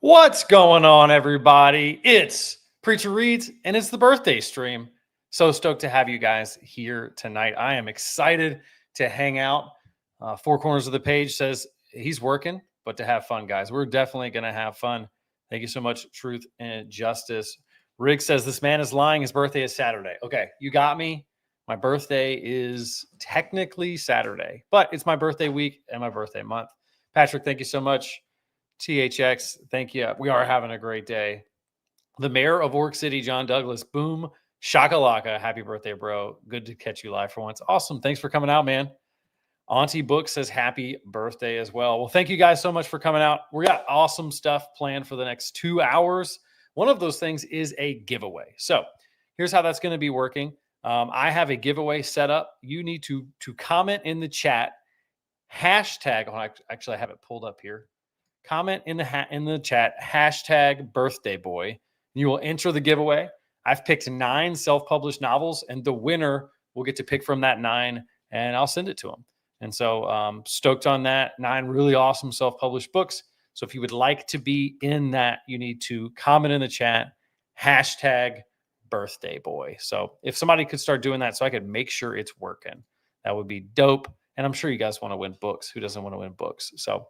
What's going on, everybody? It's Preacher Reads, and it's the birthday stream. So stoked to have you guys here tonight. I am excited to hang out. Four Corners of the Page says he's working, but to have fun, guys. We're definitely going to have fun. Thank you so much, Truth and Justice. Rick says this man is lying. His birthday is Saturday. Okay, you got me. My birthday is technically Saturday, but it's my birthday week and my birthday month. Patrick, thank you so much. THX, thank you. We are having a great day. The mayor of Orc City, John Douglas, boom, shakalaka. Happy birthday, bro. Good to catch you live for once. Awesome. Thanks for coming out, man. Auntie Book says happy birthday as well. Well, thank you guys so much for coming out. We got awesome stuff planned for the next 2 hours. One of those things is a giveaway. So here's how that's going to be working. I have a giveaway set up. You need to comment in the chat, hashtag, actually I have it pulled up here. Comment in the chat, hashtag birthday boy. You will enter the giveaway. I've picked 9 self-published novels, and the winner will get to pick from that 9, and I'll send it to them. And so stoked on that. 9 really awesome self-published books. So if you would like to be in that, you need to comment in the chat, hashtag birthday boy. So if somebody could start doing that so I could make sure it's working, that would be dope. And I'm sure you guys want to win books. Who doesn't want to win books? So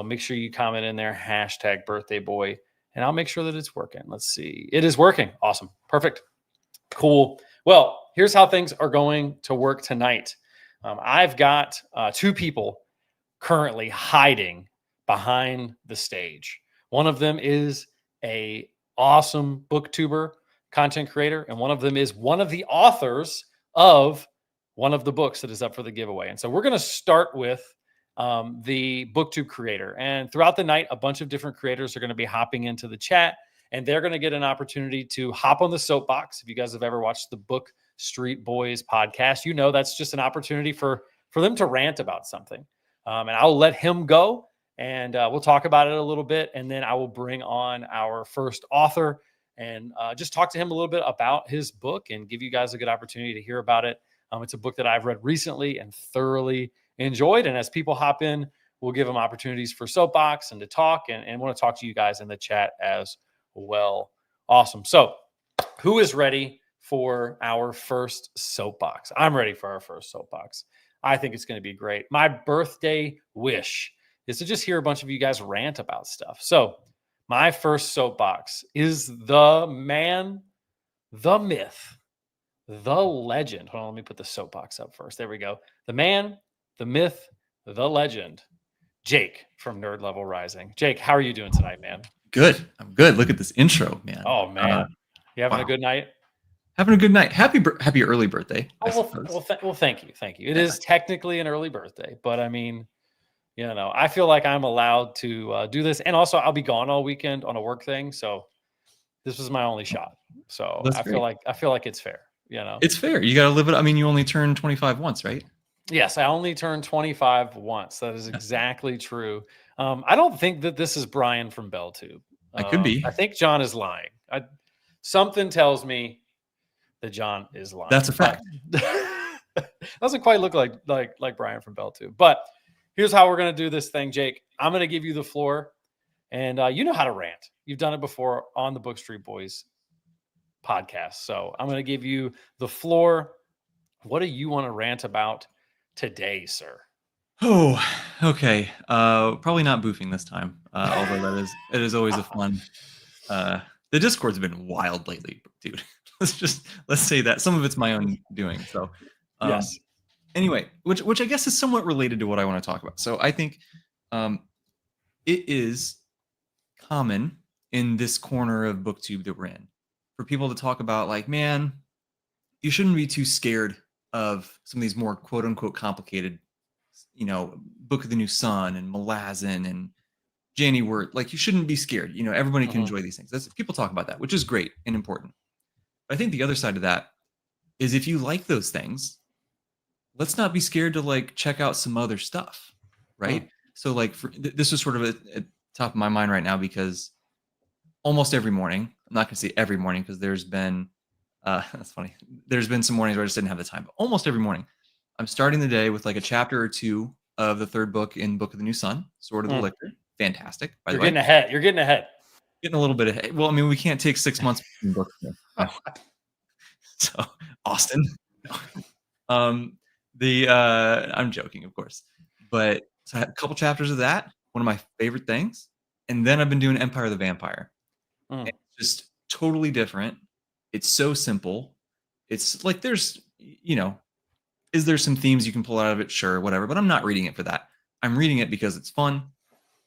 make sure you comment in there, hashtag birthday boy, and I'll make sure that it's working. Let's see. It is working. Awesome. Perfect. Cool. Well, here's how things are going to work tonight. I've got 2 people currently hiding behind the stage. One of them is a awesome booktuber content creator, and one of them is one of the authors of one of the books that is up for the giveaway. And so we're going to start with the booktube creator. And throughout the night, a bunch of different creators are going to be hopping into the chat, and they're going to get an opportunity to hop on the soapbox. If you guys have ever watched the Bookstreet Boys podcast, you know that's just an opportunity for them to rant about something. And I'll let him go, and we'll talk about it a little bit, and then I will bring on our first author and just talk to him a little bit about his book and give you guys a good opportunity to hear about it. It's a book that I've read recently and thoroughly enjoyed. And as people hop in, we'll give them opportunities for Soapbox and to talk, and want to talk to you guys in the chat as well. Awesome. So who is ready for our first Soapbox? I'm ready for our first Soapbox. I think it's going to be great. My birthday wish is to just hear a bunch of you guys rant about stuff. So my first Soapbox is the man, the myth, the legend. Hold on, let me put the soapbox up first. There we go. The man, the myth, the legend, Jake from Nerd Level Rising. Jake, how are you doing tonight, man? Good. I'm good. Look at this intro, man. Oh, man. You having a good night? Having a good night. Happy early birthday. Well, thank you. Thank you. It is technically an early birthday, but I mean, you know, I feel like I'm allowed to do this. And also, I'll be gone all weekend on a work thing. So this was my only shot. So I feel like it's fair. You know, it's fair. You got to live it. I mean, you only turned 25 once, right? Yes, I only turned 25 once. That is exactly true. I don't think that this is Brian from BellTube. I could be. I think John is lying. Something tells me that John is lying. That's a fact. Doesn't quite look like Brian from BellTube. But here's how we're going to do this thing, Jake. I'm going to give you the floor, and you know how to rant. You've done it before on the Bookstreet Boys podcast. So I'm going to give you the floor. What do you want to rant about today, sir? Oh, okay. Probably not boofing this time. Although it is always a fun. The Discord's been wild lately, dude. Let's say that some of it's my own doing. So yes. Anyway, which I guess is somewhat related to what I want to talk about. So I think it is common in this corner of BookTube that we're in for people to talk about, like, man, you shouldn't be too scared of some of these more quote unquote complicated, you know, Book of the New Sun and Malazan and Janny Wirt. Like, you shouldn't be scared. You know, everybody can enjoy these things. People talk about that, which is great and important. But I think the other side of that is, if you like those things, let's not be scared to like check out some other stuff, right? So like this is sort of at top of my mind right now, because almost every morning, I'm not going to say every morning because there's been that's funny. There's been some mornings where I just didn't have the time, but almost every morning I'm starting the day with like a chapter or two of the third book in Book of the New Sun, Sword of the Lictor. Fantastic. You're getting ahead. You're getting ahead. getting a little bit ahead. Well, I mean, we can't take 6 months between books. No. So Austin. I'm joking, of course. But so I had a couple chapters of that, one of my favorite things. And then I've been doing Empire of the Vampire. Mm. And it's just totally different. It's so simple. It's like there's, is there some themes you can pull out of it? Sure, whatever. But I'm not reading it for that. I'm reading it because it's fun.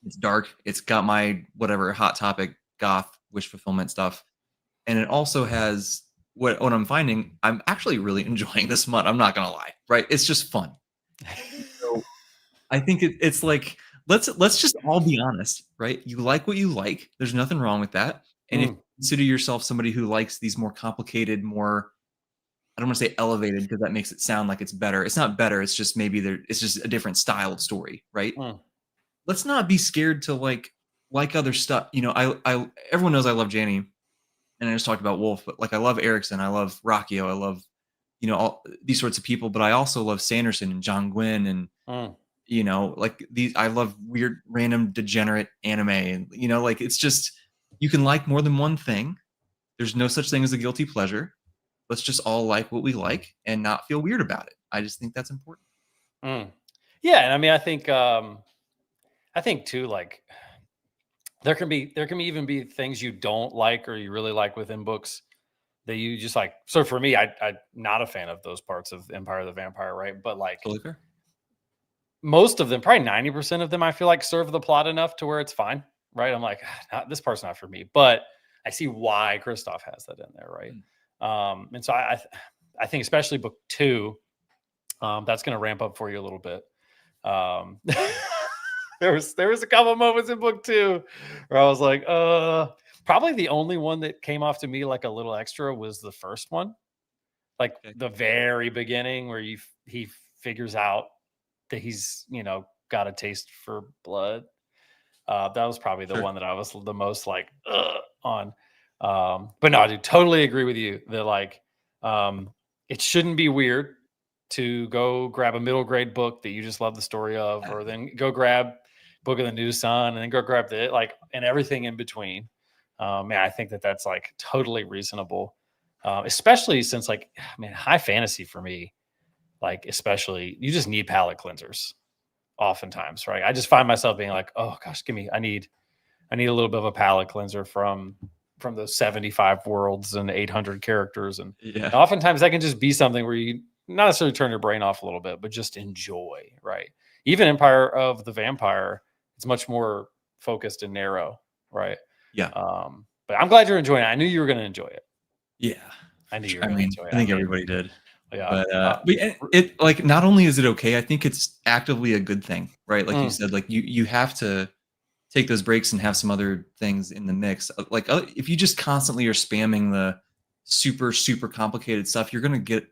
It's dark. It's got my whatever hot topic, goth, wish fulfillment stuff. And it also has what I'm finding, I'm actually really enjoying this month. I'm not gonna lie, right? It's just fun. So I think it's like let's just all be honest, right? You like what you like. There's nothing wrong with that. And if you consider yourself somebody who likes these more complicated, more I don't want to say elevated because that makes it sound like it's better. It's not better. It's just maybe it's just a different styled story, right? Mm. Let's not be scared to like other stuff. I everyone knows I love Janie, and I just talked about Wolf, but like I love Erickson, I love Rockio, I love all these sorts of people, but I also love Sanderson and John Gwynn and like these. I love weird, random, degenerate anime, and like it's just you can like more than one thing. There's no such thing as a guilty pleasure. Let's just all like what we like and not feel weird about it. I just think that's important. Yeah, and I mean, I think too, like there can even be things you don't like or you really like within books that you just like. So for me, I'm not a fan of those parts of Empire of the Vampire, right? But like Totally fair. most of them, probably 90% of them, I feel like serve the plot enough to where it's fine, right? I'm like, this part's not for me, but I see why Christoph has that in there, right? And so I think especially book 2, that's going to ramp up for you a little bit. There was a couple moments in book 2 where I was like, probably the only one that came off to me like a little extra was the first one, like the very beginning where he figures out that he's got a taste for blood. That was probably the one that I was the most like on. But no, I do totally agree with you that like it shouldn't be weird to go grab a middle grade book that you just love the story of, or then go grab Book of the New Sun and then go grab the like and everything in between. Man, I think that's like totally reasonable, especially since like man, high fantasy for me, like especially you just need palate cleansers oftentimes, right? I just find myself being like, oh gosh, I need a little bit of a palate cleanser from those 75 worlds and 800 characters. And oftentimes that can just be something where you not necessarily turn your brain off a little bit, but just enjoy, right? Even Empire of the Vampire, it's much more focused and narrow, right? Yeah. But I'm glad you're enjoying it. I knew you were going to enjoy it. Yeah. I knew you were going to enjoy it. I think everybody did. Yeah. But it like not only is it okay, I think it's actively a good thing, right? Like you said, like you have to take those breaks and have some other things in the mix. Like if you just constantly are spamming the super, super complicated stuff, you're going to get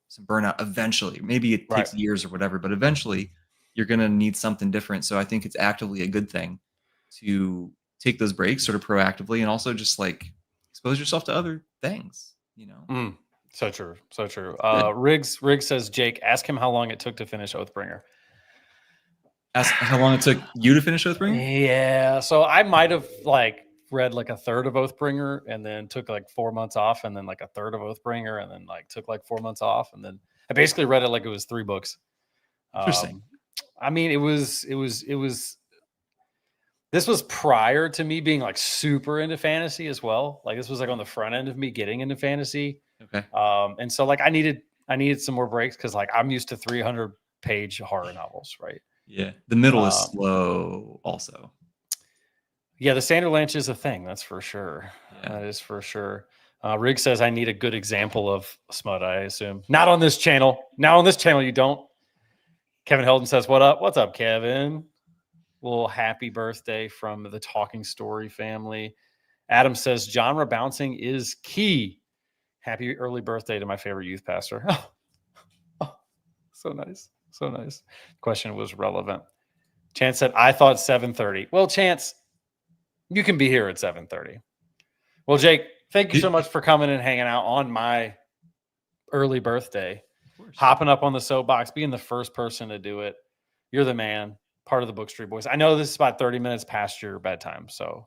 some burnout eventually. Maybe it takes years or whatever, but eventually you're going to need something different. So I think it's actively a good thing to take those breaks sort of proactively and also just like expose yourself to other things, So true. So true. Riggs says, Jake, ask him how long it took to finish Oathbringer. Ask how long it took you to finish Oathbringer? Yeah. So I might have like read like a third of Oathbringer and then took like 4 months off and then like a third of Oathbringer and then like took like 4 months off. And then I basically read it like it was 3 books. Interesting. I mean, this was prior to me being like super into fantasy as well. Like this was like on the front end of me getting into fantasy. Okay. And so like I needed some more breaks because like I'm used to 300-page horror novels, right? Yeah. The middle is slow also. Yeah, the Sanderlanche is a thing, that's for sure. Yeah. That is for sure. Rig says I need a good example of smut, I assume. Not on this channel. Now on this channel you don't. Kevin Helden says, what up? What's up, Kevin? Little happy birthday from the Talking Story family. Adam says genre bouncing is key. Happy early birthday to my favorite youth pastor. Oh, so nice. So nice. Question was relevant. Chance said, I thought 7:30. Well, Chance, you can be here at 7:30. Well, Jake, thank you so much for coming and hanging out on my early birthday. Hopping up on the soapbox, being the first person to do it. You're the man. Part of the Bookstreet boys. I know this is about 30 minutes past your bedtime, so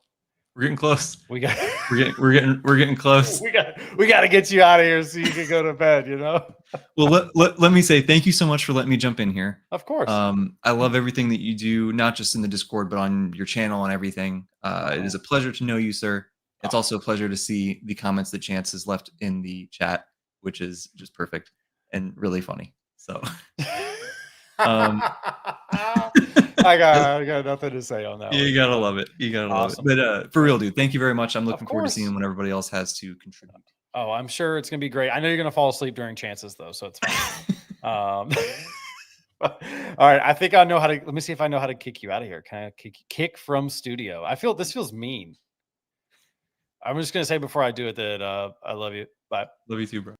We're getting close. We got We're getting close. we got to get you out of here so you can go to bed, you know? Well, let me say thank you so much for letting me jump in here. Of course. I love everything that you do, not just in the Discord, but on your channel and everything. It is a pleasure to know you, sir. It's also a pleasure to see the comments that Chance has left in the chat, which is just perfect and really funny. So I got nothing to say on that. You gotta love it. You gotta love it. But for real, dude, thank you very much. I'm looking forward to seeing what everybody else has to contribute. Oh, I'm sure it's gonna be great. I know you're gonna fall asleep during Chances though, so it's fine. All right, I think I know how to. Let me see if I know how to kick you out of here. Can I kick from studio? This feels mean. I'm just gonna say before I do it that I love you. Bye. Love you too, bro.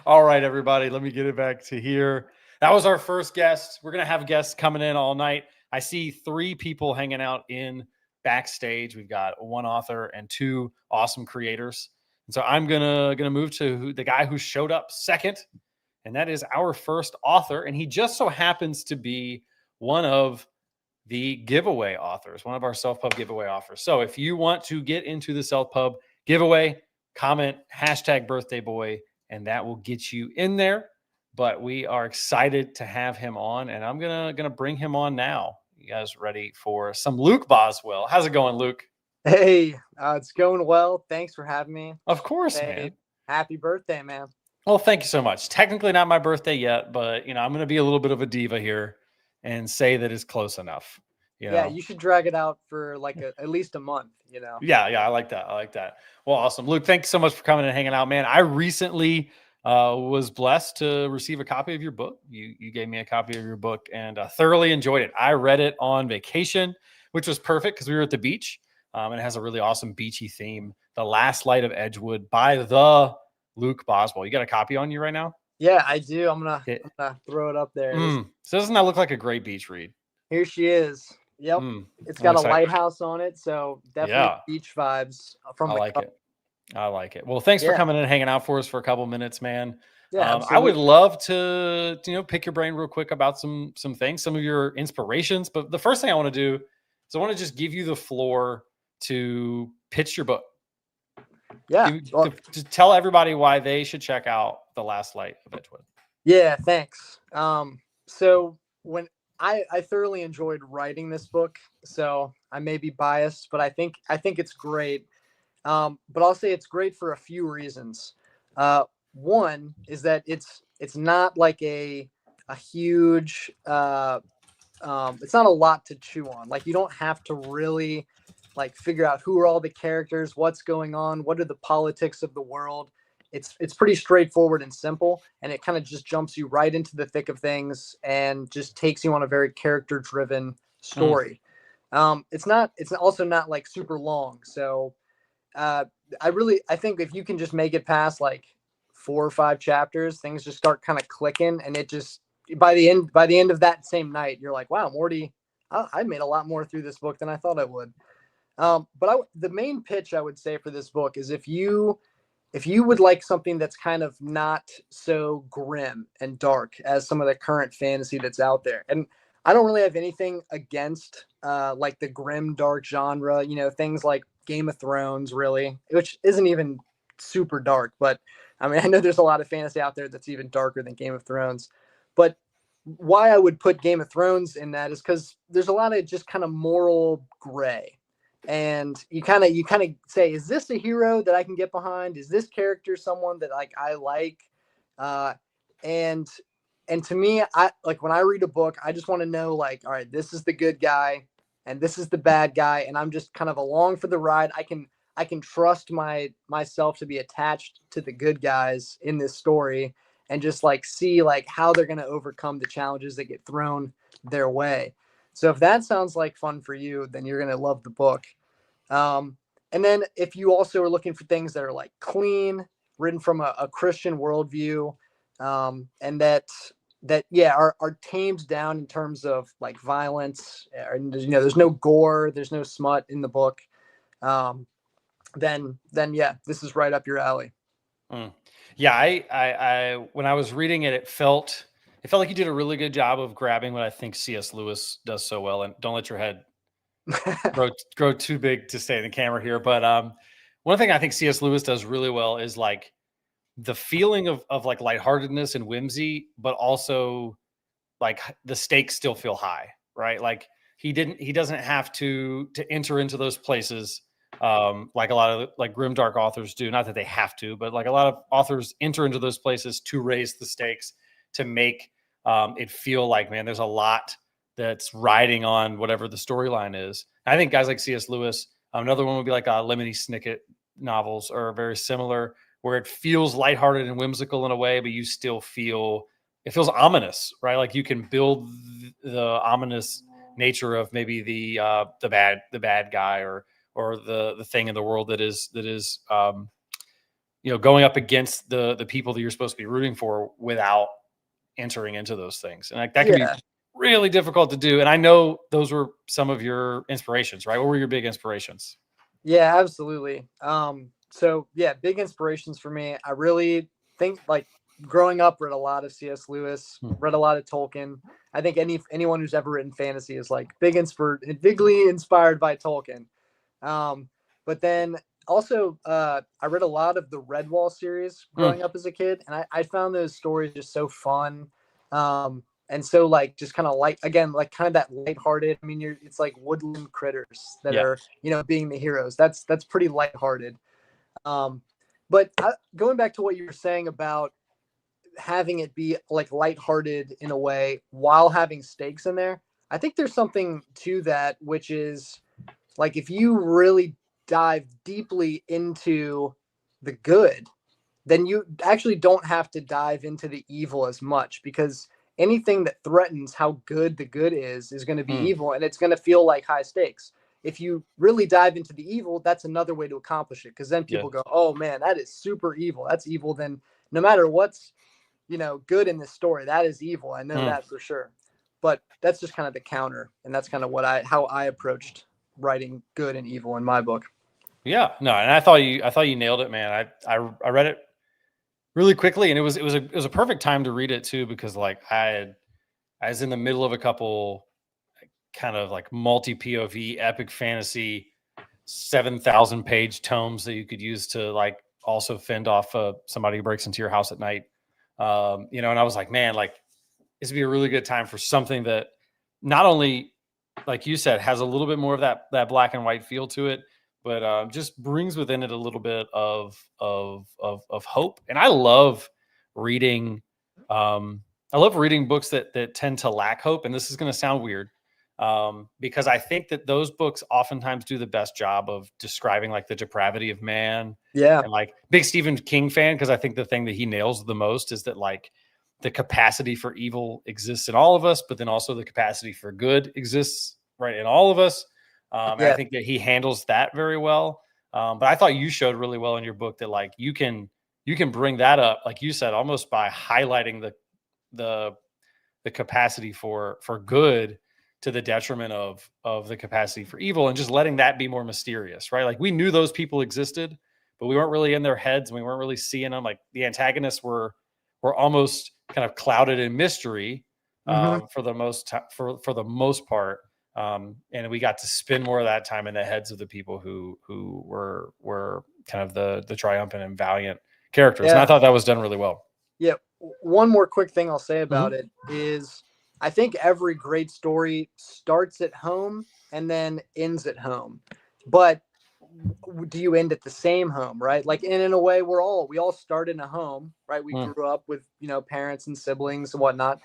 All right, everybody. Let me get it back to here. That was our first guest. We're going to have guests coming in all night. I see 3 people hanging out in backstage. We've got 1 author and 2 awesome creators. And so I'm going to move to the guy who showed up second, and that is our first author. And he just so happens to be one of the giveaway authors, one of our Self-Pub giveaway authors. So if you want to get into the Self-Pub giveaway, comment #BirthdayBoy, and that will get you in there. But we are excited to have him on, and I'm gonna bring him on now. You guys ready for some Luke Boswell? How's it going, Luke? Hey, it's going well. Thanks for having me. Of course, man. Happy birthday, man. Well, thank you so much. Technically not my birthday yet, but I'm gonna be a little bit of a diva here and say that it's close enough. Yeah, you should drag it out for like at least a month. Yeah, I like that. Well, awesome, Luke. Thanks so much for coming and hanging out, man. I recently was blessed to receive a copy of your book. You gave me a copy of your book and thoroughly enjoyed it. I read it on vacation, which was perfect because we were at the beach, and it has a really awesome beachy theme. The Last Light of Edgewood by the Luke Boswell. You got a copy on you right now? Yeah, I do. I'm gonna throw it up there. So doesn't that look like a great beach read? Here she is. Yep. It's got a lighthouse on it, so definitely beach vibes from I like it. Well, thanks for coming in and hanging out for us for a couple minutes, man. Yeah, I would love to, pick your brain real quick about some things, some of your inspirations. But the first thing I want to do is I want to just give you the floor to pitch your book. Yeah. To tell everybody why they should check out The Last Light of Edgewood. Yeah, thanks. So when I thoroughly enjoyed writing this book, so I may be biased, but I think it's great. But I'll say it's great for a few reasons. One is that it's not like a huge, it's not a lot to chew on. Like you don't have to really like figure out who are all the characters, what's going on, what are the politics of the world. It's pretty straightforward and simple, and it kind of just jumps you right into the thick of things and just takes you on a very character-driven story. It's also not like super long. So I think if you can just make it past like 4 or 5 chapters, things just start kind of clicking, and it just by the end of that same night, you're like, wow, Morty, I made a lot more through this book than I thought I would. But the main pitch I would say for this book is if you would like something that's kind of not so grim and dark as some of the current fantasy that's out there. And I don't really have anything against like the grim, dark genre, things like Game of Thrones, really, which isn't even super dark. But I mean, I know there's a lot of fantasy out there that's even darker than Game of Thrones. But why I would put Game of Thrones in that is because there's a lot of just kind of moral gray. And you kind of say, is this a hero that I can get behind? Is this character someone that like I like? And to me, I like when I read a book, I just want to know like, all right, this is the good guy and this is the bad guy, and I'm just kind of along for the ride. I can trust myself to be attached to the good guys in this story and just like see like how they're going to overcome the challenges that get thrown their way. So if that sounds like fun for you, then you're going to love the book. And then if you also are looking for things that are like clean, written from a Christian worldview, and that are tamed down in terms of like violence, and there's no gore, there's no smut in the book, then yeah, this is right up your alley. Yeah, I when I was reading it, it felt like you did a really good job of grabbing what I think C.S. Lewis does so well. And don't let your head grow too big to stay in the camera here. But one thing I think C.S. Lewis does really well is like the feeling of like lightheartedness and whimsy, but also like the stakes still feel high, right? Like he doesn't have to enter into those places like a lot of like grimdark authors do. Not that they have to, but like a lot of authors enter into those places to raise the stakes, to make it feel like, man, there's a lot that's riding on whatever the storyline is. I think guys like C.S. Lewis, another one would be like Lemony Snicket novels are very similar, where it feels lighthearted and whimsical in a way, but you still feel it feels ominous, right? Like you can build the ominous nature of maybe the bad guy or the thing in the world that is going up against the people that you're supposed to be rooting for without entering into those things. And like that can be really difficult to do. And I know those were some of your inspirations, right? What were your big inspirations? Yeah, absolutely. So yeah, big inspirations for me. I really think like growing up, read a lot of C.S. Lewis, read a lot of Tolkien. I think anyone who's ever written fantasy is like bigly inspired by Tolkien. But then also, I read a lot of the Redwall series growing up as a kid, and I found those stories just so fun. And so like just kind of like, again, like kind of that lighthearted. I mean, it's like woodland critters that are, being the heroes. That's pretty lighthearted. But going back to what you were saying about having it be like lighthearted in a way while having stakes in there, I think there's something to that, which is like if you really dive deeply into the good, then you actually don't have to dive into the evil as much, because anything that threatens how good the good is going to be evil, and it's going to feel like high stakes. If you really dive into the evil, that's another way to accomplish it, because then people go, oh man, that is super evil. That's evil. Then no matter what's good in this story, that is evil. I know that for sure. But that's just kind of the counter, and that's kind of how I approached writing good and evil in my book. Yeah, no, and I thought you nailed it, man. I read it really quickly, and it was a perfect time to read it too, because like I was in the middle of a couple kind of like multi POV epic fantasy 7,000 page tomes that you could use to like also fend off somebody who breaks into your house at night. And I was like, man, like this would be a really good time for something that not only, like you said, has a little bit more of that black and white feel to it, but just brings within it a little bit of hope. And I love reading. I love reading books that tend to lack hope. And this is going to sound weird, because I think that those books oftentimes do the best job of describing like the depravity of man. Yeah. And like big Stephen King fan, because I think the thing that he nails the most is that like the capacity for evil exists in all of us, but then also the capacity for good exists right in all of us. And I think that he handles that very well. But I thought you showed really well in your book that like you can bring that up, like you said, almost by highlighting the capacity for good to the detriment of the capacity for evil, and just letting that be more mysterious, right? Like we knew those people existed, but we weren't really in their heads, and we weren't really seeing them. Like the antagonists were almost kind of clouded in mystery for the most part. And we got to spend more of that time in the heads of the people who were kind of the triumphant and valiant characters. And I thought that was done really well. Yeah. One more quick thing I'll say about it is I think every great story starts at home and then ends at home. But do you end at the same home, right? Like, and in a way, we all start in a home, right? We grew up with, parents and siblings and whatnot,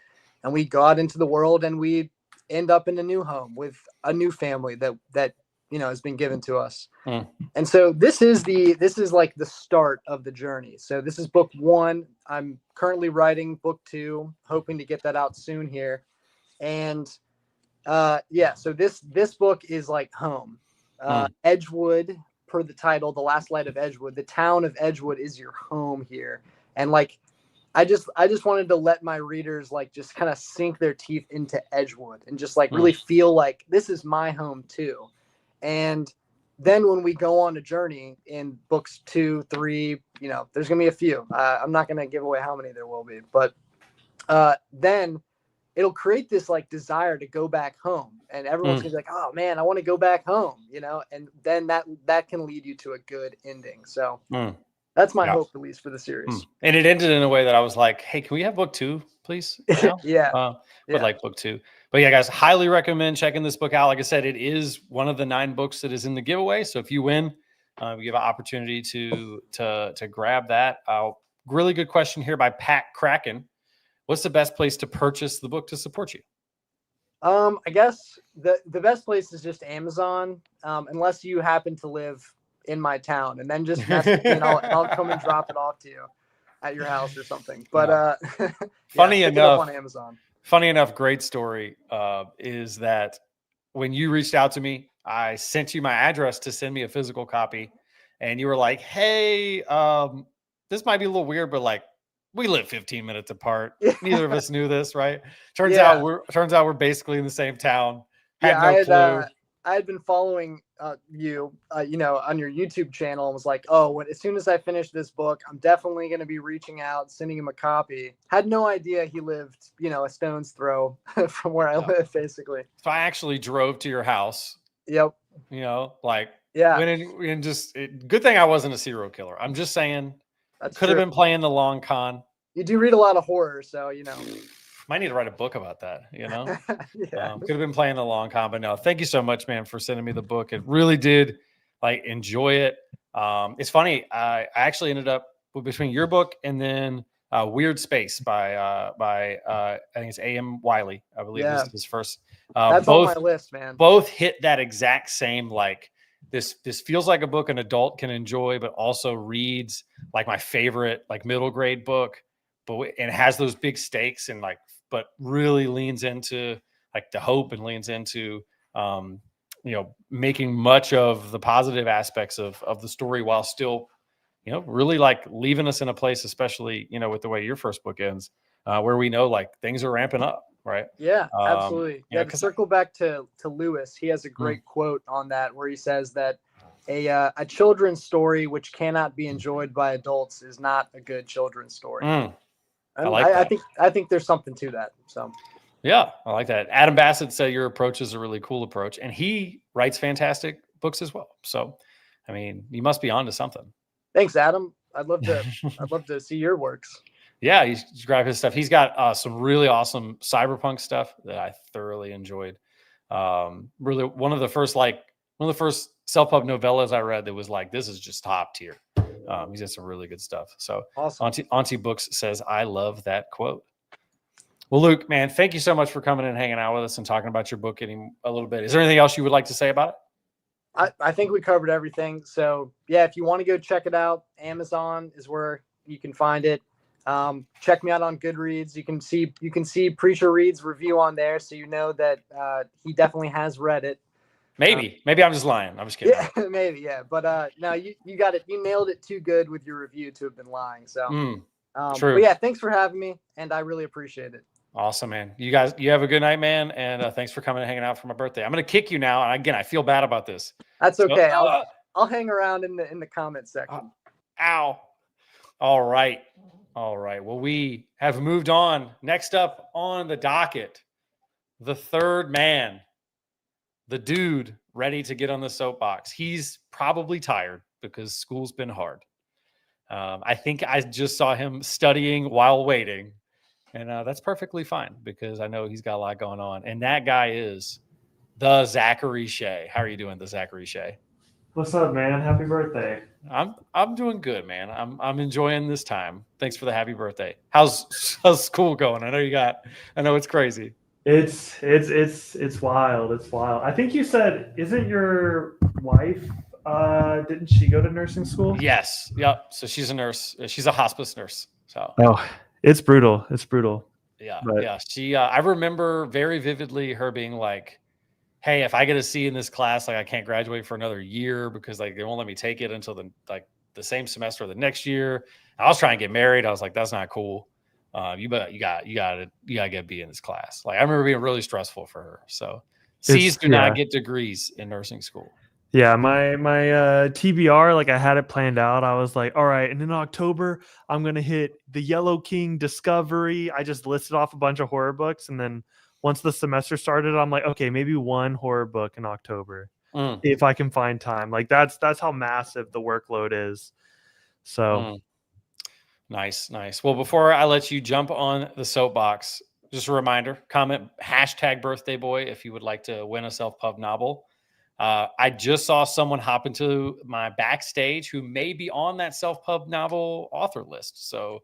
and we go out into the world and we end up in a new home with a new family that has been given to us. And so this is like the start of the journey. So this is book 1. I'm currently writing book 2, hoping to get that out soon here. And so this book is like home. Edgewood, per the title, The Last Light of Edgewood, the town of Edgewood is your home here. And like I just wanted to let my readers like just kind of sink their teeth into Edgewood and just like really feel like this is my home too. And then when we go on a journey in books 2, 3, there's gonna be a few. I'm not gonna give away how many there will be, but then it'll create this like desire to go back home, and everyone's gonna be like, oh man, I want to go back home, and then that can lead you to a good ending. So that's my hope, at least for the series. And it ended in a way that I was like, hey, can we have book 2, please? Now? Yeah. Would like book 2. But yeah, guys, highly recommend checking this book out. Like I said, it is one of the 9 books that is in the giveaway. So if you win, you have an opportunity to grab that. Really good question here by Pat Kraken. What's the best place to purchase the book to support you? I guess the best place is just Amazon, unless you happen to live in my town, and then just message me and I'll come and drop it off to you at your house or something. But funny enough, on Amazon. Funny enough, great story is that when you reached out to me, I sent you my address to send me a physical copy, and you were like, "Hey, this might be a little weird, but like, we live 15 minutes apart. Neither of us knew this, right? Turns out we're basically in the same town. Had no clue. I had been following you, on your YouTube channel, and was like, oh, as soon as I finish this book, I'm definitely going to be reaching out, sending him a copy. Had no idea he lived, a stone's throw from where I live, basically. So I actually drove to your house. Yep. Went in and good thing I wasn't a serial killer. I'm just saying. Could have been playing the long con. You do read a lot of horror, so might need to write a book about that. Yeah. Could have been playing the long con, but no. Thank you so much, man, for sending me the book. It really did enjoy it. It's funny. I actually ended up between your book and then Weird Space by I think it's A.M. Wiley. I believe this is his first. That's on my list, man. Both hit that exact same This feels like a book an adult can enjoy, but also reads like my favorite middle grade book, and has those big stakes and but really leans into the hope and leans into making much of the positive aspects of the story while still really leaving us in a place, especially with the way your first book ends, where we know things are ramping up. Right. Yeah, absolutely. To circle back to Lewis, he has a great quote on that where he says that a children's story which cannot be enjoyed by adults is not a good children's story. I think there's something to that. So yeah, I like that. Adam Bassett said your approach is a really cool approach, and he writes fantastic books as well. So, I mean, you must be onto something. Thanks, Adam. I'd love to see your works. Yeah, you should grab his stuff. He's got some really awesome cyberpunk stuff that I thoroughly enjoyed. Really, one of the first self-pub novellas I read that was this is just top tier. He's got some really good stuff. So awesome. Auntie Books says, I love that quote. Well, Luke, man, thank you so much for coming and hanging out with us and talking about your book a little bit. Is there anything else you would like to say about it? I think we covered everything. So yeah, if you want to go check it out, Amazon is where you can find it. Check me out on Goodreads. You can see Preacher Reads review on there, so that he definitely has read it. Maybe I'm just lying. I'm just kidding. Yeah, maybe, yeah. But no, you got it. You nailed it too good with your review to have been lying. So true. But yeah, thanks for having me, and I really appreciate it. Awesome, man. You guys, you have a good night, man, and thanks for coming and hanging out for my birthday. I'm gonna kick you now, and again, I feel bad about this. That's okay. I'll hang around in the comment section. Ow. All right. Well, we have moved on. Next up on the docket, the third man, the dude ready to get on the soapbox. He's probably tired because school's been hard. I think I just saw him studying while waiting, and that's perfectly fine because I know he's got a lot going on. And that guy is the Zachary Shea. How are you doing, the Zachary Shea? What's up, man? Happy birthday. I'm doing good, man. I'm enjoying this time. Thanks for the happy birthday. How's school going? I know it's crazy. It's wild. It's wild. I think you said, isn't your wife, didn't she go to nursing school? Yes. Yep. So she's a nurse. She's a hospice nurse. So it's brutal. Yeah. But yeah. She I remember very vividly her being like, hey, if I get a C in this class, I can't graduate for another year because they won't let me take it until the same semester of the next year. I was trying to get married. I was like, that's not cool. You gotta get a B in this class. I remember being really stressful for her. So C's do not get degrees in nursing school. Yeah, my TBR, like I had it planned out. I was like, all right, and in October, I'm gonna hit the Yellow King Discovery. I just listed off a bunch of horror books, and then once the semester started, I'm like, okay, maybe one horror book in October Mm, if I can find time. Like that's how massive the workload is. So mm. Nice, nice. Well, before I let you jump on the soapbox, just a reminder: comment #birthday boy if you would like to win a self-pub novel. I just saw someone hop into my backstage who may be on that self-pub novel author list. So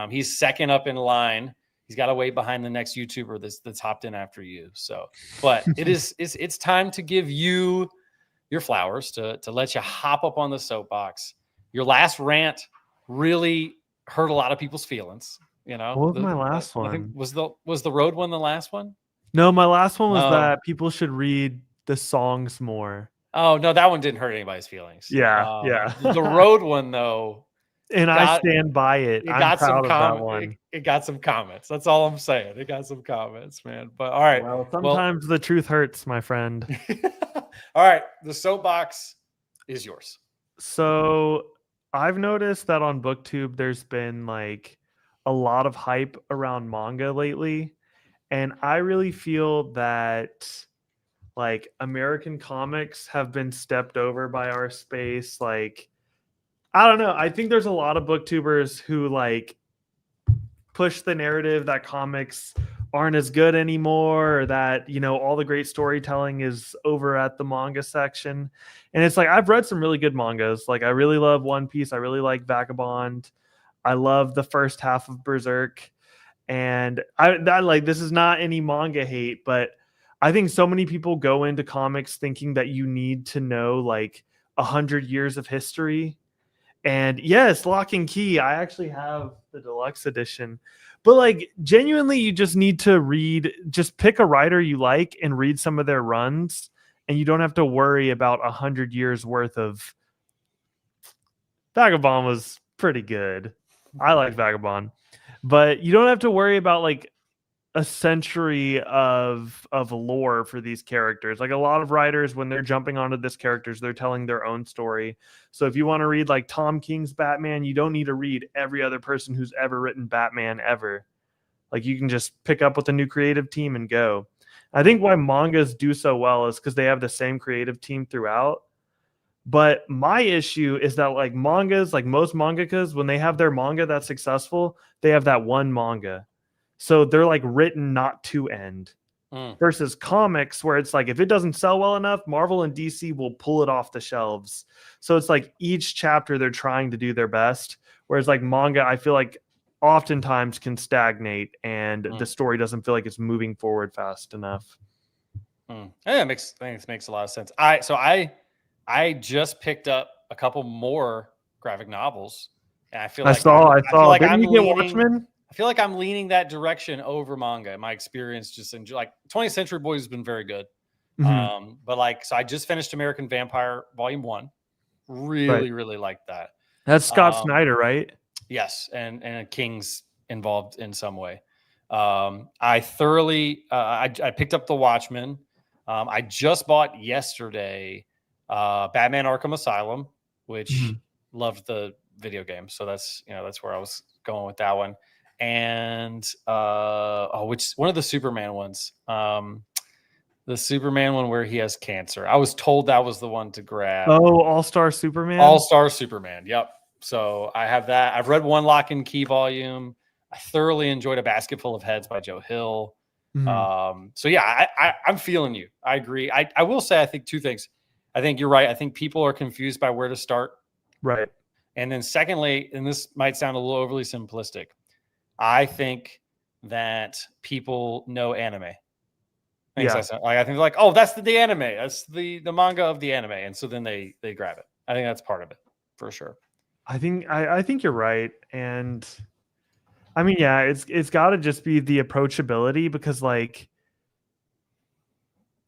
he's second up in line. He's got to wait behind the next YouTuber that's hopped in after you. So, but it's time to give you your flowers to let you hop up on the soapbox. Your last rant really hurt a lot of people's feelings. You know, what was my last I think one? was the road one the last one? No, my last one was Oh. that people should read the songs more. Oh no, that one didn't hurt anybody's feelings. Yeah, yeah. The road one though, And I got stand by it. it I'm got some proud of that one. it got some comments. That's all I'm saying. It got some comments, man. But all right, Well, sometimes the truth hurts, my friend. all right. The soapbox is yours. So I've noticed that on BookTube, there's been like a lot of hype around manga lately. And I really feel that like American comics have been stepped over by our space. Like, I don't know. I think there's a lot of booktubers who like push the narrative that comics aren't as good anymore, or that, you know, all the great storytelling is over at the manga section. And it's like, I've read some really good mangas. Like I really love One Piece. I really like Vagabond. I love the first half of Berserk. And that like, this is not any manga hate, but I think so many people go into comics thinking that you need to know like 100 years of history. And yes, Lock and Key, I actually have the deluxe edition. But like genuinely, you just need to read, just pick a writer you like and read some of their runs. And you don't have to worry about 100 years worth of. Vagabond was pretty good. I like Vagabond. But you don't have to worry about like a century of lore for these characters. Like a lot of writers, when they're jumping onto this characters, they're telling their own story. So if you want to read like Tom King's Batman, you don't need to read every other person who's ever written Batman ever. Like you can just pick up with a new creative team and go. I think why mangas do so well is because they have the same creative team throughout. But my issue is that like mangas, like most mangakas, when they have their manga that's successful, they have that one manga. So they're like written not to end. Versus comics where it's like if it doesn't sell well enough, Marvel and DC will pull it off the shelves. So it's like each chapter they're trying to do their best. Whereas like manga, I feel like oftentimes can stagnate and the story doesn't feel like it's moving forward fast enough. Yeah, I think it makes a lot of sense. I just picked up a couple more graphic novels, and I feel I like saw. like Didn't I'm you get leaning, Watchmen? I feel like I'm leaning that direction over manga. In my experience, just in like 20th Century Boys has been very good. Mm-hmm. But like, so I just finished American Vampire Volume 1. Really, really liked that. That's Scott Snyder, right? Yes, and King's involved in some way. I thoroughly I picked up The Watchmen. I just bought yesterday Batman Arkham Asylum, which loved the video game. So that's where I was going with that one. And which one of the Superman ones? The Superman one where he has cancer. I was told that was the one to grab. Oh, All-Star Superman? All-Star Superman. Yep. So I have that. I've read one Lock and Key volume. I thoroughly enjoyed A Basket Full of Heads by Joe Hill. So yeah, I'm feeling you. I agree. I will say, I think two things. I think you're right. I think people are confused by where to start. Right. And then secondly, and this might sound a little overly simplistic, I think that people know anime. I think they're like, oh, that's the anime. That's the manga of the anime. And so then they grab it. I think that's part of it for sure. I think you're right. And I mean, yeah, it's got to just be the approachability, because like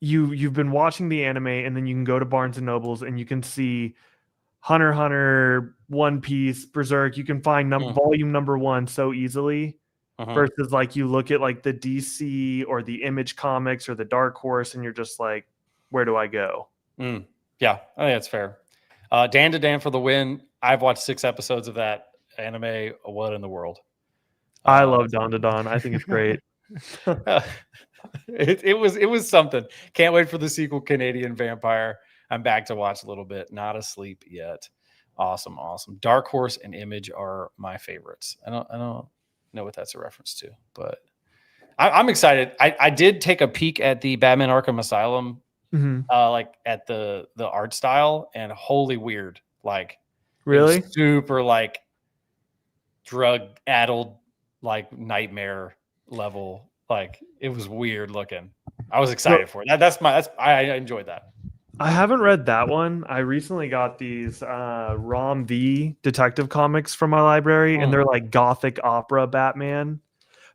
you've been watching the anime and then you can go to Barnes and Nobles and you can see Hunter x Hunter, One Piece, Berserk. You can find volume number 1 so easily. Versus like you look at like the DC or the Image Comics or the Dark Horse and you're just like, where do I go? Yeah, I think that's fair. Dan to Dan for the win. I've watched 6 episodes of that anime. What in the world? I love Dawn to Dawn. I think it's great. it was something. Can't wait for the sequel, Canadian Vampire. I'm back to watch a little bit. Not asleep yet. Awesome. Dark Horse and Image are my favorites. I don't know what that's a reference to, but I'm excited. I did take a peek at the Batman Arkham Asylum, like at the art style, and holy weird. Like, really super like drug addled, like nightmare level. Like, it was weird looking. I was excited for it. I enjoyed that. I haven't read that one. I recently got these Rom V detective comics from my library, and they're like gothic opera Batman.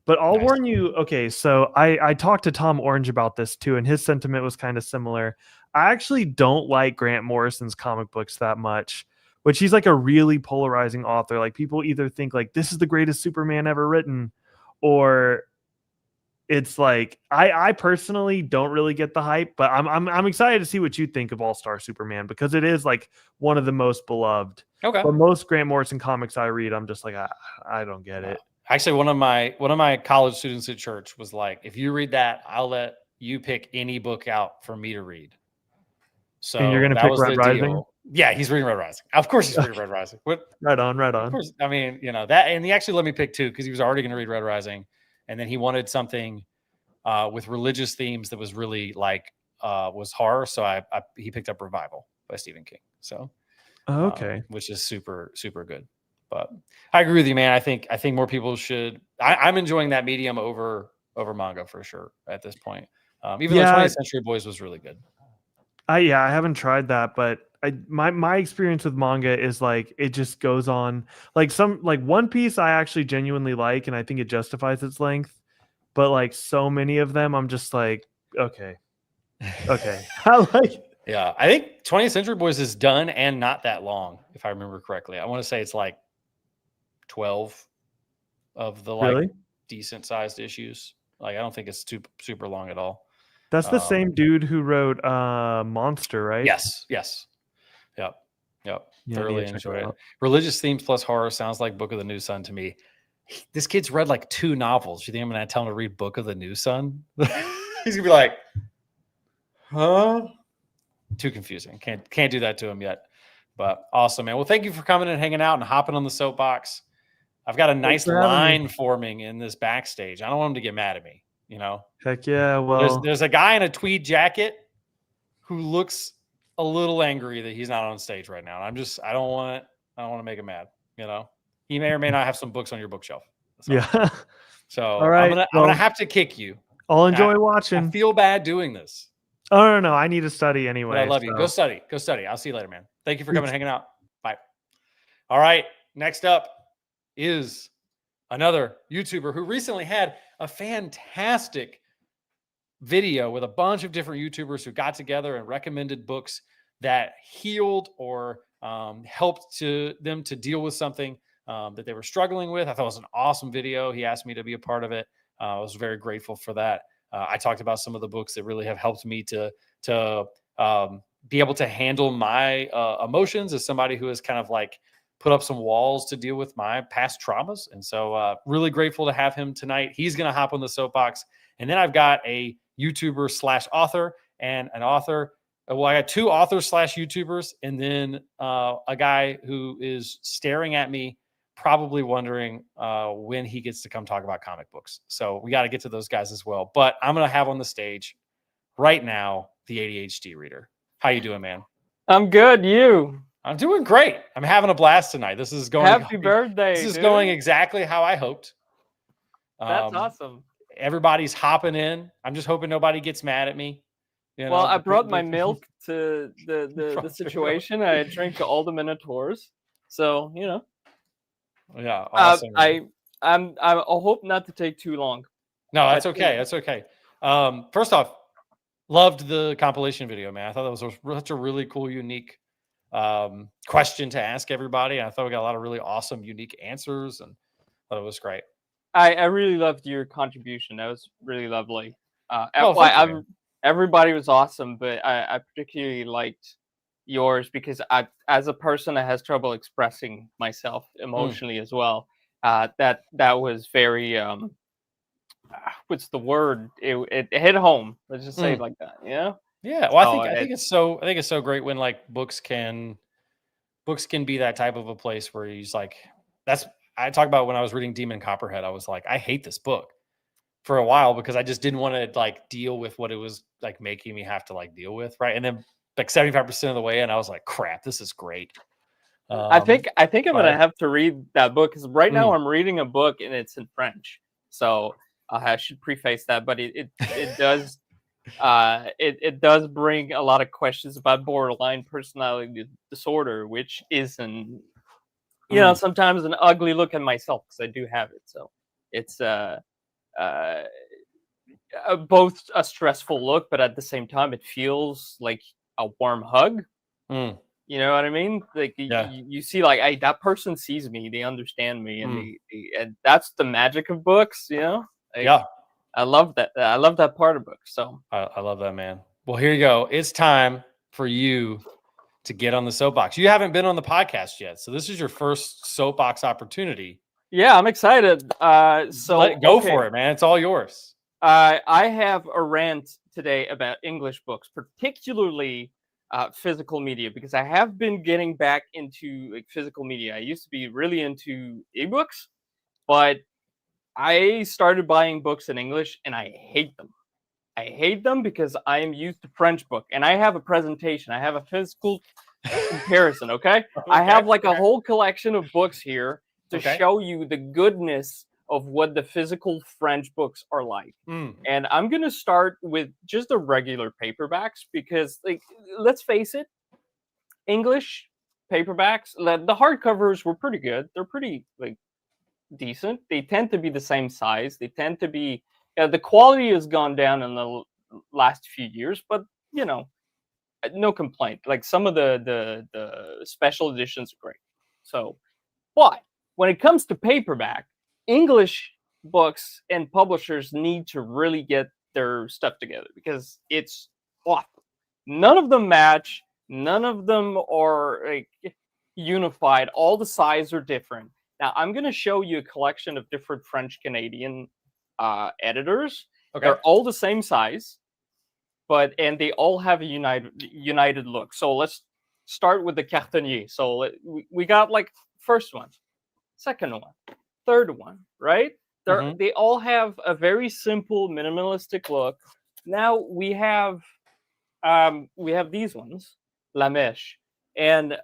But I'll warn you, okay, so I talked to Tom Orange about this too, and his sentiment was kind of similar. I actually don't like Grant Morrison's comic books that much, which he's like a really polarizing author. Like, people either think like this is the greatest Superman ever written, or it's like I personally don't really get the hype, but I'm excited to see what you think of All-Star Superman, because it is like one of the most beloved. Okay. But most Grant Morrison comics I read, I'm just like I don't get it. Actually, one of my college students at church was like, if you read that, I'll let you pick any book out for me to read. So, and you're gonna pick Red Rising? Deal. Yeah, he's reading Red Rising. Of course he's reading Red Rising. Right on. Of course. I mean, that, and he actually let me pick 2 because he was already going to read Red Rising, and then he wanted something with religious themes that was really like was horror. So he picked up Revival by Stephen King. So okay, which is super, super good. But I agree with you, man. I think more people should. I'm enjoying that medium over manga for sure at this point. Even though 20th Century Boys was really good. I haven't tried that, but my experience with manga is like it just goes on. Like One Piece I actually genuinely like, and I think it justifies its length. But like so many of them, I'm just like, okay. Yeah, I think 20th Century Boys is done and not that long, if I remember correctly. I want to say it's like 12 of the like decent sized issues. Like, I don't think it's super long at all. That's the same dude who wrote Monster, right? Yes. Yep. Yeah, Thoroughly enjoyed it. Religious themes plus horror sounds like Book of the New Sun to me. This kid's read like 2 novels. You think I'm going to tell him to read Book of the New Sun? He's going to be like, huh? Too confusing. Can't do that to him yet. But awesome, man. Well, thank you for coming and hanging out and hopping on the soapbox. I've got a nice line forming in this backstage. I don't want him to get mad at me, Heck yeah. Well, there's a guy in a tweed jacket who looks a little angry that he's not on stage right now. And I don't want to make him mad, He may or may not have some books on your bookshelf. Yeah. So all right, I'm gonna have to kick you. I'll enjoy watching. I feel bad doing this. Oh no, I need to study anyway. But I love you. Go study. I'll see you later, man. Thank you for coming and hanging out. Bye. All right. Next up is another YouTuber who recently had a fantastic video with a bunch of different YouTubers who got together and recommended books that healed or helped them to deal with something that they were struggling with. I thought it was an awesome video. He asked me to be a part of it. I was very grateful for that. I talked about some of the books that really have helped me to be able to handle my emotions as somebody who has kind of like put up some walls to deal with my past traumas. And so really grateful to have him tonight. He's going to hop on the soapbox. And then I've got a YouTuber / author and an author. Well, I got 2 authors / YouTubers, and then a guy who is staring at me, probably wondering when he gets to come talk about comic books. So we got to get to those guys as well. But I'm going to have on the stage right now the ADHD Reader. How you doing, man? I'm good. You? I'm doing great. I'm having a blast tonight. This is going. Happy birthday! This is going exactly how I hoped. That's awesome. Everybody's hopping in. I'm just hoping nobody gets mad at me. Well, I brought my milk to the situation. I drank all the Minotaurs, so Yeah, awesome. I hope not to take too long. No, that's okay. That's okay. First off, loved the compilation video, man. I thought that was such a really cool, unique question to ask everybody. And I thought we got a lot of really awesome, unique answers, and I thought it was great. I really loved your contribution. That was really lovely. Everybody was awesome, but I particularly liked yours because I, as a person that has trouble expressing myself emotionally as well, that was very what's the word? It hit home. Let's just say it like that. Yeah. Yeah. Well, So I think it's so great when like books can be that type of a place where he's like, that's I talk about when I was reading Demon Copperhead. I was like, I hate this book for a while because I just didn't want to like deal with what it was like making me have to like deal with, right? And then like 75% of the way, and I was like, crap, this is great. I think I'm gonna have to read that book because right now Mm. I'm reading a book and it's in French, so I should preface that. But it does it does bring a lot of questions about borderline personality disorder, which is sometimes an ugly look at myself because I do have it. So it's both a stressful look, but at the same time, it feels like a warm hug. Mm. You know what I mean? Like Yeah. you see, like, hey, that person sees me, they understand me, and and that's the magic of books. You know? Like, Yeah. I love that. I love that part of books. So I love that, man. Well, here you go. It's time for you to get on the soapbox. You haven't been on the podcast yet, so this is your first soapbox opportunity. yeah, I'm excited. So Go for it, man. It's all yours. I have a rant today about English books, particularly physical media, because I have been getting back into like physical media. I used to be really into ebooks, but I started buying books in English and I hate them. I hate them because I am used to French book and I have a presentation. I have a physical comparison, okay? I have like a whole collection of books here to show you the goodness of what the physical French books are like. And I'm going to start with just the regular paperbacks because, like, let's face it, English paperbacks, the hardcovers were pretty good. They're pretty, like, decent. They tend to be the same size. They tend to be, the quality has gone down in the last few years, but, you know, no complaint. Like, some of the special editions are great. So, but when it comes to paperback, English books and publishers need to really get their stuff together because it's awful. None of them match. None of them are like unified. All the sizes are different. Now, I'm going to show you a collection of different French-Canadian editors. Okay. They're all the same size, and they all have a united look. So let's start with the cartonnier. So we got like first one, second one, third one, right? They all have a very simple minimalistic look. Now we have these ones, La Mèche, and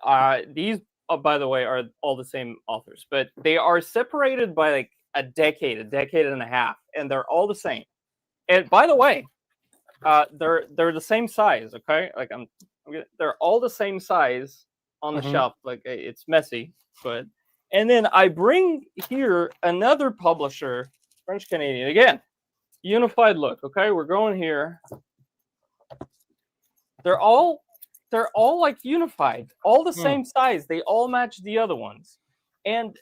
these, by the way, are all the same authors, but they are separated by like a decade and a half, and they're all the same. And by the way, they're the same size. Okay, like they're all the same size on the shelf. Like, it's messy, but. And then I bring here another publisher, French Canadian. Again, unified look. Okay, we're going here. They're all like unified, all the same size. They all match the other ones. And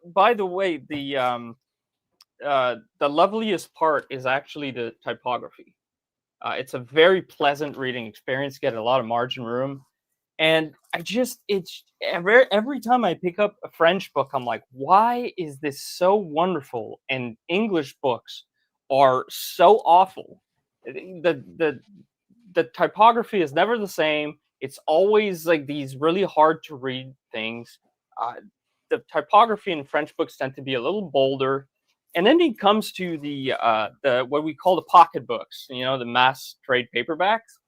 by the way, the loveliest part is actually the typography. It's a very pleasant reading experience. Get a lot of margin room. And it's every time I pick up a French book, I'm like, why is this so wonderful? And English books are so awful. The typography is never the same. It's always like these really hard to read things. The typography in French books tend to be a little bolder. And then it comes to the what we call the pocket books, you know, the mass trade paperbacks.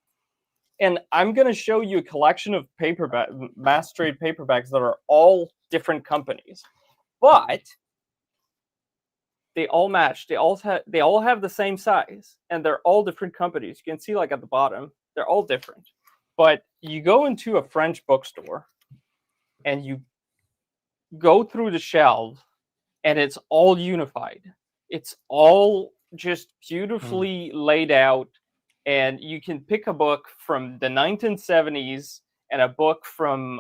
And I'm going to show you a collection of mass trade paperbacks that are all different companies, but they all match. They all have the same size, and they're all different companies. You can see, like, at the bottom, they're all different. But you go into a French bookstore, and you go through the shelves, and it's all unified. It's all just beautifully laid out. And you can pick a book from the 1970s and a book from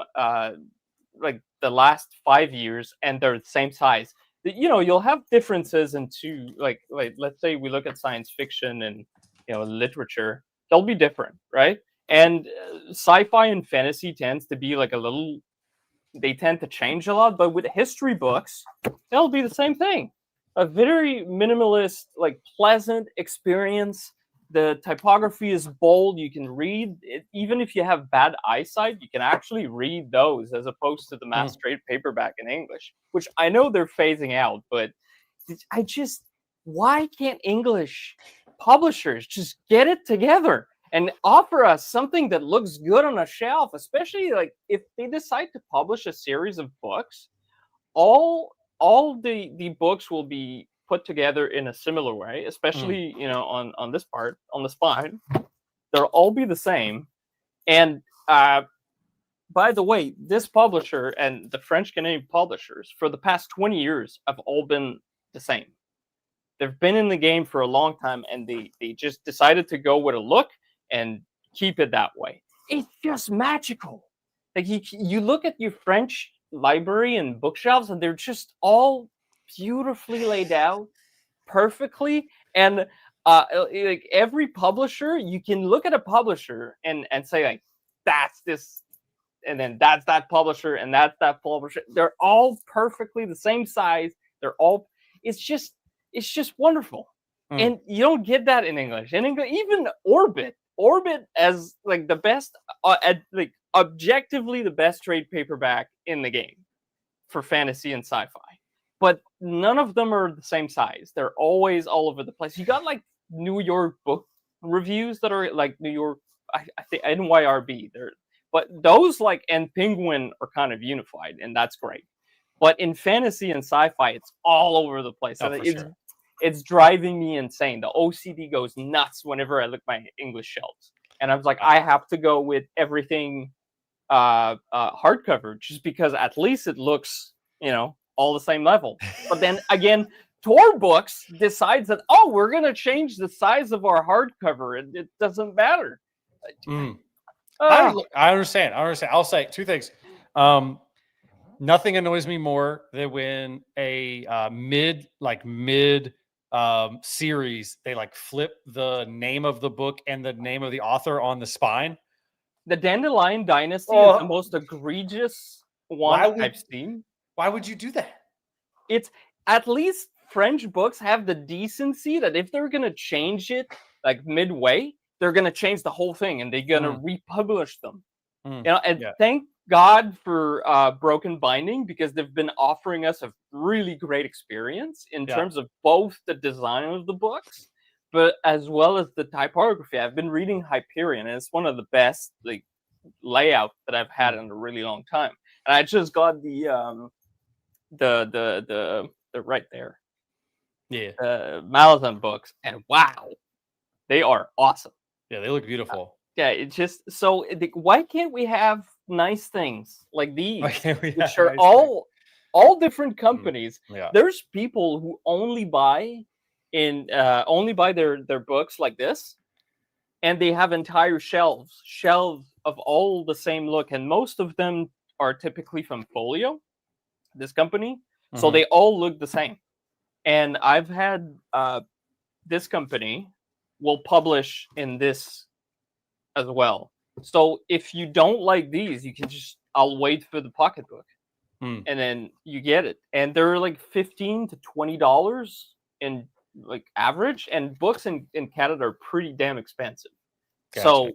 like the last 5 years, and they're the same size. You know, you'll have differences into like let's say we look at science fiction and, you know, literature. They'll be different, right? And sci-fi and fantasy tends to be like they tend to change a lot, but with history books, it'll be the same thing. A very minimalist, like pleasant experience. The typography is bold. You can read it, even if you have bad eyesight, you can actually read those as opposed to the mass trade paperback in English, which I know they're phasing out, but why can't English publishers just get it together and offer us something that looks good on a shelf, especially like if they decide to publish a series of books, all the books will be put together in a similar way, especially on this part, on the spine. They'll all be the same. And by the way, this publisher and the French Canadian publishers for the past 20 years have all been the same. They've been in the game for a long time, and they just decided to go with a look and keep it that way. It's just magical. Like you look at your French library and bookshelves, and they're just all beautifully laid out perfectly. And like every publisher, you can look at a publisher and say like, that's this, and then that's that publisher, and that's that publisher. They're all perfectly the same size. It's just wonderful. And you don't get that in English. In English, even Orbit as like the best, like objectively the best trade paperback in the game for fantasy and sci-fi. But none of them are the same size. They're always all over the place. You got like New York book reviews that are like New York, I think NYRB. But those like and Penguin are kind of unified, and that's great. But in fantasy and sci-fi, it's all over the place. Oh, It's driving me insane. The OCD goes nuts whenever I look at my English shelves. And I was like, I have to go with everything hardcover just because at least it looks, all the same level. But then again, Tor Books decides that, we're going to change the size of our hardcover. And it doesn't matter. I understand. I'll say two things. Nothing annoys me more than when a mid series, they like flip the name of the book and the name of the author on the spine. The Dandelion Dynasty is the most egregious one I've seen. Why would you do that? It's at least French books have the decency that if they're going to change it like midway, they're going to change the whole thing and they're going to republish them. Thank God for Broken Binding, because they've been offering us a really great experience in terms of both the design of the books, but as well as the typography. I've been reading Hyperion, and it's one of the best like layout that I've had in a really long time. And I just got the right there, Malazan books, and wow, they are awesome. Yeah, they look beautiful. It's just so. Why can't we have nice things like these, which are nice all different companies? Yeah. There's people who only buy their books like this, and they have entire shelves of all the same look, and most of them are typically from Folio, this company, so they all look the same. And I've had this company will publish in this as well. So if you don't like these, you can I'll wait for the pocketbook, and then you get it. And they're like $15 to $20 in like average, and books in Canada are pretty damn expensive. Gotcha. So,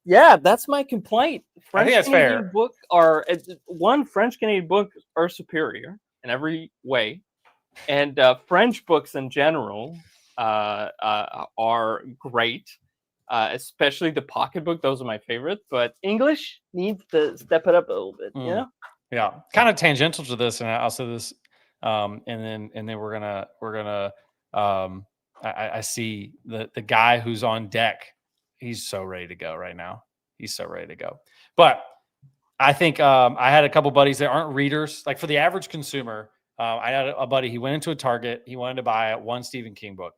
that's my complaint. I think that's fair. French Canadian books are superior in every way, and French books in general are great. Especially the pocketbook; those are my favorite. But English needs to step it up a little bit, Yeah, kind of tangential to this, and I'll say this, and then we're gonna. I see the guy who's on deck. He's so ready to go right now. He's so ready to go. But I think I had a couple buddies that aren't readers. Like for the average consumer, I had a buddy. He went into a Target. He wanted to buy one Stephen King book,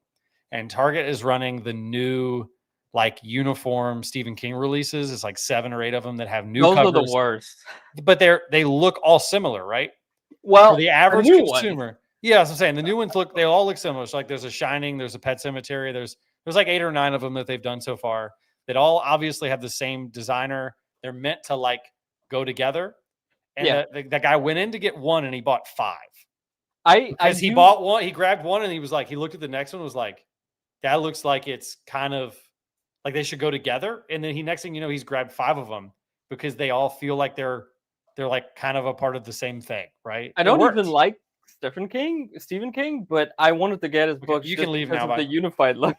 and Target is running the new like uniform Stephen King releases. It's like 7 or 8 of them that have new covers. Those are the worst. But they look all similar, right? Well, for the average consumer. Yeah, that's what I'm saying. The new ones they all look similar. So like there's a Shining, there's a Pet Cemetery, there's like 8 or 9 of them that they've done so far. that all obviously have the same designer. They're meant to like go together. And that guy went in to get one and he bought 5. He bought one, he grabbed one and he was like, he looked at the next one and was like, that looks like it's kind of like they should go together. And then next thing you know, he's grabbed 5 of them because they all feel like they're like kind of a part of the same thing, right? I don't even like Stephen King, but I wanted to get his book. You can leave now. The unified look.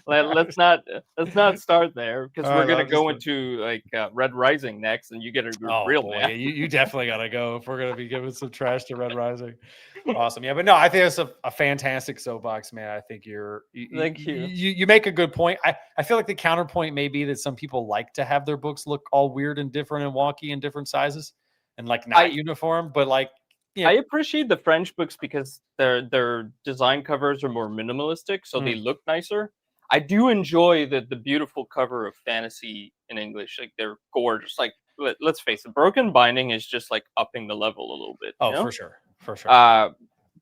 let's not start there because we're gonna go into like Red Rising next, and you get a real man. You definitely gotta go if we're gonna be giving some trash to Red Rising. Awesome, yeah, but no, I think it's a fantastic soapbox, man. I think Thank you. You make a good point. I feel like the counterpoint may be that some people like to have their books look all weird and different and wonky in different sizes and like not uniform, but like. Yeah. I appreciate the French books because their design covers are more minimalistic, so they look nicer. I do enjoy the beautiful cover of fantasy in English. Like they're gorgeous. Like let's face it, Broken Binding is just like upping the level a little bit. Oh, you know? for sure.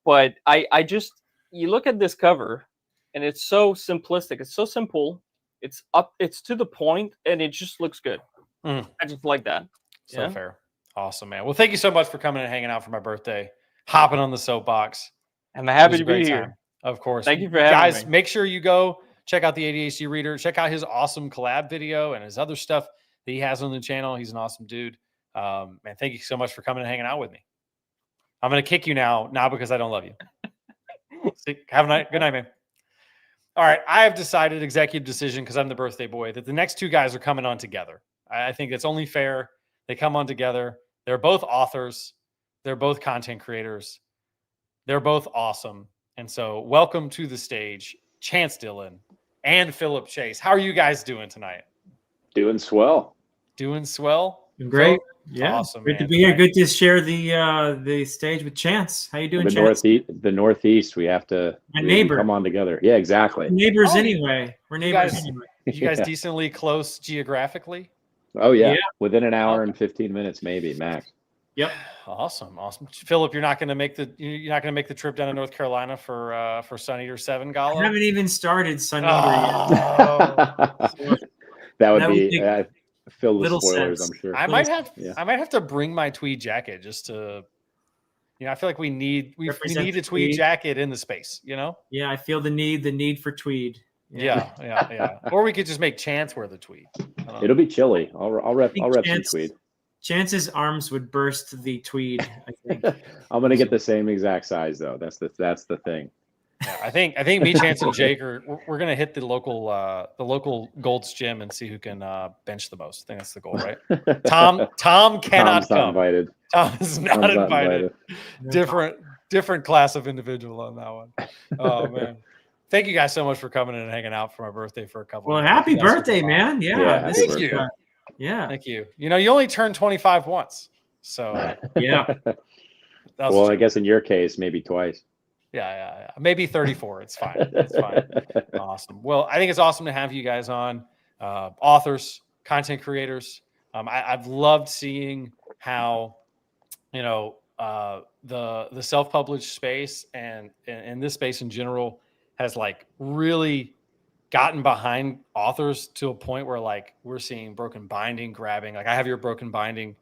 But I just you look at this cover, and it's so simplistic. It's so simple. It's to the point, and it just looks good. I just like that. So fair. Awesome, man. Well, thank you so much for coming and hanging out for my birthday, hopping on the soapbox. I'm happy to be here. Of course. Thank you for having me. Guys, make sure you go check out the ADHD Reader. Check out his awesome collab video and his other stuff that he has on the channel. He's an awesome dude. Man, thank you so much for coming and hanging out with me. I'm going to kick you now, not because I don't love you. Have a night. Good night, man. All right. I have decided, executive decision, because I'm the birthday boy, that the next 2 guys are coming on together. I think it's only fair. They come on together. They're both authors. They're both content creators. They're both awesome. And so welcome to the stage, Chance Dillon and Philip Chase. How are you guys doing tonight? Doing swell. Doing swell? Great. Yeah. Awesome. Great to be here. Good to share the stage with Chance. How you doing, Chance? The Northeast, we have to neighbor. Come on together. Yeah, exactly. We're neighbors anyway. We're neighbors anyway. You guys decently close geographically? Oh yeah. Within an hour and 15 minutes, maybe max. Yep. Awesome. Philip, you're not going to make the trip down to North Carolina for Sun Eater 7 Gala? I haven't even started Sun Eater yet. That would be filled with little spoilers, sense. I'm sure. I might have to bring my tweed jacket just to, I feel like we need a tweed jacket in the space, Yeah, I feel the need for tweed. Yeah. Or we could just make Chance wear the tweed. It'll be chilly. I'll rep some tweed. Chance's arms would burst the tweed, I think. I'm gonna get the same exact size though. That's the thing. Yeah, I think me, Chance, and Jake we're gonna hit the local Gold's Gym and see who can bench the most. I think that's the goal, right? Tom cannot come. Invited. Tom is not invited. Different class of individual on that one. Oh man. Thank you guys so much for coming in and hanging out for my birthday for a couple. Well, happy birthday, man! Yeah, thank you. Yeah, thank you. You only turn 25 once, so yeah. Well, I guess in your case, maybe twice. Yeah. Maybe 34. It's fine. It's fine. Awesome. Well, I think it's awesome to have you guys on, authors, content creators. I've loved seeing how, the self-published space and this space in general has like really gotten behind authors to a point where like we're seeing Broken Binding grabbing. Like I have your Broken Binding,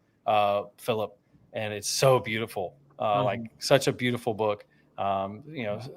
Philip, and it's so beautiful. Like such a beautiful book.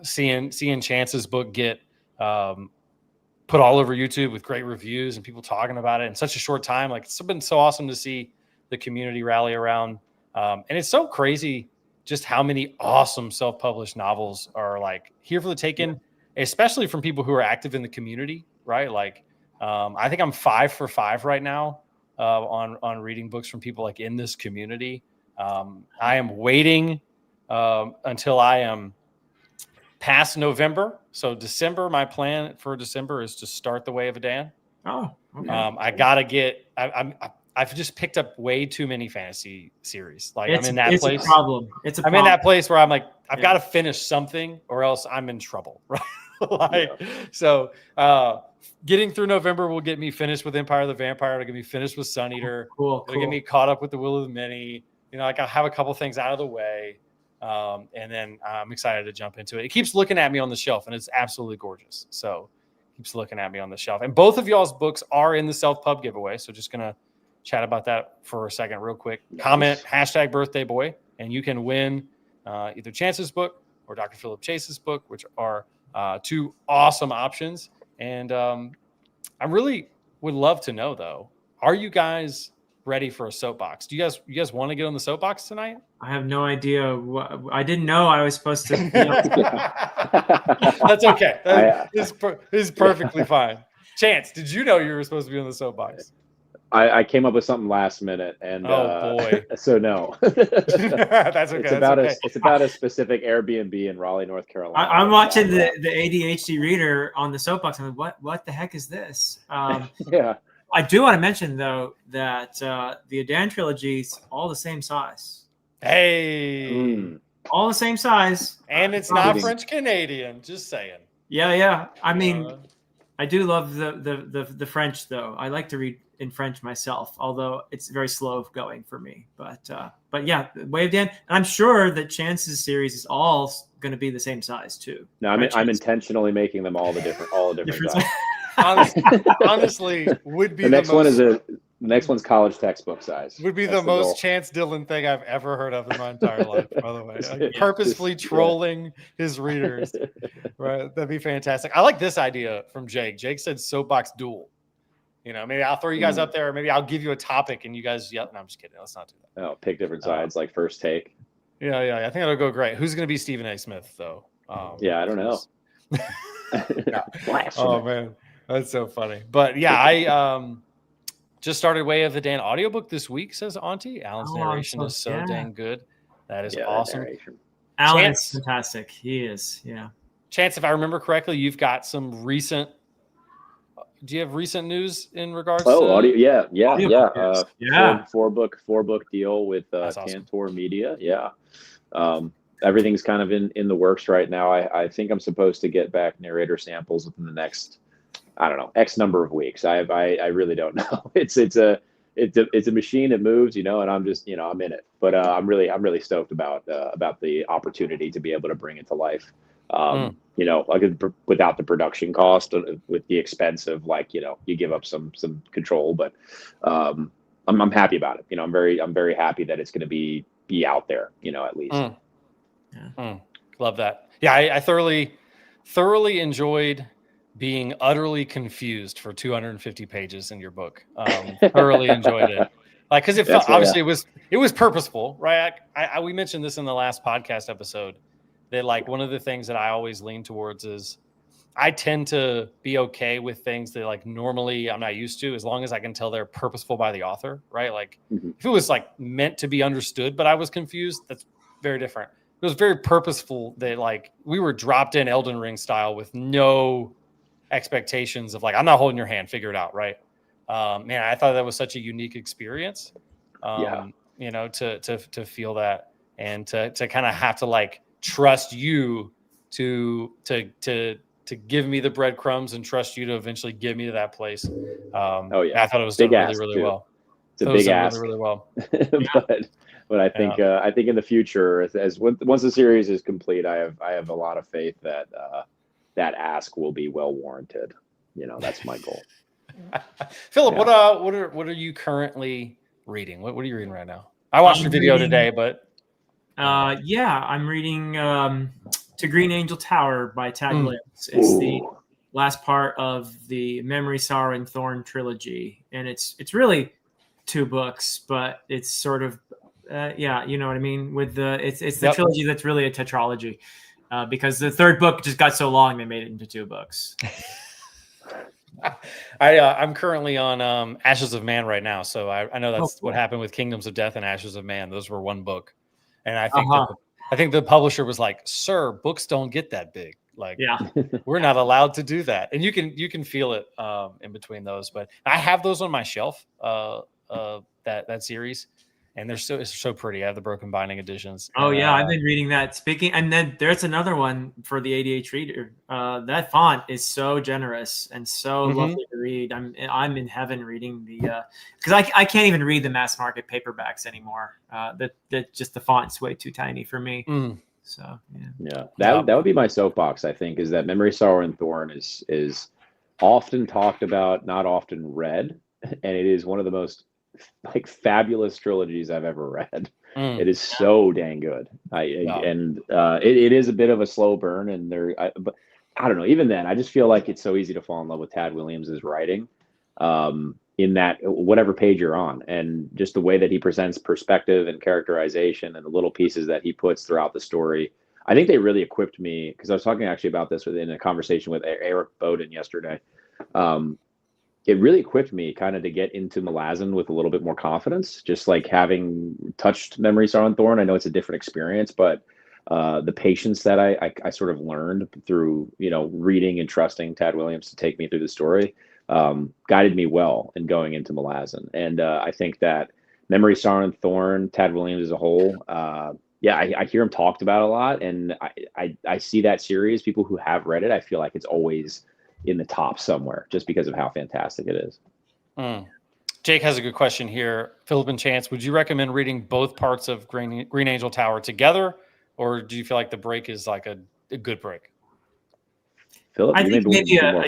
Seeing Chance's book get put all over YouTube with great reviews and people talking about it in such a short time. Like it's been so awesome to see the community rally around. And it's so crazy just how many awesome self-published novels are like here for the taking, especially from people who are active in the community, right? Like I think I'm 5 for 5 right now on reading books from people like in this community. I am waiting until I am past November. So December, my plan for December is to start The Way of a Dan. Oh, okay. I gotta get. I've just picked up way too many fantasy series. Like I'm in that place. It's a problem. I'm in that place where I'm like, I've got to finish something, or else I'm in trouble. Right? So getting through November will get me finished with Empire of the Vampire. It'll get me finished with Sun Eater. Cool. It'll get me caught up with the Will of the Many. Like I'll have a couple things out of the way. And then I'm excited to jump into it. It keeps looking at me on the shelf, and it's absolutely gorgeous. So keeps looking at me on the shelf. And both of y'all's books are in the self-pub giveaway. So just going to chat about that for a second real quick. Nice. Comment #birthdayboy, and you can win either Chance's book or Dr. Philip Chase's book, which are two awesome options. And I really would love to know, though, are you guys ready for a soapbox? Do you guys want to get on the soapbox tonight? I have no idea. I didn't know I was supposed to. That's okay. That is perfectly fine. Chance, did you know you were supposed to be on the soapbox? I came up with something last minute, and oh boy, so no. That's okay. It's about a specific Airbnb in Raleigh, North Carolina. I'm watching the ADHD Reader on the soapbox. I'm like, what the heck is this? Yeah. I do want to mention though that the Adan trilogy's all the same size. Hey, all the same size, and it's not French Canadian. Just saying. Yeah. I mean, I do love the French though. I like to read in French myself, although it's very slow going for me. But yeah, Way of Dan, and I'm sure that Chance's series is all going to be the same size too. No, I'm intentionally making them all the different size. Honestly, would be the next one's college textbook size. Would be the most Chance Dillon thing I've ever heard of in my entire life, by the way. Like, purposefully trolling his readers. Right. That'd be fantastic. I like this idea from Jake. Jake said soapbox duel. You know, maybe I'll throw you guys up there, or maybe I'll give you a topic and you guys yell. No, I'm just kidding. Let's not do that. Oh, pick different sides, like first take. Yeah. I think it'll go great. Who's gonna be Stephen A. Smith, though? I don't know. Oh man. That's so funny. But yeah, I just started Way of the Dan audiobook this week, says Auntie. Alan's narration is so dang good. That is awesome. Alan is fantastic. He is, yeah. Chance, if I remember correctly, you've got some recent do you have recent news in regards to audio? Yeah. Four book deal with Cantor Media. Yeah. Everything's kind of in the works right now. I think I'm supposed to get back narrator samples within the next, I don't know, X number of weeks. I really don't know. It's a machine. It moves, and I'm just, I'm in it. But I'm really stoked about the opportunity to be able to bring it to life. Like without the production cost, with the expense of you give up some control. But I'm happy about it. I'm very happy that it's going to be out there. At least. Love that. Yeah, I thoroughly enjoyed being utterly confused for 250 pages in your book. Thoroughly enjoyed it. Because it felt, obviously it was purposeful, right? We mentioned this in the last podcast episode that one of the things that I always lean towards is I tend to be okay with things that normally I'm not used to, as long as I can tell they're purposeful by the author, right? If it was meant to be understood, but I was confused, that's very different. It was very purposeful that we were dropped in Elden Ring style with no expectations of I'm not holding your hand, figure it out, right? Man, I thought that was such a unique experience. To feel that and to kind of have to trust you to give me the breadcrumbs and trust you to eventually get me to that place. I thought it was done really well. It's a big ask. Really well. But I think in the future, once the series is complete, I have a lot of faith that that ask will be well warranted. That's my goal. Philip, what are you currently reading? What are you reading right now? I watched your video today, but I'm reading To Green Angel Tower by Tad Williams. It's the last part of the Memory, Sorrow, and Thorn trilogy, and it's really 2 books, but it's sort of you know what I mean. With it's the trilogy that's really a tetralogy, because the 3rd book just got so long they made it into 2 books. I'm currently on Ashes of Man right now, so I know that's what happened with Kingdoms of Death and Ashes of Man. Those were 1 book, and I think the publisher was like, "Sir, books don't get that big. We're not allowed to do that." And you can feel it in between those. But I have those on my shelf. That series, and it's so pretty. I have the broken binding editions. I've been reading that. And then there's another one for the ADHD Reader. That font is so generous and so lovely to read. I'm in heaven reading because I can't even read the mass market paperbacks anymore. That just the font's way too tiny for me. So that would be my soapbox. I think is that Memory, Sorrow, and Thorn is often talked about, not often read, and it is one of the most like fabulous trilogies I've ever read. It is so dang good. It is a bit of a slow burn, and but I don't know. Even then, I just feel like it's so easy to fall in love with Tad Williams' writing, in that whatever page you're on, and just the way that he presents perspective and characterization, and the little pieces that he puts throughout the story. I think they really equipped me, because I was talking actually about this within a conversation with Eric Bowden yesterday. It really equipped me kind of to get into Malazan with a little bit more confidence, just like having touched Memory, Sorrow, and Thorn. I know it's a different experience, but the patience that I sort of learned through, reading and trusting Tad Williams to take me through the story guided me well in going into Malazan. And I think that Memory, Sorrow, and Thorn, Tad Williams as a whole, I hear him talked about a lot, and I see that series. People who have read it, I feel like it's always in the top somewhere, just because of how fantastic it is. Jake has a good question here. Philip and Chance, would you recommend reading both parts of Green Angel Tower together, or do you feel like the break is like a good break? Philip, I think maybe a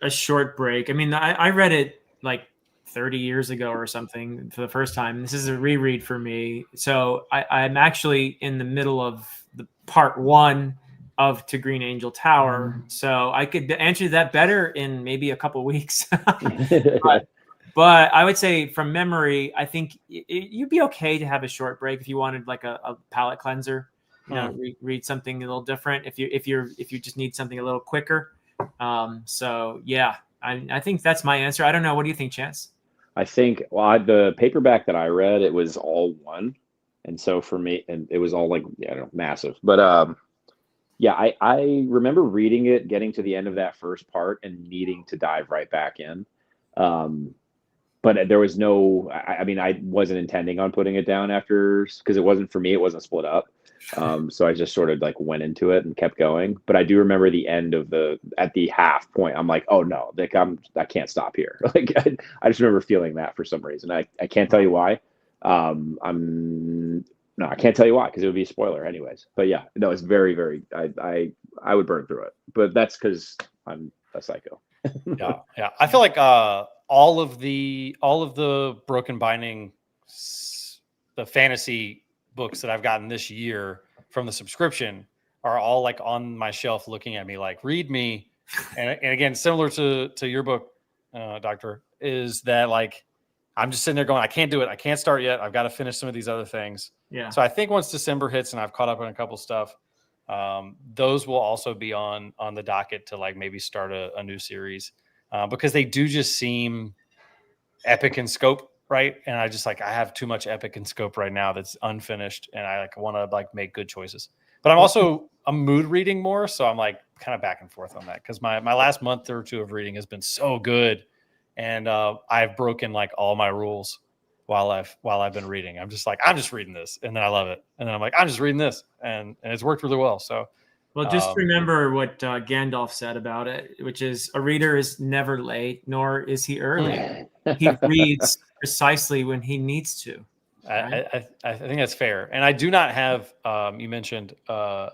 short break. I mean, I read it like 30 years ago or something for the first time. This is a reread for me. So I'm actually in the middle of the part 1 of To Green Angel Tower. So I could answer that better in maybe a couple weeks. But I would say from memory, I think you'd be okay to have a short break if you wanted like a palate cleanser. Read something a little different if you just need something a little quicker. So yeah, I think that's my answer. I don't know. What do you think, Chance? I think the paperback that I read, it was all one, and so for me, and it was all like massive. But I remember reading it, getting to the end of that first part, and needing to dive right back in. But there was no. I wasn't intending on putting it down after, because it wasn't for me. It wasn't split up. So I just sort of like went into it and kept going. But I do remember the end at the half point, I'm like, oh no, like I can't stop here. Like I just remember feeling that for some reason. I can't tell you why. I can't tell you why, because it would be a spoiler anyways. But yeah, no, it's very, very, I would burn through it, but that's because I'm a psycho. Yeah. I feel like all of the Broken Binding, the fantasy books that I've gotten this year from the subscription are all like on my shelf looking at me like, read me. And again, similar to your book, Doctor, is that like, I'm just sitting there going, I can't do it. I can't start yet. I've got to finish some of these other things. Yeah. So I think once December hits and I've caught up on a couple stuff, those will also be on the docket to like maybe start a new series, because they do just seem epic in scope. Right. And I just I have too much epic in scope right now that's unfinished, and I want to make good choices. But I'm mood reading more. So I'm like kind of back and forth on that, because my last month or two of reading has been so good. And I've broken like all my rules while I've been reading. I'm just reading this, and then I love it. And then I'm like, I'm just reading this, and it's worked really well. So well, just remember what Gandalf said about it, which is a reader is never late, nor is he early. He reads precisely when he needs to. Right? I think that's fair. And I do not have, you mentioned whether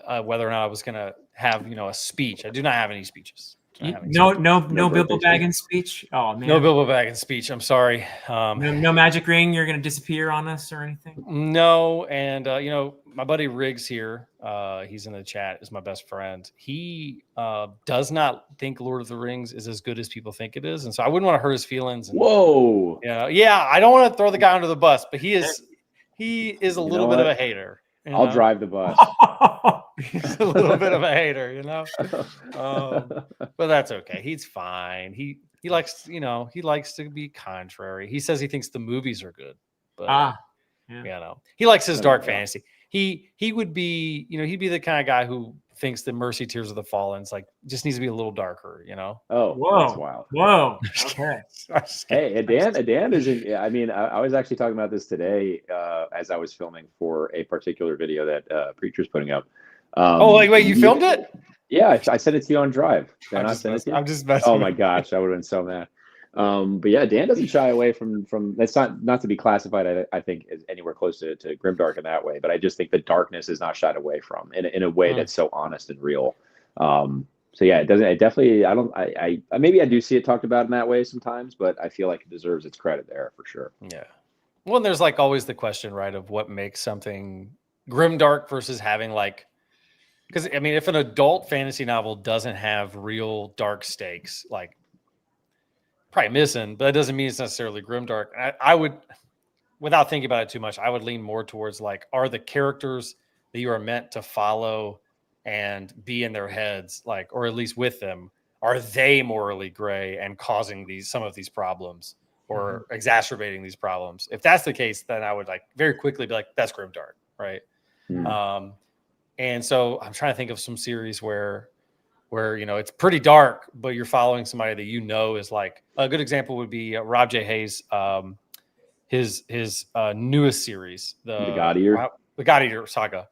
or not I was going to have, a speech. I do not have any speeches. No Bilbo Baggins speech. Oh man, no Bilbo Baggins speech. I'm sorry. No magic ring. You're going to disappear on us or anything? No. And my buddy Riggs here, he's in the chat, is my best friend. He does not think Lord of the Rings is as good as people think it is, and so I wouldn't want to hurt his feelings. And, Whoa. Yeah. I don't want to throw the guy under the bus, but he is a little bit of a hater. I'll drive the bus. He's a little bit of a hater, but that's okay. He's fine. He likes, he likes to be contrary. He says he thinks the movies are good, but he likes his dark fantasy. He would be, he'd be the kind of guy who thinks that Mercy Tears of the Fallen just needs to be a little darker, Oh, whoa, that's wild. Whoa. Okay. Hey, Dan isn't. I was actually talking about this today as I was filming for a particular video that Preacher's putting up. Wait, you filmed it? Yeah, I sent it to you on Drive. Did I not send it to you? I'm just messing. Oh my gosh, I would have been so mad. But yeah, Dan doesn't shy away from. That's not to be classified. I think as anywhere close to grimdark in that way. But I just think the darkness is not shied away from in a way that's so honest and real. So yeah, it doesn't. It definitely. I don't. I maybe I do see it talked about in that way sometimes, but I feel like it deserves its credit there for sure. Yeah. Well, and there's like always the question, right, of what makes something grimdark versus having like, because I mean, if an adult fantasy novel doesn't have real dark stakes, like probably missing, but that doesn't mean it's necessarily grimdark. I would, without thinking about it too much, I would lean more towards like, are the characters that you are meant to follow and be in their heads, like, or at least with them, are they morally gray and causing some of these problems or exacerbating these problems? If that's the case, then I would like very quickly be like, that's grimdark, right? And so I'm trying to think of some series where it's pretty dark, but you're following somebody that is like, a good example would be Rob J. Hayes, his newest series, the God Eater, the God Eater saga.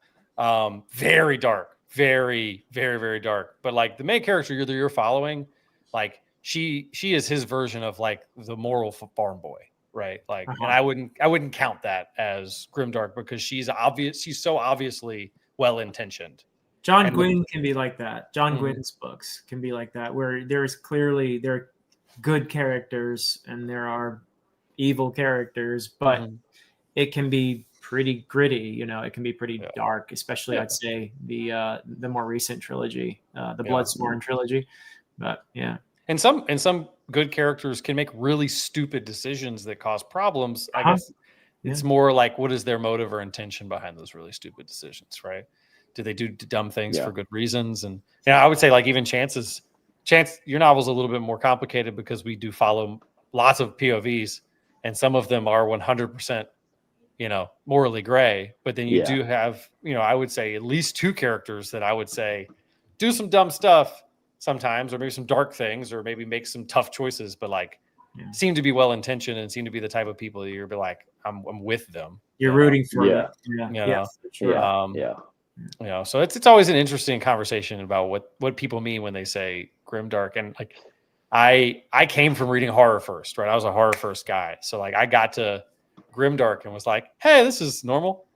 Very dark, very, very, very dark. But like the main character you're following, like she is his version of like the moral farm boy, right? Like, and I wouldn't count that as grimdark because she's so obviously well intentioned. John Gwynne can be like that. John Gwynne's books can be like that, where there are good characters and there are evil characters, but it can be pretty gritty. It can be pretty dark, especially I'd say the more recent trilogy, the Bloodsworn trilogy. But yeah, and some good characters can make really stupid decisions that cause problems. I guess it's more like, what is their motive or intention behind those really stupid decisions, right? Do they do dumb things for good reasons? And I would say like even Chance, your novel's a little bit more complicated because we do follow lots of POVs and some of them are 100%, morally gray. But then you do have, I would say at least two characters that I would say do some dumb stuff sometimes, or maybe some dark things, or maybe make some tough choices, but like seem to be well intentioned and seem to be the type of people that you're be like, I'm with them. You're rooting for them. So it's always an interesting conversation about what people mean when they say grimdark. And like I came from reading horror first, right? I was a horror first guy. So like I got to grimdark and was like, hey, this is normal.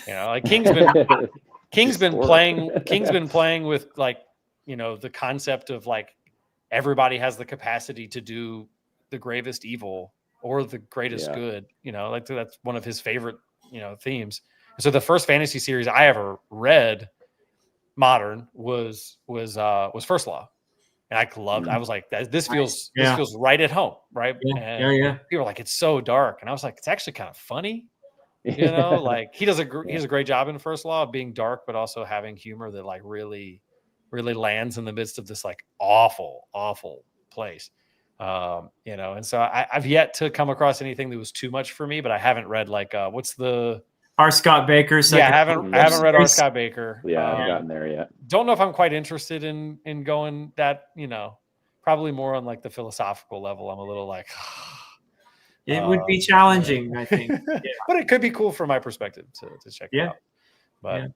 Like King's been playing with like, the concept of like everybody has the capacity to do the gravest evil or the greatest good, like that's one of his favorite, themes. So the first fantasy series I ever read modern was First Law. And I loved, I was like, this feels right at home. Right. And people were like, it's so dark. And I was like, it's actually kind of funny. Like he does he has a great job in First Law of being dark, but also having humor that like really, really lands in the midst of this like awful, awful place. And so I've yet to come across anything that was too much for me, but I haven't read like, what's the R. Scott Baker. I haven't read R. Scott Baker. I haven't gotten there yet. Don't know if I'm quite interested in going that, probably more on like the philosophical level. I'm a little like, it would be challenging, I think. But it could be cool from my perspective to check it out. But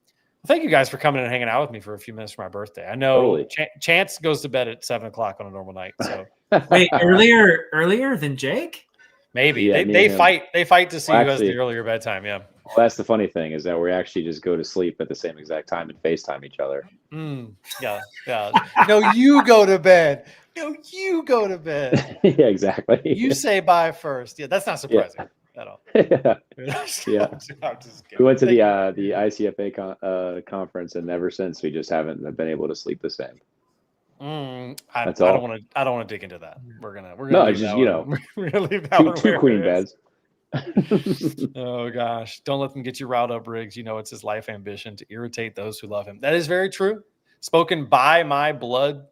thank you guys for coming and hanging out with me for a few minutes for my birthday. I know Chance goes to bed at 7:00 on a normal night. So wait, earlier than Jake? Maybe they fight to see who has the earlier bedtime. Yeah. Well, that's the funny thing is that we actually just go to sleep at the same exact time and FaceTime each other. Yeah. No, you go to bed. No, you go to bed. Yeah, exactly. You say bye first. Yeah, that's not surprising at all. Yeah. We went to the ICFA conference, and ever since we just haven't been able to sleep the same. I don't want to dig into that. We're gonna no, just we're gonna leave that two queen beds. Oh gosh, don't let them get you riled up, Riggs. It's his life ambition to irritate those who love him. That is very true. Spoken by my blood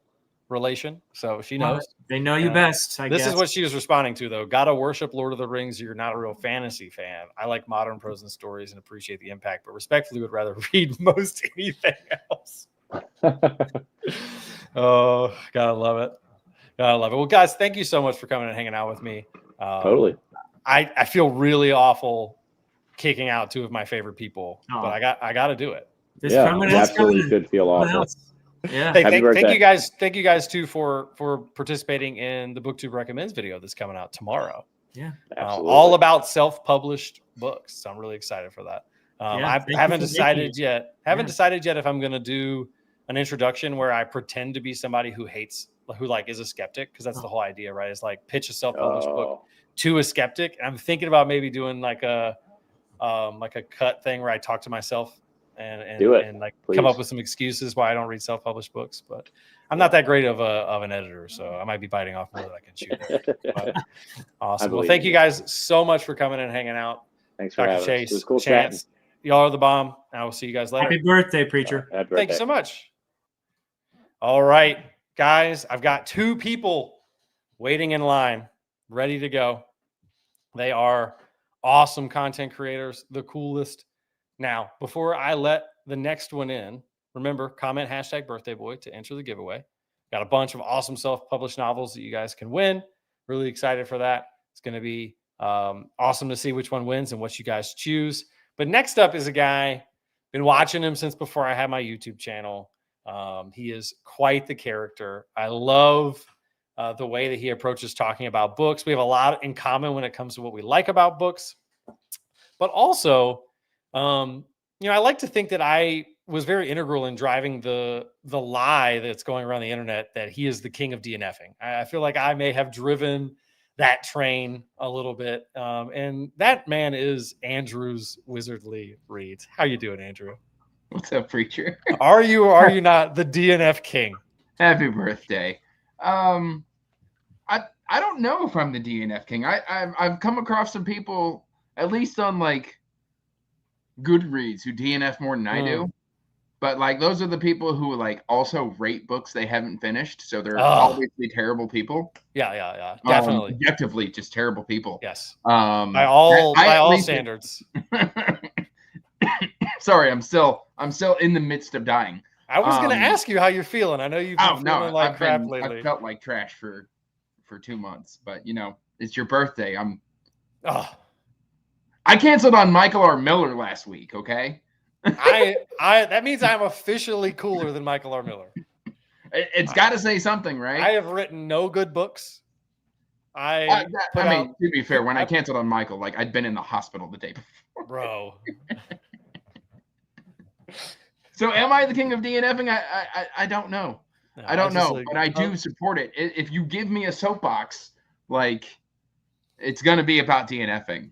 relation, so she knows. They know you best. This is what she was responding to, though. Gotta worship Lord of the Rings. You're not a real fantasy fan. I like modern prose and stories and appreciate the impact, but respectfully would rather read most anything else. Oh, gotta love it. Well, guys, thank you so much for coming and hanging out with me. Totally. I feel really awful kicking out two of my favorite people, but I got to do it. You absolutely should feel awful. Yeah. Hey, thank you guys too for participating in the BookTube Recommends video that's coming out tomorrow. Yeah, all about self-published books. So I'm really excited for that. I haven't decided yet. Decided yet if I'm going to do an introduction where I pretend to be somebody who is a skeptic, because that's the whole idea, right? It's like pitch a self-published book to a skeptic. And I'm thinking about maybe doing like a cut thing where I talk to myself and like come up with some excuses why I don't read self-published books. But I'm not that great of an editor, so I might be biting off more than I can chew there. But awesome. Well, thank you guys so much for coming and hanging out. Thanks for having Chase, us. It was cool Chance, y'all are the bomb. I will see you guys later. Happy birthday, preacher. Happy birthday. Thank you so much. All right, guys, I've got 2 people waiting in line, ready to go. They are awesome content creators, the coolest. Now, before I let the next one in, remember, comment #birthdayboy to enter the giveaway. Got a bunch of awesome self-published novels that you guys can win. Really excited for that. It's going to be awesome to see which one wins and what you guys choose. But next up is a guy, been watching him since before I had my YouTube channel. He is quite the character. I love the way that he approaches talking about books. We have a lot in common when it comes to what we like about books. But also, I like to think that I was very integral in driving the lie that's going around the internet that he is the king of DNFing. I feel like I may have driven that train a little bit. And that man is Andrew's Wizardly Reads. How you doing, Andrew? What's up, preacher? Are you or are you not the DNF king? Happy birthday. I don't know if I'm the DNF king. I've come across some people, at least on like Goodreads, who DNF more than I do. But like those are the people who like also rate books they haven't finished, so they're obviously terrible people. Yeah, definitely. Objectively, just terrible people. Yes. By all standards. Sorry, I'm still in the midst of dying. I was going to ask you how you're feeling. I know you've been feeling like crap lately. I felt like trash for 2 months, but it's your birthday. I canceled on Michael R. Miller last week. Okay. That means I'm officially cooler than Michael R. Miller. It's got to say something, right? I have written no good books. To be fair, when I canceled on Michael, like I'd been in the hospital the day before. Bro. So am I the king of DNFing? I don't know. No, I don't know, but I do support it. If you give me a soapbox, like it's going to be about DNFing.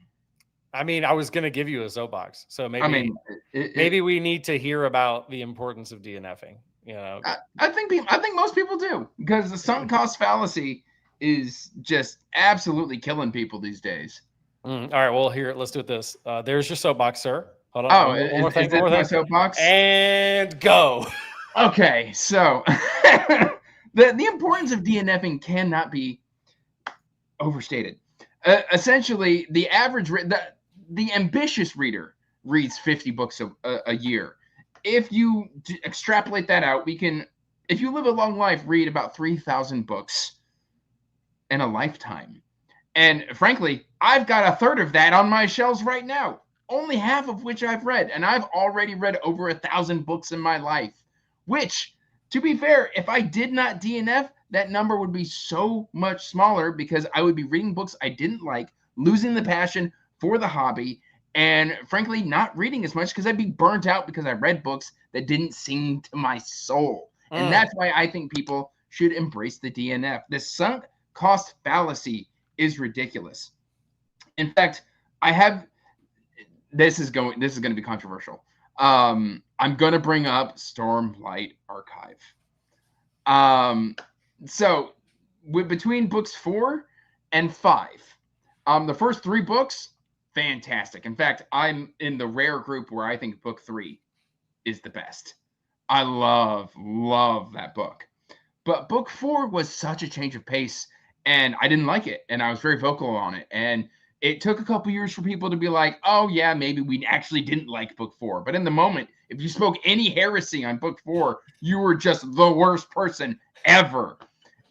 I mean, I was going to give you a soapbox, so maybe maybe we need to hear about the importance of DNFing. I think most people do, because the sunk cost fallacy is just absolutely killing people these days. All right, well, here, let's do this. There's your soapbox, sir. Hold on. One more thing. My soapbox? And go. Okay, so the importance of DNFing cannot be overstated. Essentially, the average the ambitious reader reads 50 books a year. If you extrapolate that out, if you live a long life, read about 3,000 books in a lifetime. And frankly, I've got a third of that on my shelves right now, only half of which I've read. And I've already read over 1,000 books in my life, which, to be fair, if I did not DNF, that number would be so much smaller, because I would be reading books I didn't like, losing the passion for the hobby, and frankly, not reading as much because I'd be burnt out because I read books that didn't sing to my soul. And that's why I think people should embrace the DNF. The sunk cost fallacy is ridiculous. In fact, this is going to be controversial. I'm going to bring up Stormlight Archive. So between books 4 and 5, the first 3 books, fantastic. In fact, I'm in the rare group where I think book 3 is the best. I love that book. But book 4 was such a change of pace, and I didn't like it, and I was very vocal on it. And it took a couple years for people to be like, oh yeah, maybe we actually didn't like book 4. But in the moment, if you spoke any heresy on book 4, you were just the worst person ever.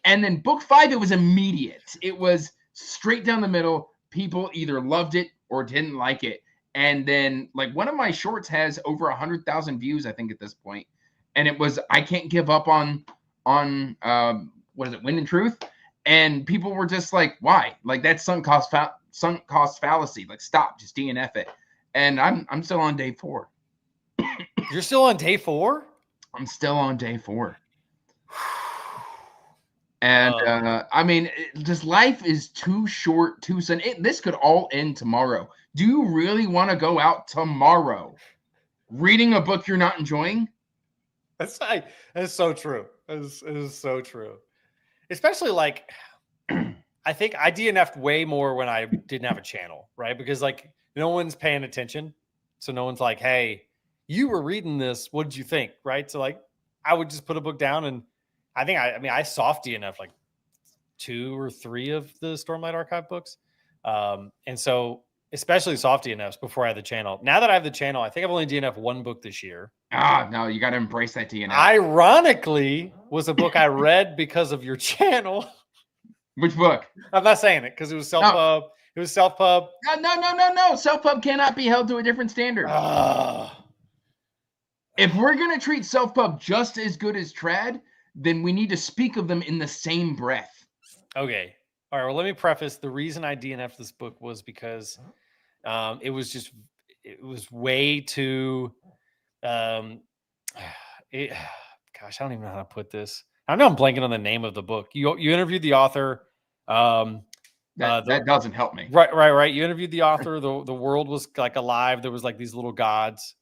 And then book 5, it was immediate. It was straight down the middle. People either loved it or didn't like it. And then, like, one of my shorts has over 100,000 views, I think, at this point. And it was I Can't Give Up on what is it, Wind and Truth? And people were just like, why? Like, that's sunk cost fallacy. Like, stop, just DNF it. And I'm still on day 4. You're still on day 4? I'm still on day 4. And I mean, just life is too short, too soon. This could all end tomorrow. Do you really want to go out tomorrow reading a book you're not enjoying? That's so true. It is so true. Especially like, I think I DNF'd way more when I didn't have a channel, right? Because like no one's paying attention. So no one's like, hey, you were reading this. What did you think? Right. So like I would just put a book down, and I soft DNF'd like 2 or 3 of the Stormlight Archive books. And so especially soft DNFs before I had the channel. Now that I have the channel, I think I've only DNF'd 1 book this year. No, you got to embrace that DNF. Ironically, was a book I read because of your channel. Which book? I'm not saying it because it was self-pub. No. It was self-pub. No. Self-pub cannot be held to a different standard. If we're going to treat self-pub just as good as trad, then we need to speak of them in the same breath. Okay. All right. Well, let me preface. The reason I DNF'd this book was because it was way too gosh, I don't even know how to put this. I know I'm blanking on the name of the book. You interviewed the author. That doesn't help me. Right. You interviewed the author. The world was like alive. There was like these little gods.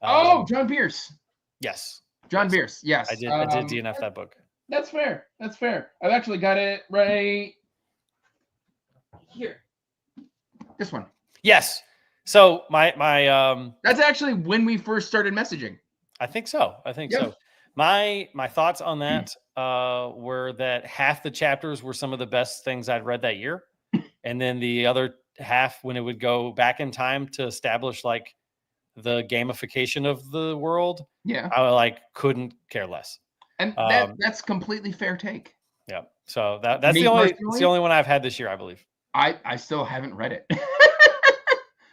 John Bierce. Yes. John Bierce. Yes. I did DNF that book. That's fair. I've actually got it right here. This one. Yes. So my that's actually when we first started messaging. I think so. So. My thoughts on that were that half the chapters were some of the best things I'd read that year, and then the other half, when it would go back in time to establish like the gamification of the world, I couldn't care less. And that's completely fair take. Yeah. So that's the only one I've had this year, I believe. I still haven't read it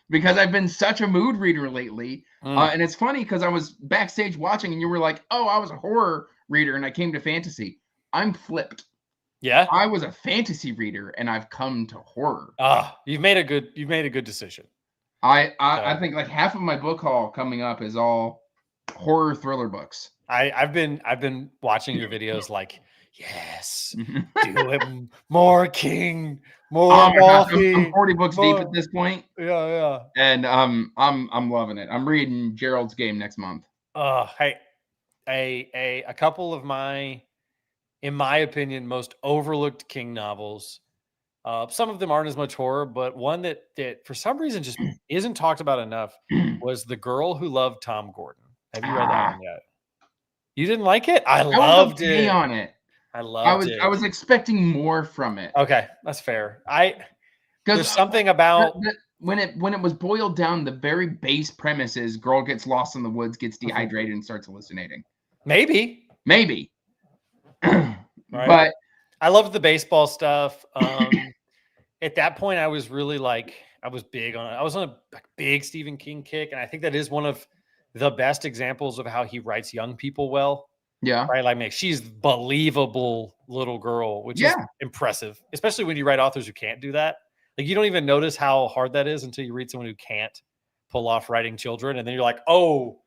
because I've been such a mood reader lately. And it's funny because I was backstage watching and you were like, oh, I was a horror reader and I came to fantasy. I'm flipped. Yeah. I was a fantasy reader and I've come to horror. You've made a good decision. I think like half of my book haul coming up is all horror thriller books. I've been watching your videos like, yes, do it more, King, more. I'm 40 books deep at this point. Yeah. And I'm loving it. I'm reading Gerald's Game next month. Hey, a couple of in my opinion, most overlooked King novels. Some of them aren't as much horror, but one that for some reason just isn't talked about enough was The Girl Who Loved Tom Gordon. Have you read that one yet? You didn't like it? I loved it. On it. I loved it. I was expecting more from it. Okay, that's fair. There's something about when it was boiled down, the very base premise is girl gets lost in the woods, gets dehydrated, and starts hallucinating. Maybe. Right. But I loved the baseball stuff. At that point, I was really I was on a big Stephen King kick, and I think that is one of the best examples of how he writes young people well. Yeah. Right. Like she's believable little girl, which is impressive, especially when you write authors who can't do that. Like you don't even notice how hard that is until you read someone who can't pull off writing children. And then you're like, oh,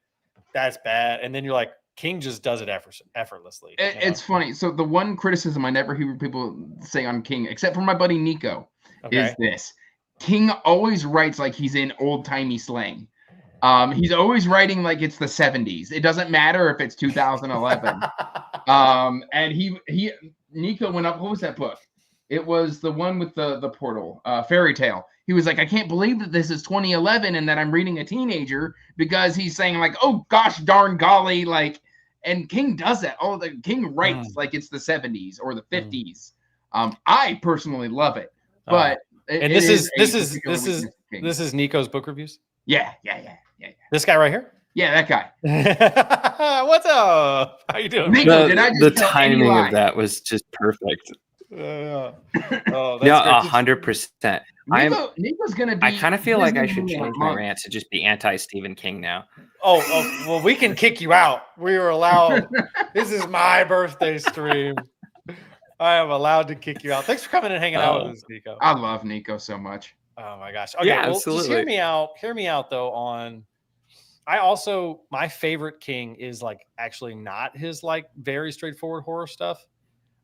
that's bad. And then you're like, King just does it effortlessly. It's funny. So the one criticism I never hear people say on King, except for my buddy Nico, is this. King always writes like he's in old-timey slang. He's always writing like it's the 70s. It doesn't matter if it's 2011. And Nico went up. What was that book? It was the one with the portal, Fairy Tale. He was like, I can't believe that this is 2011 and that I'm reading a teenager, because he's saying like, oh gosh darn golly, like, and King does that. Oh, the King writes like it's the 70s or the 50s. I personally love it, but this is Nico's book reviews. Yeah. This guy right here? Yeah, that guy. What's up? How you doing? Nico, the timing of that was just perfect. Oh, no, 100%. Nico's gonna be. I kind of feel like I should change my rant to just be anti-Stephen King now. Oh, well, we can kick you out. We are allowed. This is my birthday stream. I am allowed to kick you out. Thanks for coming and hanging out with us, Nico. I love Nico so much. Oh my gosh. Okay, yeah, well, absolutely. Just hear me out. Hear me out though on my favorite King is like actually not his like very straightforward horror stuff.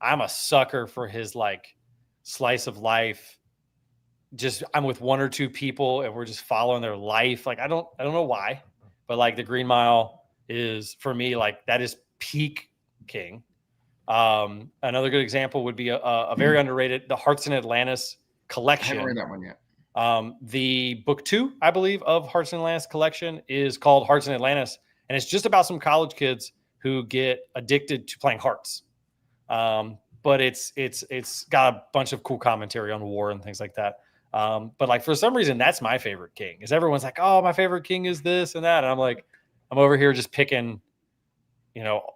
I'm a sucker for his like slice of life. Just I'm with one or two people and we're just following their life. Like I don't know why, but like the Green Mile is for me like that is peak King. Another good example would be a very underrated, the Hearts in Atlantis collection. I haven't read that one yet. The book 2, I believe, of Hearts in Atlantis collection is called Hearts in Atlantis, and it's just about some college kids who get addicted to playing hearts. But it's got a bunch of cool commentary on war and things like that. But like for some reason, that's my favorite King. Is everyone's like, oh, my favorite King is this and that, and I'm like, I'm over here just picking,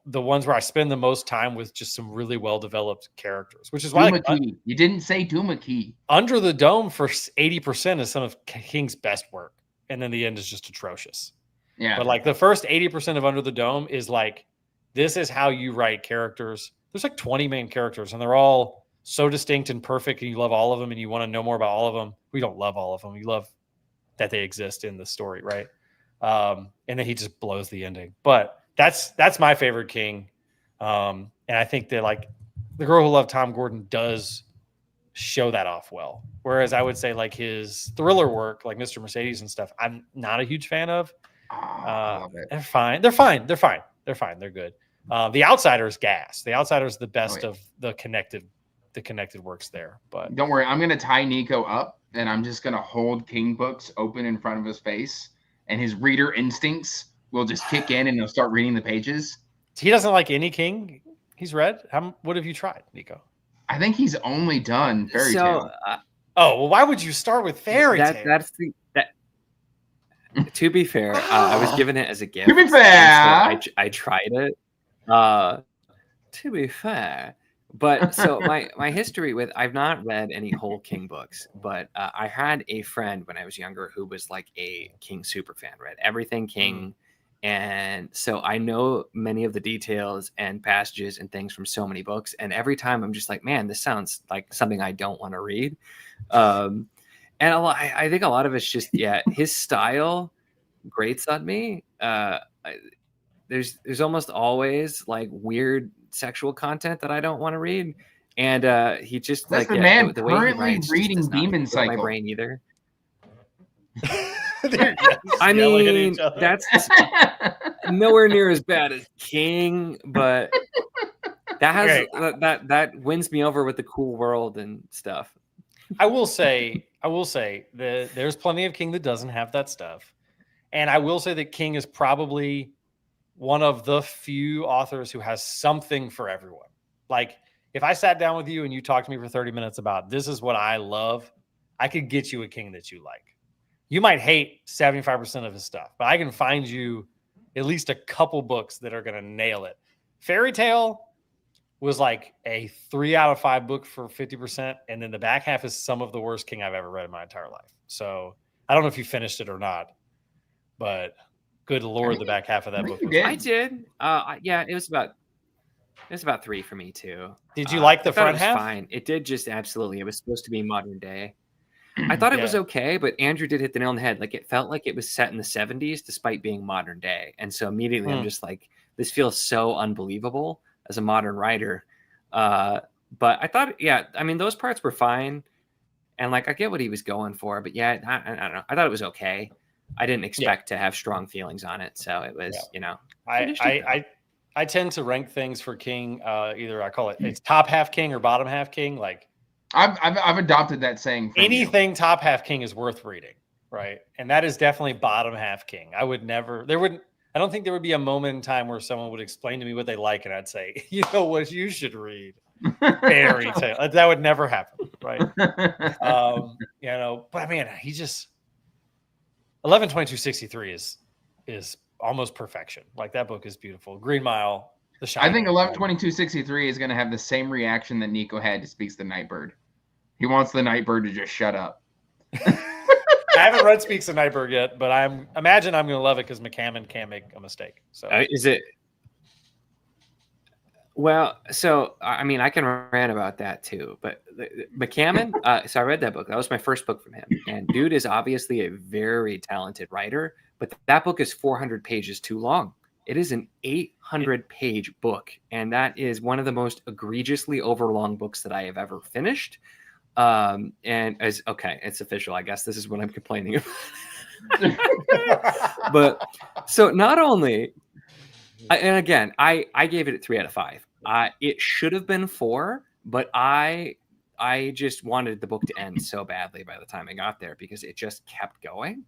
the ones where I spend the most time with just some really well developed characters, which is why like, you didn't say Duma-Key. Under the Dome for 80% is some of King's best work, and then the end is just atrocious. Yeah, but like the first 80% of Under the Dome is like, this is how you write characters. There's like 20 main characters, and they're all so distinct and perfect, and you love all of them, and you want to know more about all of them. We don't love all of them. You love that they exist in the story, right? And then he just blows the ending. But that's my favorite King. And I think that like The Girl Who Loved Tom Gordon does show that off well. Whereas I would say like his thriller work, like Mr. Mercedes and stuff, I'm not a huge fan of. I love it. They're fine. They're good. The Outsider is gas. The Outsider is the best of the connected works there. But don't worry, I'm gonna tie Nico up and I'm just gonna hold King books open in front of his face, and his reader instincts will just kick in and he'll start reading the pages. He doesn't like any King he's read. What have you tried, Nico? I think he's only done Fairy Tale. Well, why would you start with Fairy Tale? To be fair, I was given it as a gift. To be fair, so I tried it. To be fair, but so my history with I've not read any whole King books, but I had a friend when I was younger who was like a King super fan, read everything King. And so I know many of the details and passages and things from so many books. And every time I'm just like, man, this sounds like something I don't want to read. And I think a lot of it's just, his style grates on me. There's almost always like weird sexual content that I don't want to read. And he just that's like the man the way currently he writes reading Demon Cycle. My brain either. I mean, that's nowhere near as bad as King, but that has that wins me over with the cool world and stuff. I will say that there's plenty of King that doesn't have that stuff, and I will say that King is probably one of the few authors who has something for everyone. Like if I sat down with you and you talked to me for 30 minutes about this is what I love, I could get you a King that you like. You might hate 75% of his stuff, but I can find you at least a couple books that are going to nail it. Fairy Tale was like a 3 out of 5 book for 50%. And then the back half is some of the worst King I've ever read in my entire life. So I don't know if you finished it or not, but good Lord, the back half of that book. I did. It was about 3 for me too. Did you like the front half? Fine. It did just absolutely. It was supposed to be modern day. I thought it was okay, but Andrew did hit the nail on the head. Like it felt like it was set in the 70s despite being modern day. And so immediately I'm just like, this feels so unbelievable as a modern writer. But I thought, those parts were fine. And like, I get what he was going for, but I don't know. I thought it was okay. I didn't expect to have strong feelings on it. So it was, I tend to rank things for King. Either I call it's top half King or bottom half King. Like, I've adopted that saying. Anything top half King is worth reading, right? And that is definitely bottom half King. I don't think there would be a moment in time where someone would explain to me what they like, and I'd say, you know what, you should read Fairy Tale. That would never happen, right? But I mean, he just 11/22/63 is almost perfection. Like that book is beautiful. Green Mile. I think 11/22/63 is going to have the same reaction that Nico had to Speaks the Nightbird. He wants the Nightbird to just shut up. I haven't read Speaks the Nightbird yet, but I'm going to love it because McCammon can't make a mistake. So is it? Well, so I mean, I can rant about that too. But McCammon, so I read that book. That was my first book from him. And dude is obviously a very talented writer, but that book is 400 pages too long. It is an 800-page book, and that is one of the most egregiously overlong books that I have ever finished. And as okay, it's official. I guess this is what I'm complaining about. But so not only. And again, I gave it a 3 out of 5. It should have been 4, but I just wanted the book to end so badly by the time I got there because it just kept going,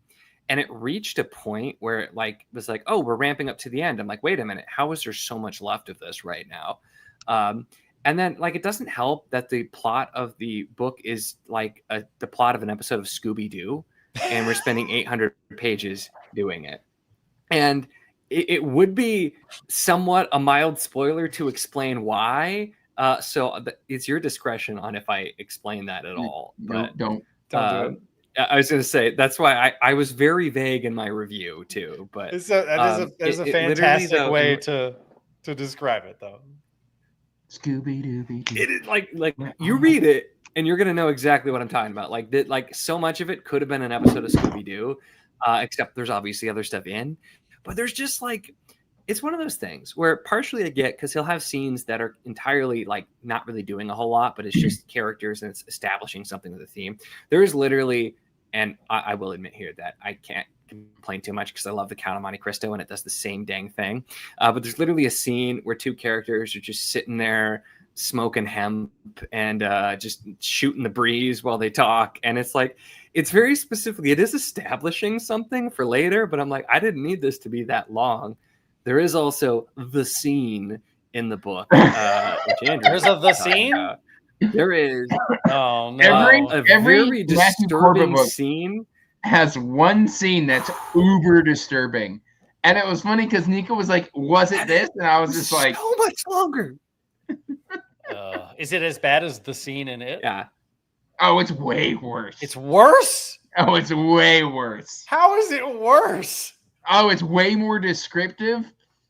and it reached a point where it was like, oh, we're ramping up to the end. I'm like, wait a minute, how is there so much left of this right now? And then it doesn't help that the plot of the book is like the plot of an episode of Scooby-Doo, and we're spending 800 pages doing it, and it would be somewhat a mild spoiler to explain why. So it's your discretion on if I explain that at all. But Don't do it. I was going to say that's why I was very vague in my review too. But that is a fantastic way to describe it, though. Scooby Dooby. It is like you read it and you're going to know exactly what I'm talking about. Like so much of it could have been an episode of Scooby-Doo, except there's obviously other stuff in. But there's just it's one of those things where partially I get because he'll have scenes that are entirely not really doing a whole lot, but it's just characters and it's establishing something with a theme. There is literally, and I will admit here that I can't complain too much because I love the Count of Monte Cristo and it does the same dang thing. But there's literally a scene where 2 characters are just sitting there smoking hemp and just shooting the breeze while they talk, and it's very specifically, it is establishing something for later, but I'm like, I didn't need this to be that long. There is also the scene in the book. There's the scene? There is oh no. Every very disturbing scene has one scene that's uber disturbing. And it was funny because Nico was like, was it this? And I was just like, so much longer. Is it as bad as the scene in it? Yeah. Oh, it's way worse. It's worse? Oh, it's way worse. How is it worse? Oh, it's way more descriptive.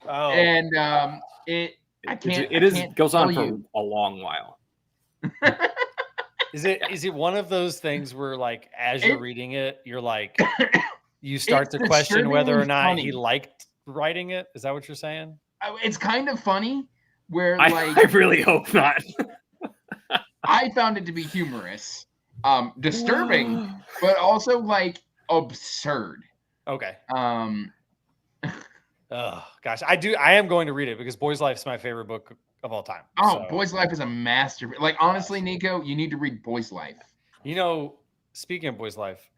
Oh. And it goes on for a long while. Is it one of those things where as you're reading it, you're you start to question whether or not he liked writing it? Is that what you're saying? It's kind of funny where I really hope not. I found it to be humorous, disturbing, but also absurd. Okay. Oh gosh, I am going to read it because Boy's Life is my favorite book of all time. Oh, so. Boy's Life is a masterpiece. Honestly, Nico, you need to read Boy's Life. Speaking of Boy's Life,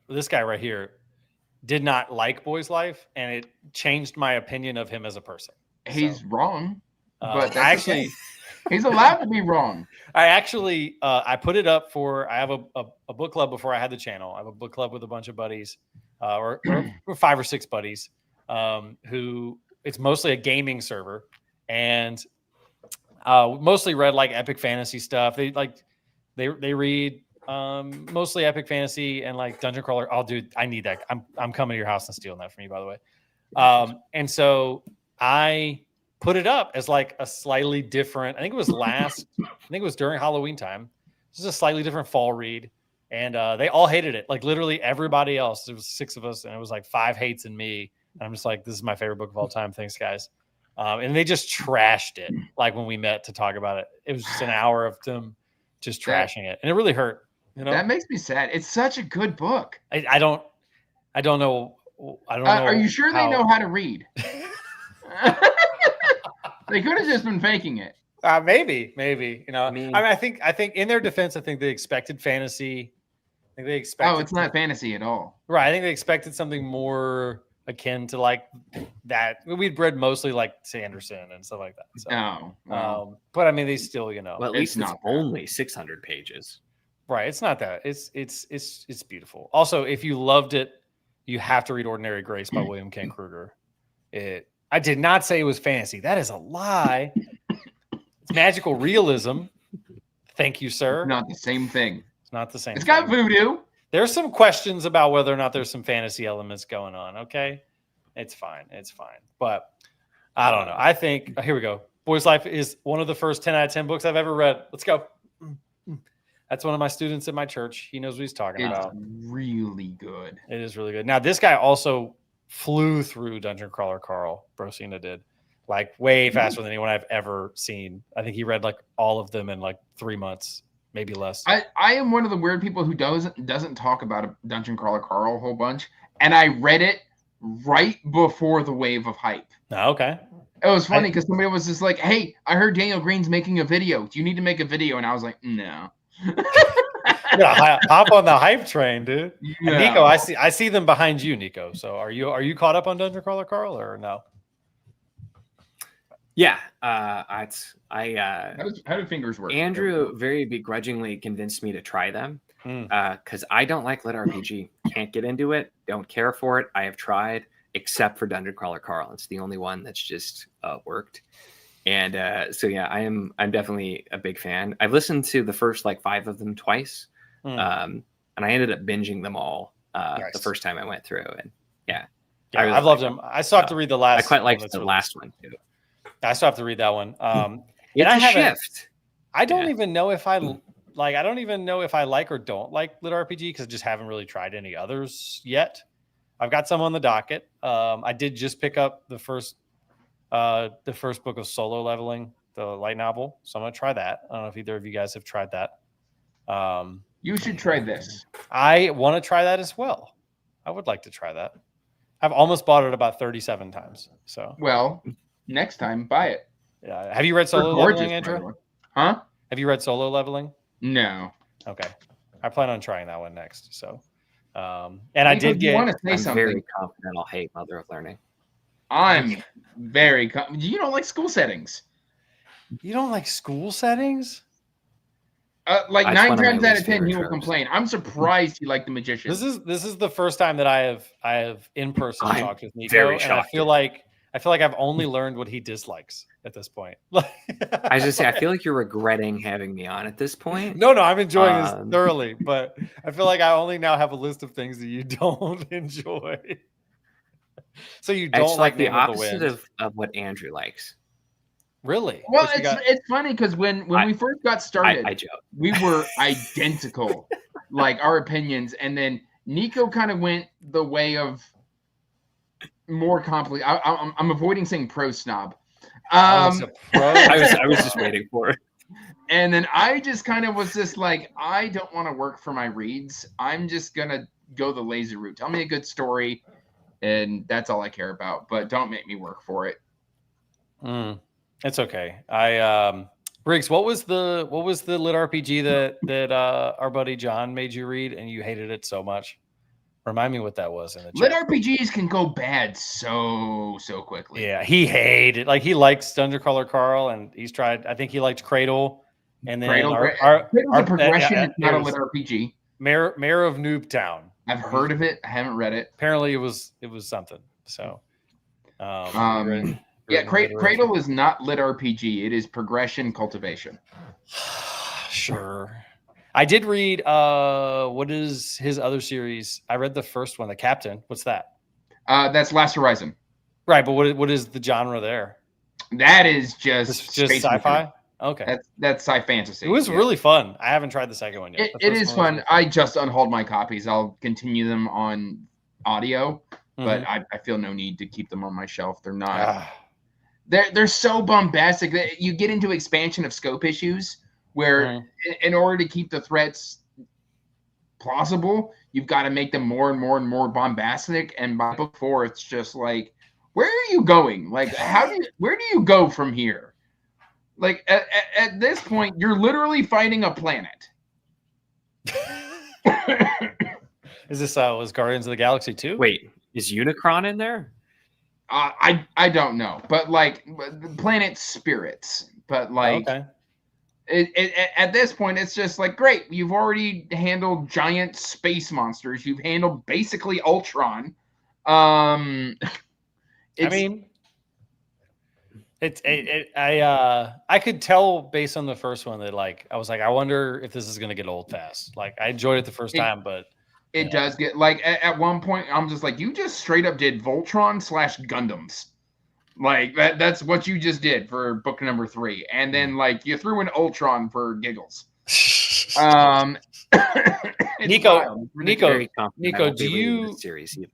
this guy right here did not like Boy's Life, and it changed my opinion of him as a person. He's wrong, but he's allowed to be wrong. I actually I put it up for. I have a book club before I had the channel. I have a book club with a bunch of buddies, or 5 or 6 buddies, who it's mostly a gaming server, and mostly read epic fantasy stuff. They read mostly epic fantasy and dungeon crawler. Oh, dude, I need that. I'm coming to your house and stealing that from you, by the way. And so I put it up as a slightly different. I think it was during Halloween time. This is a slightly different fall read, and they all hated it. Literally everybody else. There was 6 of us, and it was 5 hates and me. And I'm just this is my favorite book of all time. Thanks, guys. And they just trashed it. When we met to talk about it, it was just an hour of them just trashing it, and it really hurt. That makes me sad. It's such a good book. I don't know. Are you sure they know how to read? They could have just been faking it. Maybe. I think in their defense, I think they expected fantasy. I think they expected. Oh, it's not fantasy at all. Right. I think they expected something more akin to that. We'd read mostly Sanderson and stuff like that. So, but they still, Well, at least it's only 600 pages. Right. It's not that. It's beautiful. Also, if you loved it, you have to read Ordinary Grace by William Kent Kruger. I did not say it was fantasy. That is a lie. It's magical realism. Thank you, sir. It's not the same thing. It's not the same. It's got voodoo. There's some questions about whether or not there's some fantasy elements going on. Okay. It's fine. But I don't know. I think here we go. Boy's Life is one of the first 10 out of 10 books I've ever read. Let's go. That's one of my students at my church. He knows what he's talking about. It's really good. It is really good. Now, this guy also flew through Dungeon Crawler Carl. Brosina did, like, way faster than anyone I've ever seen. I think he read like all of them in like 3 months, maybe less. I am one of the weird people who doesn't talk about a Dungeon Crawler Carl a whole bunch, and I read it right before the wave of hype. Oh, okay. It was funny because somebody was just like, "Hey, I heard Daniel Green's making a video. Do you need to make a video?" And I was like, "No." Yeah, hop on the hype train, dude. No. And Nico, I see them behind you, Nico. So are you caught up on Dungeon Crawler Carl or no? Yeah, How do fingers work? Andrew very begrudgingly convinced me to try them because I don't like lit RPG. Can't get into it. Don't care for it. I have tried, except for Dungeon Crawler Carl. It's the only one that's just worked. And so yeah, I'm definitely a big fan. I've listened to the first like 5 of them twice, and I ended up binging them all the first time I went through. And yeah, I've loved them. I still have to read the last. I quite liked the one last one too. I still have to read that one. It's a shift. I don't even know if I like. I don't even know if I like or don't like lit RPG because I just haven't really tried any others yet. I've got some on the docket. I did just pick up the first book of Solo Leveling, the light novel. So I'm gonna try that. I don't know if either of you guys have tried that. You should try this. I want to try that as well. I would like to try that. I've almost bought it about 37 times. So well, next time buy it. Yeah. Have you read Solo Leveling, Andrew? Huh? Have you read Solo Leveling? No. Okay. I plan on trying that one next. So, and I did get. I'm very confident I'll hate Mother of Learning. I'm very. You don't like school settings. You don't like school settings? Like 9 times out of 10, he will complain. I'm surprised you like The Magician. This is the first time that I have in person talked with Nico, very and I feel like I've only learned what he dislikes at this point. I just say I feel like you're regretting having me on at this point. No, I'm enjoying this thoroughly, but I feel like I only now have a list of things that you don't enjoy. So you don't like the opposite of what Andrew likes. Really? Well, it's funny because when we first got started, I joke. We were identical, like our opinions, and then Nico kind of went the way of more complicated. I'm avoiding saying pro snob. I was just waiting for it. And then I just kind of was just like, I don't want to work for my reads. I'm just gonna go the lazy route. Tell me a good story, and that's all I care about. But don't make me work for it. It's okay. Briggs, what was the lit RPG that our buddy John made you read and you hated it so much? Remind me what that was in the lit chat. RPGs can go bad so quickly. Yeah, he hated. Like he likes Dungeon Crawler Carl, and he's tried. I think he liked Cradle, and then Cradle's a progression. It's not a lit RPG. Mayor of Noobtown. I've heard of it. I haven't read it. Apparently, it was something. So, yeah, Cradle is not lit RPG. It is progression cultivation. Sure. I did read what is his other series? I read the first one, The Captain. What's that? That's Last Horizon. Right, but what is the genre there? That is just sci-fi. Okay, that's sci fantasy. It was really fun. I haven't tried the second one yet. It is fun. Really I just unhauled my copies. I'll continue them on audio, but I feel no need to keep them on my shelf. They're not. They're so bombastic that you get into expansion of scope issues where in order to keep the threats plausible, you've got to make them more and more bombastic. And by book 4, it's just like, where are you going? Like, where do you go from here? Like at this point, you're literally fighting a planet. Is this was Guardians of the Galaxy 2? Wait, is Unicron in there? I don't know, but like planet spirits. But like, at this point, it's just like, great. You've already handled giant space monsters. You've handled basically Ultron. I could tell based on the first one that like I was like, I wonder if this is gonna get old fast. Like I enjoyed it the first time, but it does get like at one point I'm just like, you just straight up did Voltron / Gundams. Like that's what you just did for book number 3. And then like you threw in Ultron for giggles. Nico, Very confident I Nico, won't be do reading you this series either.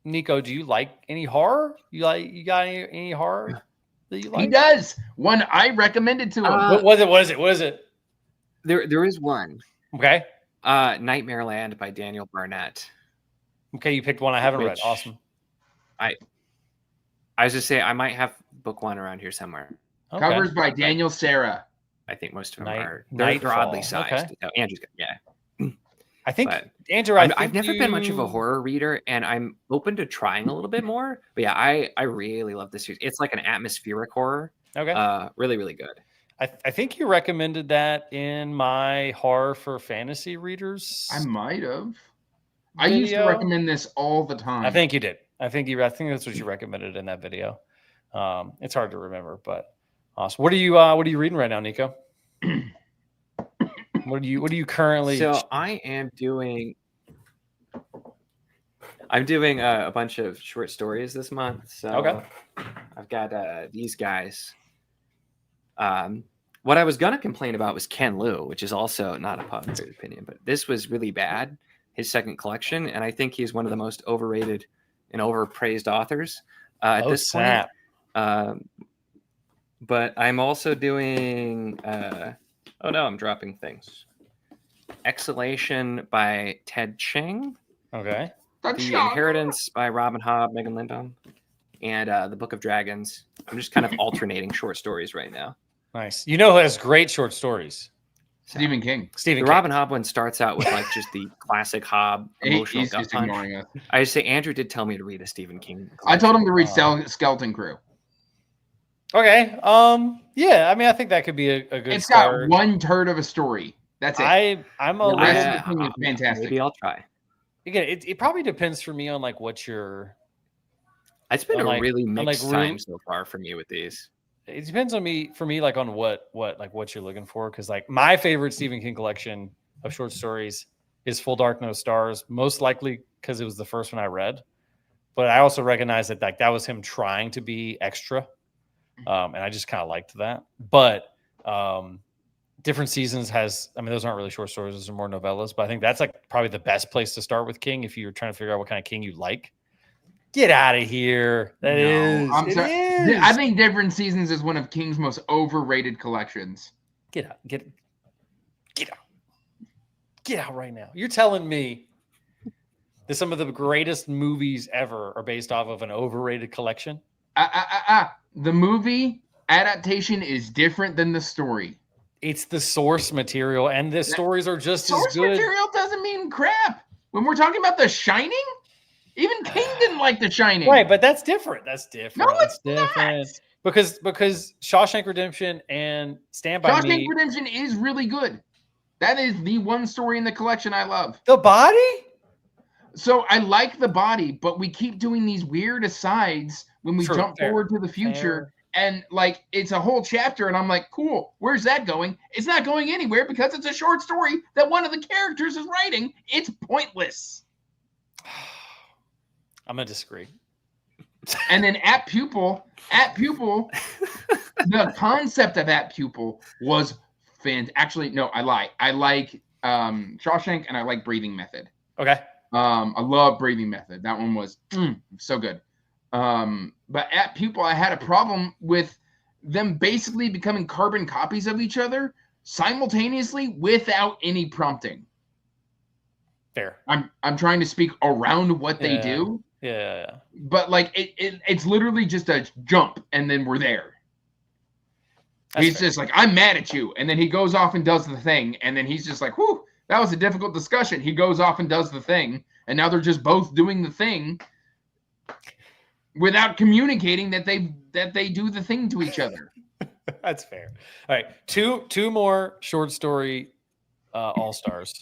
Nico, do you like any horror? You got any horror that you like? He does. One I recommended to him. What is it? There is one. Okay. Nightmare Land by Daniel Barnett. Okay, you picked one I haven't read. Awesome. I was just saying I might have book 1 around here somewhere. Okay. Covers by Daniel Sarah. I think most of them are. Nightfall. They're oddly sized. Okay. So Andrew's got, yeah. I think But Andrew. I've never been much of a horror reader, and I'm open to trying a little bit more. But yeah, I really love this series. It's like an atmospheric horror. Okay. Really, really good. I think you recommended that in my horror for fantasy readers. I might have. I used to recommend this all the time. I think you did. I think that's what you recommended in that video. It's hard to remember, but awesome. What are you reading right now, Nico? What are you currently? So I'm doing a bunch of short stories this month. So okay. I've got these guys. What I was gonna complain about was Ken Liu, which is also not a popular opinion, but this was really bad. His second collection, and I think he's one of the most overrated and overpraised authors at this point. But I'm also doing. Oh no, I'm dropping things. Exhalation by Ted Chiang. Okay. The Inheritance by Robin Hobb, Megan Lindon, and The Book of Dragons. I'm just kind of alternating short stories right now. Nice. You know who has great short stories? Stephen King. The Robin Hobb one starts out with like just the classic Hobb emotional gut punch. I just say Andrew did tell me to read a Stephen King collection. I told him to read Skeleton Crew. Okay. Yeah. I mean, I think that could be a good. It's start. got 1/3 of a story. That's it. I'm the rest of the thing is fantastic. Maybe I'll try. Again, it probably depends for me on like what you're. It's been a really mixed time so far for me with these. It depends on me like on what you're looking for, because like my favorite Stephen King collection of short stories is Full Dark No Stars, most likely because it was the first one I read, but I also recognize that like that was him trying to be extra, and I just kind of liked that. But Different Seasons has, I mean, those aren't really short stories; those are more novellas. But I think that's like probably the best place to start with King if you're trying to figure out what kind of King you like. Get out of here. It is. I think Different Seasons is one of King's most overrated collections. Get out. Get out. Get out right now. You're telling me that some of the greatest movies ever are based off of an overrated collection? The movie adaptation is different than the story. It's the source material, and the stories are just as good. Source material doesn't mean crap. When we're talking about The Shining, even King didn't like The Shining. Right, but that's different. That's different. No, it's different. Because Shawshank Redemption and Stand By Me. Shawshank Redemption is really good. That is the one story in the collection I love. The Body? So I like The Body, but we keep doing these weird asides when we jump forward to the future. And like it's a whole chapter, and I'm like, cool, where's that going? It's not going anywhere because it's a short story that one of the characters is writing. It's pointless. I'm gonna disagree. And then at pupil, the concept of at pupil was Actually, no, I lie. I like Shawshank, and I like Breathing Method. Okay. I love Breathing Method. That one was so good. But at pupil, I had a problem with them basically becoming carbon copies of each other simultaneously without any prompting. Fair. I'm trying to speak around what they do. Yeah. But like it's literally just a jump and then we're there. He's just like, I'm mad at you. And then he goes off and does the thing. And then he's just like, whew, that was a difficult discussion. He goes off and does the thing. And now they're just both doing the thing without communicating that they do the thing to each other. That's fair. All right. Two more short story all-stars.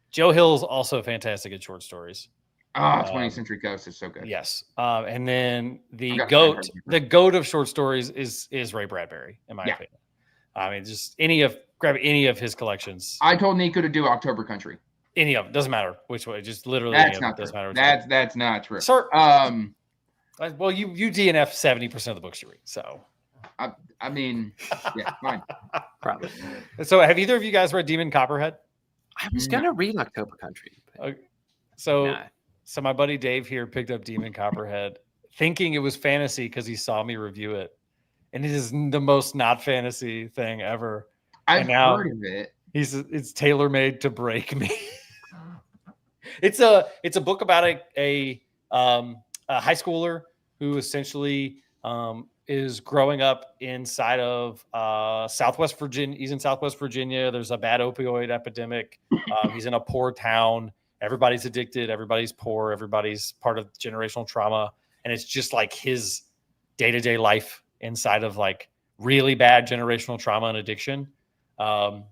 Joe Hill's also fantastic at short stories. 20th Century Ghost is so good. Yes. And then the goat of short stories is Ray Bradbury, in my opinion. I mean, just grab any of his collections. I told Nico to do October Country. Any of them. Doesn't matter which way. Just literally that's any of not them. Doesn't matter. That's not true. Sir, Well, you DNF 70% of the books you read, so. I mean, yeah, fine. Probably. So, have either of you guys read Demon Copperhead? I was gonna read October Country. But So, nah. so my buddy Dave here picked up Demon Copperhead, thinking it was fantasy because he saw me review it, and it is the most not fantasy thing ever. I've And now heard of it. it's tailor made to break me. It's a book about a high schooler who essentially is growing up inside of Southwest Virginia. He's in Southwest Virginia. There's a bad opioid epidemic. He's in a poor town. Everybody's addicted. Everybody's poor. Everybody's part of generational trauma. And it's just like his day-to-day life inside of like really bad generational trauma and addiction. And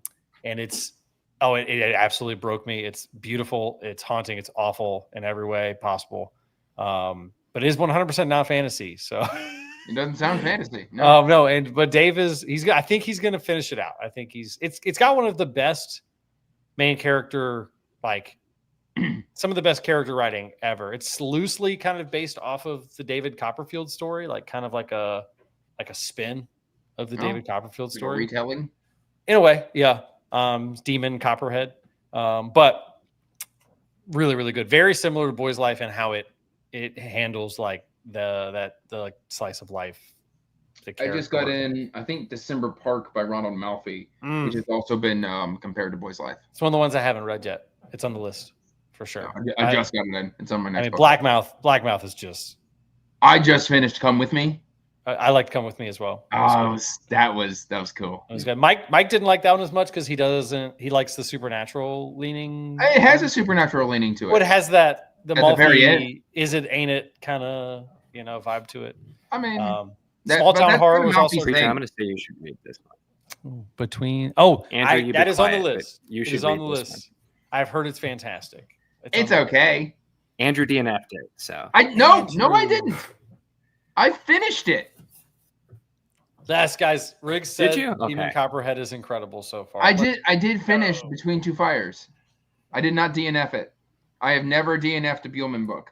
it absolutely broke me. It's beautiful. It's haunting. It's awful in every way possible. But it is 100% not fantasy. So it doesn't sound fantasy. No. No. But Dave I think he's going to finish it out. I think it's got one of the best main character, like some of the best character writing ever. It's loosely kind of based off of the David Copperfield story, like kind of like a spin of the David Copperfield story. Like a retelling? In a way, yeah. Demon Copperhead. But really, really good. Very similar to Boy's Life and how it handles like the like slice of life. I just got in, I think, December Park by Ronald Malfi, which has also been compared to Boy's Life. It's one of the ones I haven't read yet. It's on the list for sure. I just got it in. It's on my next book. Blackmouth is just. I just finished Come With Me. I liked Come With Me as well. That was cool. It was good. Mike didn't like that one as much because he likes the supernatural leaning. It has a supernatural leaning to it. But it has that at the very end. Is it, ain't it kind of vibe to it. I mean, Small Town Horror was also. I'm going to say you should read this one. Andrew, that is on the list. You should it is on the list. I've heard it's fantastic. It's okay. Andrew DNF'd it, so. I didn't. I finished it. Yes, guys. Riggs said Did you? Okay. Demon Copperhead is incredible so far. I did finish Between Two Fires. I did not DNF it. I have never DNF'd a Buellman book.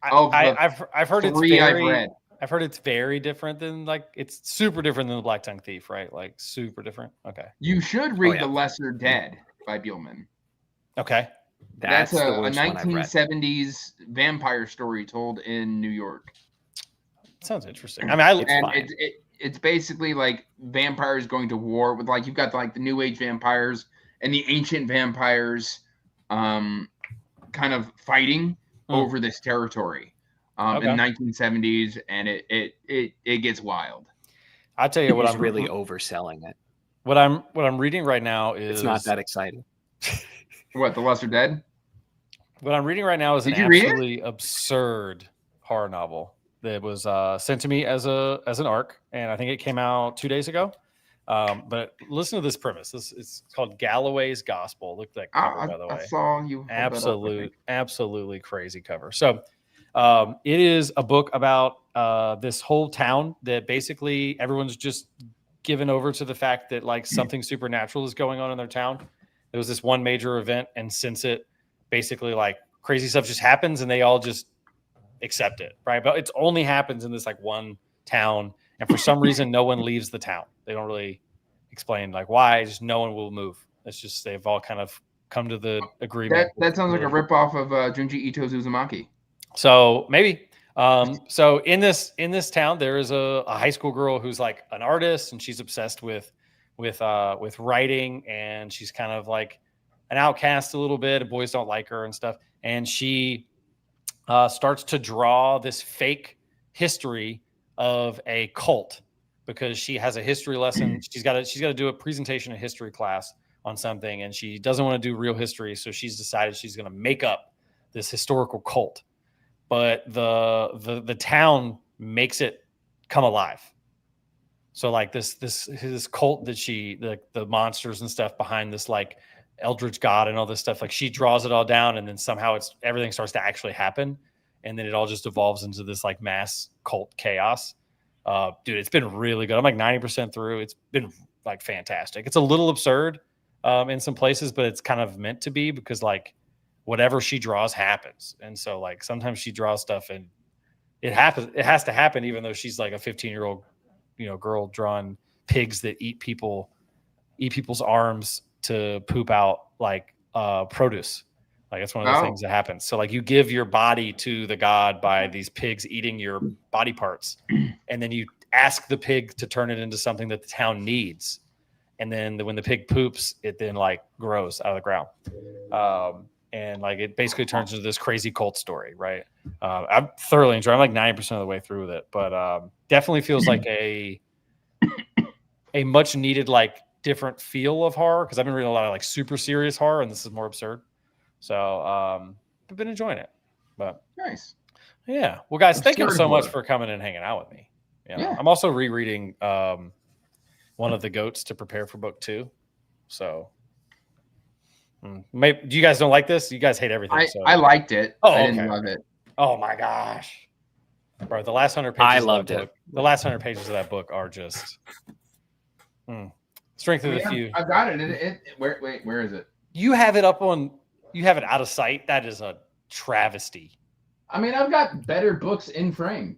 I've heard it's very. I've read. I've heard it's very different than it's super different than The Black Tongue Thief, right? Like super different. Okay. You should read The Lesser Dead by Buellman. Okay. That's a 1970s vampire story told in New York. Sounds interesting. I mean, it's basically like vampires going to war with you've got the New Age vampires and the ancient vampires, kind of fighting over this territory in the 1970s, and it gets wild. I'll tell you what, I'm really overselling it. What I'm reading right now is it's not that exciting. What, The Lesser Dead? What I'm reading right now is an absolutely absurd horror novel that was sent to me as an ARC, and I think it came out 2 days ago. But listen to this premise. It's called Galloway's Gospel. Look at that cover, by the way. I saw you. Absolutely crazy cover. So it is a book about this whole town that basically everyone's just given over to the fact that something supernatural is going on in their town. There was this one major event, and since it basically crazy stuff just happens, and they all just accept it, right? But it only happens in this one town, and for some reason, no one leaves the town. They don't really explain why. Just no one will move. It's just they've all kind of come to the agreement. That sounds like a ripoff of Junji Ito's Uzumaki. So maybe. So in this town, there is a high school girl who's an artist, and she's obsessed with writing, and she's kind of an outcast a little bit. Boys don't like her and stuff. And she starts to draw this fake history of a cult because she has a history lesson. She's got to do a presentation in history class on something, and she doesn't want to do real history. So she's decided she's going to make up this historical cult, but the town makes it come alive. So this cult that the monsters and stuff behind this eldritch god and all this stuff, she draws it all down, and then somehow everything starts to actually happen, and then it all just evolves into this mass cult chaos. Dude, it's been really good. I'm 90% through. It's been fantastic. It's a little absurd in some places, but it's kind of meant to be because whatever she draws happens. And so sometimes she draws stuff and it happens. It has to happen, even though she's like a 15-year-old, girl drawing pigs that eat people's arms to poop out like produce. Like it's one of the things that happens. So like you give your body to the god by these pigs eating your body parts, and then you ask the pig to turn it into something that the town needs. And then when the pig poops, it then like grows out of the ground. And like it basically turns into this crazy cult story, right? I'm thoroughly enjoying. I'm like 90% of the way through with it, but definitely feels like a much needed like different feel of horror, because I've been reading a lot of like super serious horror, and this is more absurd. So I've been enjoying it. But nice. Yeah. Well, guys, thank you so much horror. for coming and hanging out with me. Yeah. I'm also rereading One of the Goats to prepare for book 2. So maybe, do you guys don't like this? You guys hate everything. I liked it. Oh, I didn't okay. love it. Oh my gosh. Bro, the last 100 pages I of loved that it. book, the last 100 pages of that book are just strength of the few. I've got it. Where is it? You have it out of sight. That is a travesty. I mean, I've got better books in frame.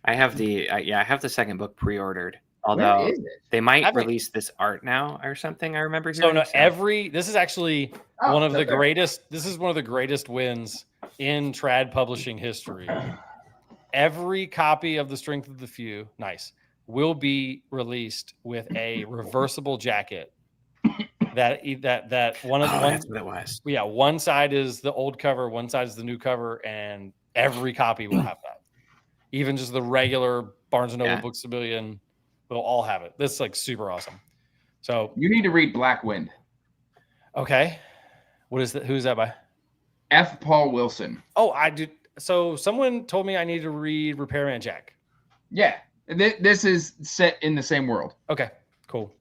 I have the second book pre-ordered. Where Although is it? they might release this art now or something. I remember So hearing. no, this is actually one of the okay. greatest. This is one of the greatest wins in trad publishing history. Every copy of The Strength of the Few, will be released with a reversible jacket. That's what it was. Yeah, one side is the old cover, one side is the new cover, and every copy will have that. Even just the regular Barnes and Noble Books a Million will all have it. This is like super awesome. So You need to read Black Wind. okay, what is that? Who's that by? F. Paul Wilson. Oh, I did. So someone told me I need to read Repairman Jack. Yeah, this is set in the same world. Okay, cool.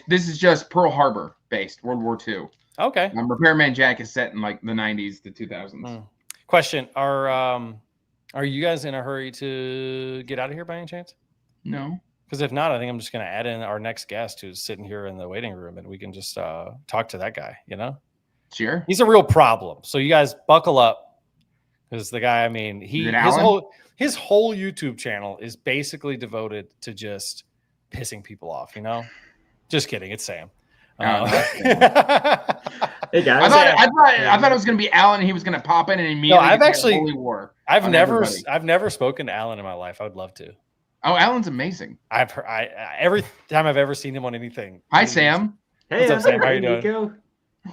This is just Pearl Harbor based, World War II. Okay. Repairman Jack is set in like the 90s to 2000s. Question: Are you guys in a hurry to get out of here by any chance? No. Because if not, I think I'm just going to add in our next guest who's sitting here in the waiting room, and we can just talk to that guy. Sure. He's a real problem. So you guys buckle up, because the guy, I mean, his whole YouTube channel is basically devoted to just pissing people off. Just kidding. It's Sam. Hey guys. I thought it was going to be Alan, and he was going to pop in and immediately Holy War. I've never spoken to Alan in my life. I would love to. Oh, Alan's amazing. I've heard, every time I've ever seen him on anything. Hi, Sam. Hey, what's up, Sam? How you doing? Nico.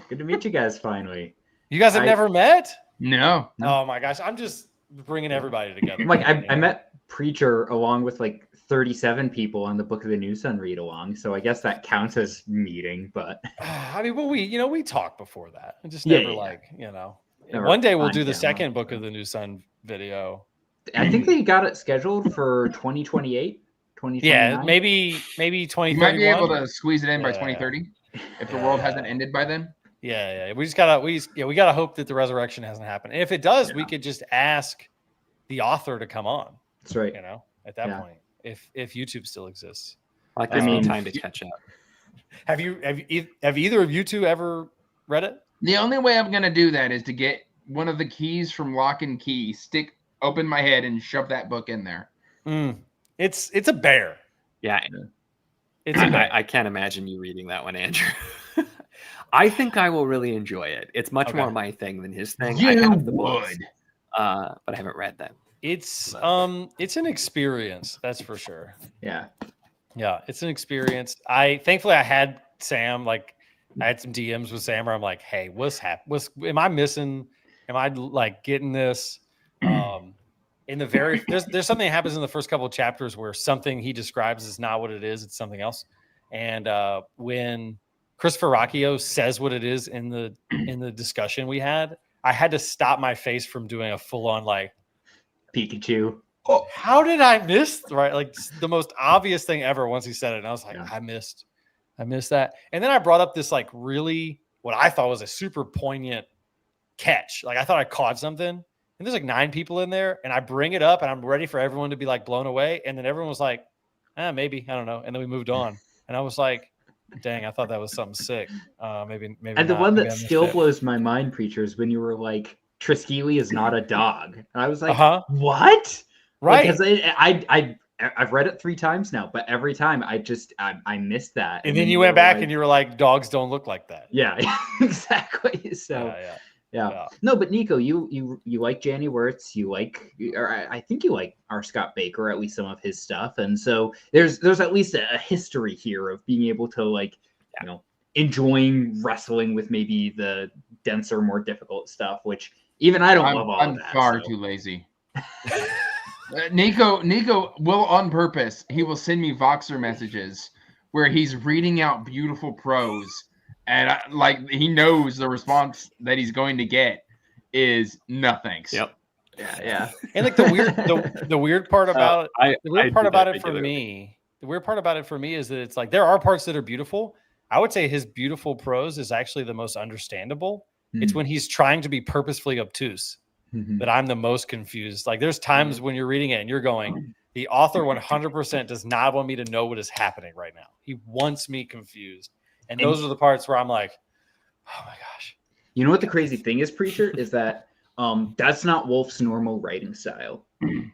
Good to meet you guys finally. You guys have never met? No. Oh my gosh, I'm just bringing everybody together. Like I met Preacher along with like 37 people on the Book of the New Sun read along, so I guess that counts as meeting. But I mean, well, we talked before that. I just never Never one day we'll do the second Book of the New Sun video. I think they got it scheduled for 2028, 2029. Yeah, maybe 2031. You might be able to squeeze it in by 2030 if the world hasn't ended by then. Yeah. We gotta hope that the resurrection hasn't happened. And if it does, we could just ask the author to come on. That's right. At that point, if YouTube still exists. Like there's no time to catch up. Have either of you two ever read it? The only way I'm gonna do that is to get one of the keys from Lock and Key, open my head, and shove that book in there. It's a bear. Yeah. I can't imagine you reading that one, Andrew. I think I will really enjoy it. It's much more my thing than his thing. I have the books, but I haven't read them. It's an experience, that's for sure. Yeah, it's an experience. Thankfully I had Sam. Like I had some DMs with Sam where I'm like, hey, what's happening? Am I missing? Am I like getting this? In the there's something that happens in the first couple of chapters where something he describes is not what it is, it's something else. And when Christopher Rocchio says what it is in the discussion we had, I had to stop my face from doing a full-on like Pikachu. Oh, how did I miss like the most obvious thing ever once he said it? And I was like, I missed that. And then I brought up this like really what I thought was a super poignant catch. Like I thought I caught something. And there's like 9 people in there, and I bring it up, and I'm ready for everyone to be like blown away. And then everyone was like, maybe, I don't know. And then we moved on. And I was like, dang, I thought that was something sick. Maybe. And the one that still blows my mind, Preacher, is when you were like, Triskeli is not a dog. And I was like, what? Right. Because I've read it 3 times now, but every time I missed that. And then you went back and you were like, dogs don't look like that. Yeah, exactly. So yeah. No, but Nico, you like Janny Wirtz, or I think you like R. Scott Baker, at least some of his stuff, and so there's at least a history here of being able to like, you know, enjoying wrestling with maybe the denser, more difficult stuff, which even I don't love all of that. I'm far too lazy. Nico will on purpose. He will send me Voxer messages where he's reading out beautiful prose, and like he knows the response that he's going to get is no thanks. Yep. Yeah. And like the weird part about it, the weird part about it for me is that it's like there are parts that are beautiful. I would say his beautiful prose is actually the most understandable. It's when he's trying to be purposefully obtuse that I'm the most confused. Like there's times when you're reading it and you're going, the author 100% does not want me to know what is happening right now. He wants me confused. And those are the parts where I'm like, oh my gosh. You know what the crazy thing is, Preacher, is that that's not Wolf's normal writing style.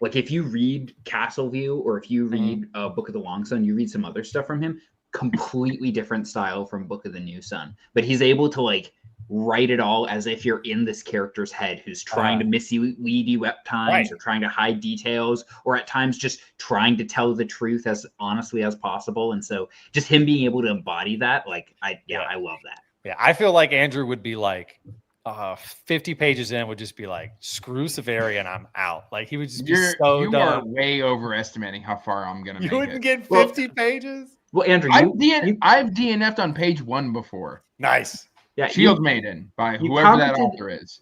Like if you read Castle View or if you read Book of the Long Sun, you read some other stuff from him, completely different style from Book of the New Sun. But he's able to like write it all as if you're in this character's head who's trying to mislead you at times or trying to hide details or at times just trying to tell the truth as honestly as possible. And so just him being able to embody that, like, I love that. Yeah, I feel like Andrew would be like 50 pages in would just be like, screw Severian, I'm out. Like he would just be so you done. are way overestimating how far I'm gonna make it. You wouldn't get 50 pages? Well, Andrew, I've DNF'd on page 1 before. Nice. Yeah, Shield Maiden by whoever that author is.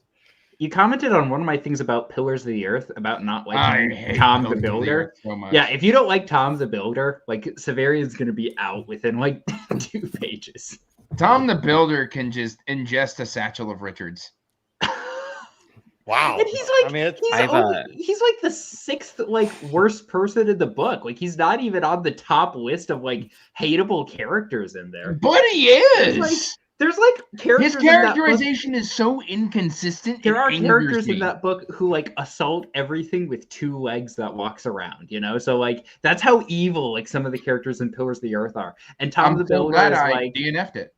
You commented on one of my things about Pillars of the Earth about not liking Tom the Builder. So much. Yeah, if you don't like Tom the Builder, like Severian's going to be out within like 2 pages. Tom the Builder can just ingest a satchel of Richards. Wow. And he's like, he's like the 6th like worst person in the book. Like he's not even on the top list of like hateable characters in there. But he is. There's like characters. His characterization is so inconsistent. There are characters in that book who like assault everything with 2 legs that walks around, you know? So like that's how evil like some of the characters in Pillars of the Earth are. And Tom the Builder is like DNF'd it.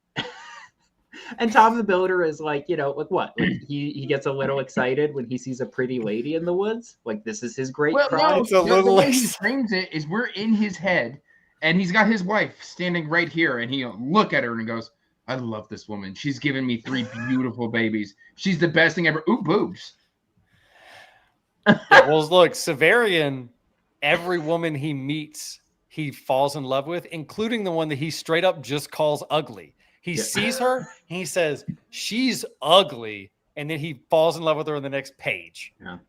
And Tom the Builder is like, you know, like what? Like he gets a little excited when he sees a pretty lady in the woods. Like this is his great crime. No, the way he frames it is we're in his head and he's got his wife standing right here and he'll look at her and goes, I love this woman. She's given me 3 beautiful babies. She's the best thing ever. Ooh, boobs. Well, look, Severian, every woman he meets, he falls in love with, including the one that he straight up just calls ugly. He sees her and he says, she's ugly. And then he falls in love with her in the next page. Yeah.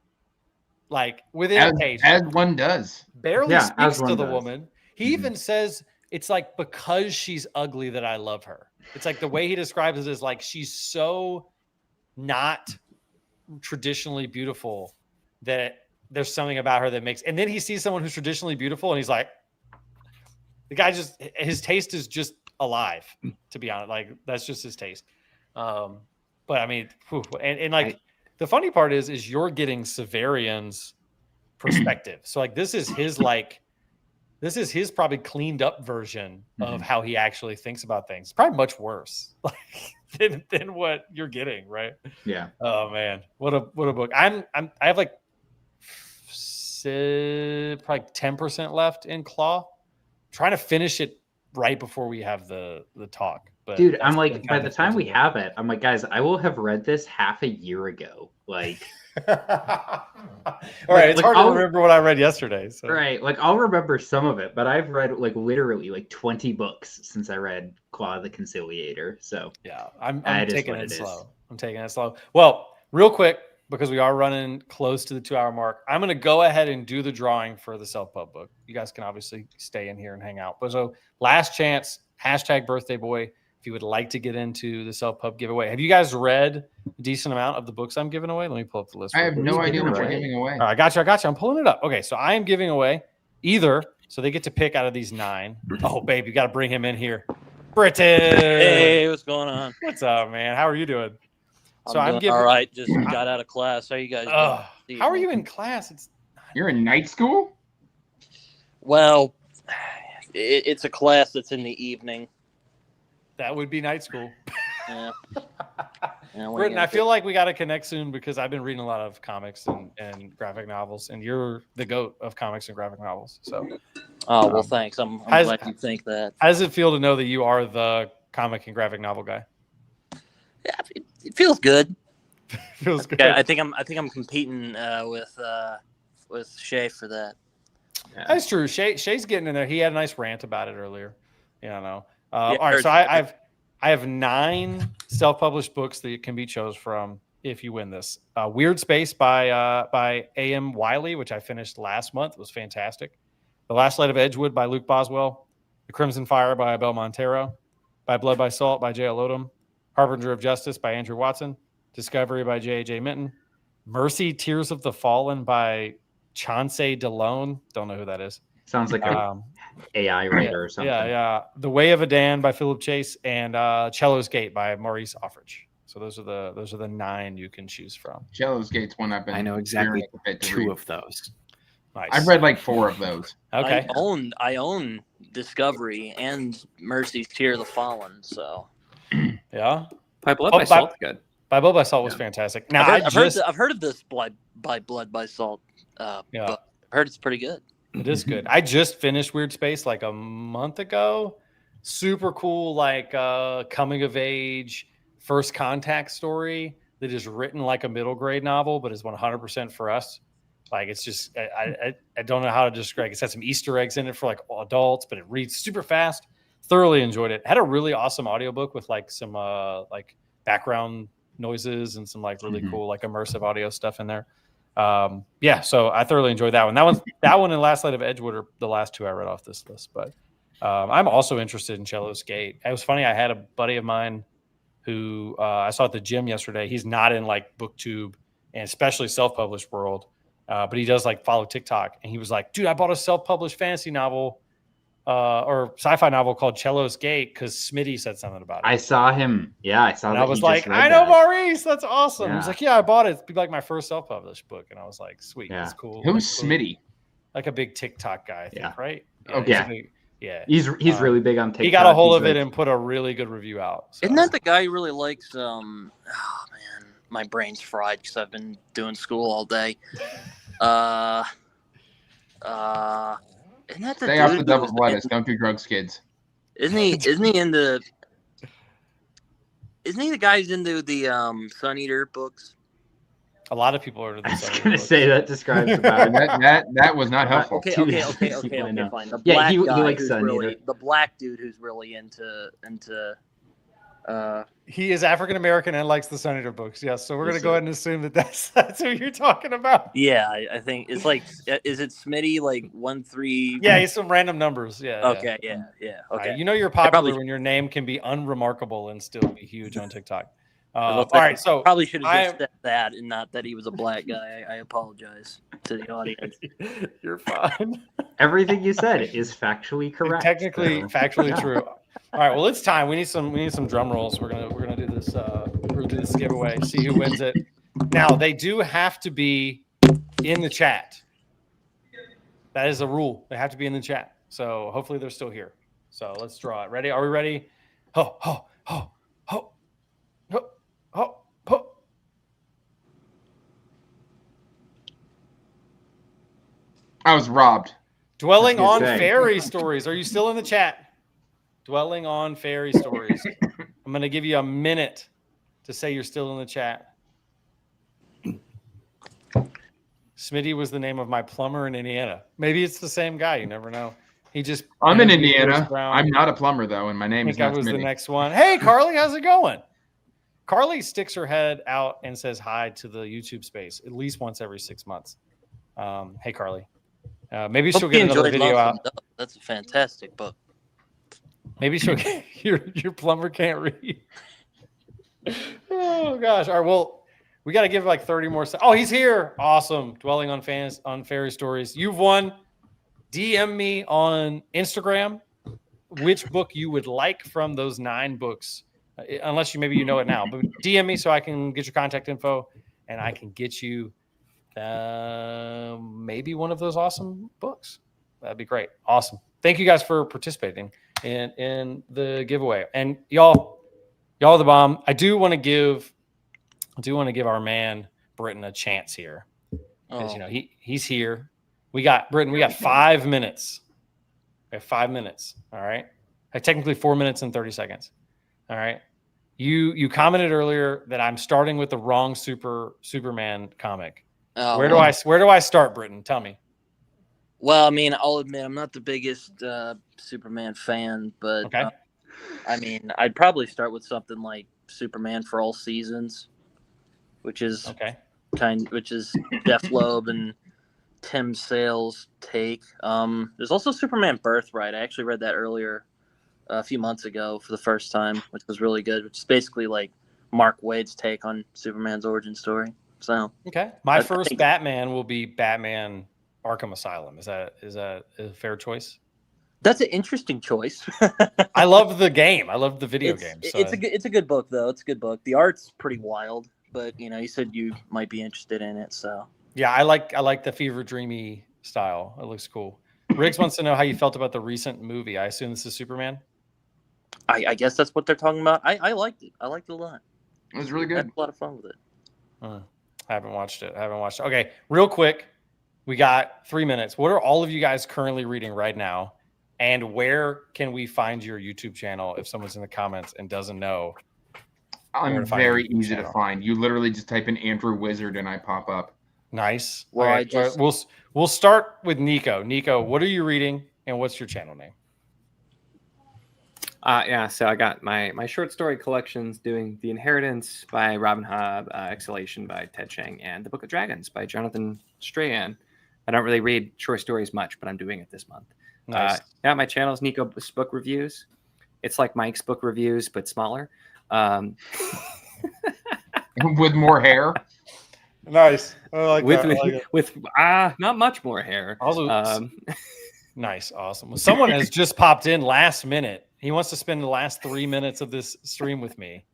Like within a page. As one does. Barely speaks to the woman. He even says, it's like because she's ugly that I love her. It's like the way he describes it is like she's so not traditionally beautiful that there's something about her that makes. And then he sees someone who's traditionally beautiful and he's like, the guy just, his taste is just alive, to be honest. Like that's just his taste. But I mean, and like the funny part is you're getting Severian's perspective. So like this is his probably cleaned up version of how he actually thinks about things. It's probably much worse than what you're getting, right? Yeah. Oh man, what a book. I have like probably 10% left in Claw. I'm trying to finish it right before we have the talk. But dude, I'm like, by the time we have it, I'm like, guys, I will have read this half a year ago. Like. All right, it's hard to remember what I read yesterday. So. Right, like I'll remember some of it, but I've read like literally like 20 books since I read Claw the Conciliator. So yeah, I'm taking it slow. I'm taking it slow. Well, real quick, because we are running close to the 2-hour mark, I'm going to go ahead and do the drawing for the self-pub book. You guys can obviously stay in here and hang out. But so last chance, #birthdayboy. If you would like to get into the self-pub giveaway. Have you guys read a decent amount of the books I'm giving away? Let me pull up the list. I have no idea what you're giving away. All right, I got you. I'm pulling it up. Okay, so I am giving away either, so they get to pick out of these 9. Oh, babe, you got to bring him in here. Britton! Hey, what's going on? What's up, man? How are you doing? I'm giving all right. Just got out of class. How are you guys doing? How are you in class? It's You're in night school? Well, it's a class that's in the evening. That would be night school. Yeah. Britton, I feel like we got to connect soon because I've been reading a lot of comics and graphic novels, and you're the GOAT of comics and graphic novels. So, oh well, thanks. I'm glad you think that. How does it feel to know that you are the comic and graphic novel guy? Yeah, it feels good. Feels good. Yeah, I think I'm competing with Shay for that. Yeah. That's true. Shay's getting in there. He had a nice rant about it earlier. All right, so I have 9 self-published books that can be chose from if you win this. Weird Space by A.M. Wiley, which I finished last month. It was fantastic. The Last Light of Edgewood by Luke Boswell. The Crimson Fire by Abel Montero. By Blood by Salt by J.L. Odom. Harbinger of Justice by Andrew Watson. Discovery by J.J. Minton. Mercy, Tears of the Fallen by Chauncey Delone. Don't know who that is. Sounds like a AI writer or something. Yeah. The Way of Adan by Philip Chase and Cello's Gate by Maurice Offridge. So those are the 9 you can choose from. Cello's Gate's one I've been. I know exactly 2 of those. Nice. I've read like 4 of those. Okay. I own Discovery and Mercy's Tear of the Fallen. So yeah. By Blood by Salt, good. By Blood by Salt was fantastic. Now I've heard of this by Blood by Salt. But I've heard it's pretty good. It is good. I just finished Weird Space like a month ago. Super cool, like coming of age, first contact story that is written like a middle grade novel, but is 100% for us. Like it's just I don't know how to describe. It's had some Easter eggs in it for like adults, but it reads super fast. Thoroughly enjoyed it. Had a really awesome audiobook with like some like background noises and some like really cool like immersive audio stuff in there. So I thoroughly enjoyed that one. That one and Last Light of Edgewood are the last 2 I read off this list. But I'm also interested in Cello's Gate. It was funny. I had a buddy of mine who I saw at the gym yesterday. He's not in like BookTube and especially self-published world, but he does like follow TikTok. And he was like, "Dude, I bought a self-published fantasy novel or sci-fi novel called Cello's Gate because Smitty said something about it." I saw him. Yeah, I saw and that. I was like, "I know Maurice. That's awesome." Yeah. He's like, "Yeah, I bought it. It'd be like my first self-published book." And I was like, "Sweet, that's cool." Who's that's cool. Smitty? Like a big TikTok guy, I think, right? Okay. Yeah. He's really big on TikTok. He got a hold of it and put a really good review out. So. Isn't that the guy who really likes? Oh man, my brain's fried because I've been doing school all day. Isn't that the Stay dude off the devil's lettuce. Don't do drugs, kids. Isn't he into? Isn't he the guy who's into the Sun Eater books? A lot of people are into the I was going to say that describes about that was not helpful. Okay, fine. The black he guy likes who's Sun really Eater. the black dude who's really into. He is African American and likes the Sun Eater books. Yes, so we're going to go ahead and assume that that's who you're talking about. Yeah, I think it's like, is it Smitty like 13? Yeah, he's some random numbers. Yeah. Okay. Yeah. Okay. Right. You know you're popular when your name can be unremarkable and still be huge on TikTok. All right, so probably should have just said that and not that he was a black guy. I apologize to the audience. You're fine. Everything you said is factually correct. Technically, factually true. All right, well, it's time. We need some drum rolls. We're gonna do this. We're gonna do this giveaway. See who wins it. Now they do have to be in the chat. That is a rule. They have to be in the chat. So hopefully they're still here. So let's draw it. Ready? Are we ready? Ho ho ho ho ho ho ho. I was robbed. Dwelling on fairy stories. Are you still in the chat? Dwelling on fairy stories. I'm going to give you a minute to say you're still in the chat. Smitty was the name of my plumber in Indiana. Maybe it's the same guy. You never know. I'm in Indiana. I'm not a plumber though, and my name is not Smitty. Smitty. The next one. Hey, Carly, how's it going? Carly sticks her head out and says hi to the YouTube space at least once every 6 months. Hey, Carly. Maybe she'll get another video out. That's a fantastic book. Maybe she'll get your plumber can't read. Oh gosh. All right. Well, we got to give like 30 more. Oh, he's here. Awesome. Dwelling on fairy stories. You've won. DM me on Instagram which book you would like from those 9 books, unless maybe you know it now. But DM me so I can get your contact info and I can get you maybe one of those awesome books. That'd be great. Awesome. Thank you guys for participating in the giveaway. And y'all are the bomb. I do want to give our man Britton a chance here. Because he's here. We got 5 minutes. We have 5 minutes. All right. Technically 4 minutes and 30 seconds. All right. You commented earlier that I'm starting with the wrong Superman comic. Where do I start, Britton? Tell me. Well, I mean, I'll admit I'm not the biggest Superman fan, but okay. I mean, I'd probably start with something like Superman for All Seasons, which is Jeff Loeb and Tim Sale's take. There's also Superman Birthright. I actually read that earlier a few months ago for the first time, which was really good, which is basically like Mark Waid's take on Superman's origin story. So my first Batman will be Batman Arkham Asylum. Is that a fair choice? That's an interesting choice. I love the game. I love the video game. So. It's a good book though. It's a good book. The art's pretty wild, but you said you might be interested in it, so yeah, I like the fever dreamy style. It looks cool. Riggs wants to know how you felt about the recent movie. I assume this is Superman. I guess that's what they're talking about. I liked it. I liked it a lot. It was really good. I had a lot of fun with it. I haven't watched it. Okay, real quick. We got 3 minutes. What are all of you guys currently reading right now? And where can we find your YouTube channel if someone's in the comments and doesn't know? I'm very easy to find. You literally just type in Andrew Wizard and I pop up. Nice. Well, right. We'll start with Nico. Nico, what are you reading and what's your channel name? So I got my short story collections doing The Inheritance by Robin Hobb, Exhalation by Ted Chiang, and The Book of Dragons by Jonathan Strahan. I don't really read short stories much, but I'm doing it this month. Nice. My channel is Nico's Book Reviews. It's like Mike's Book Reviews, but smaller. With more hair. Nice. I like that. With not much more hair. Also, nice. Awesome. Well, someone has just popped in last minute. He wants to spend the last 3 minutes of this stream with me.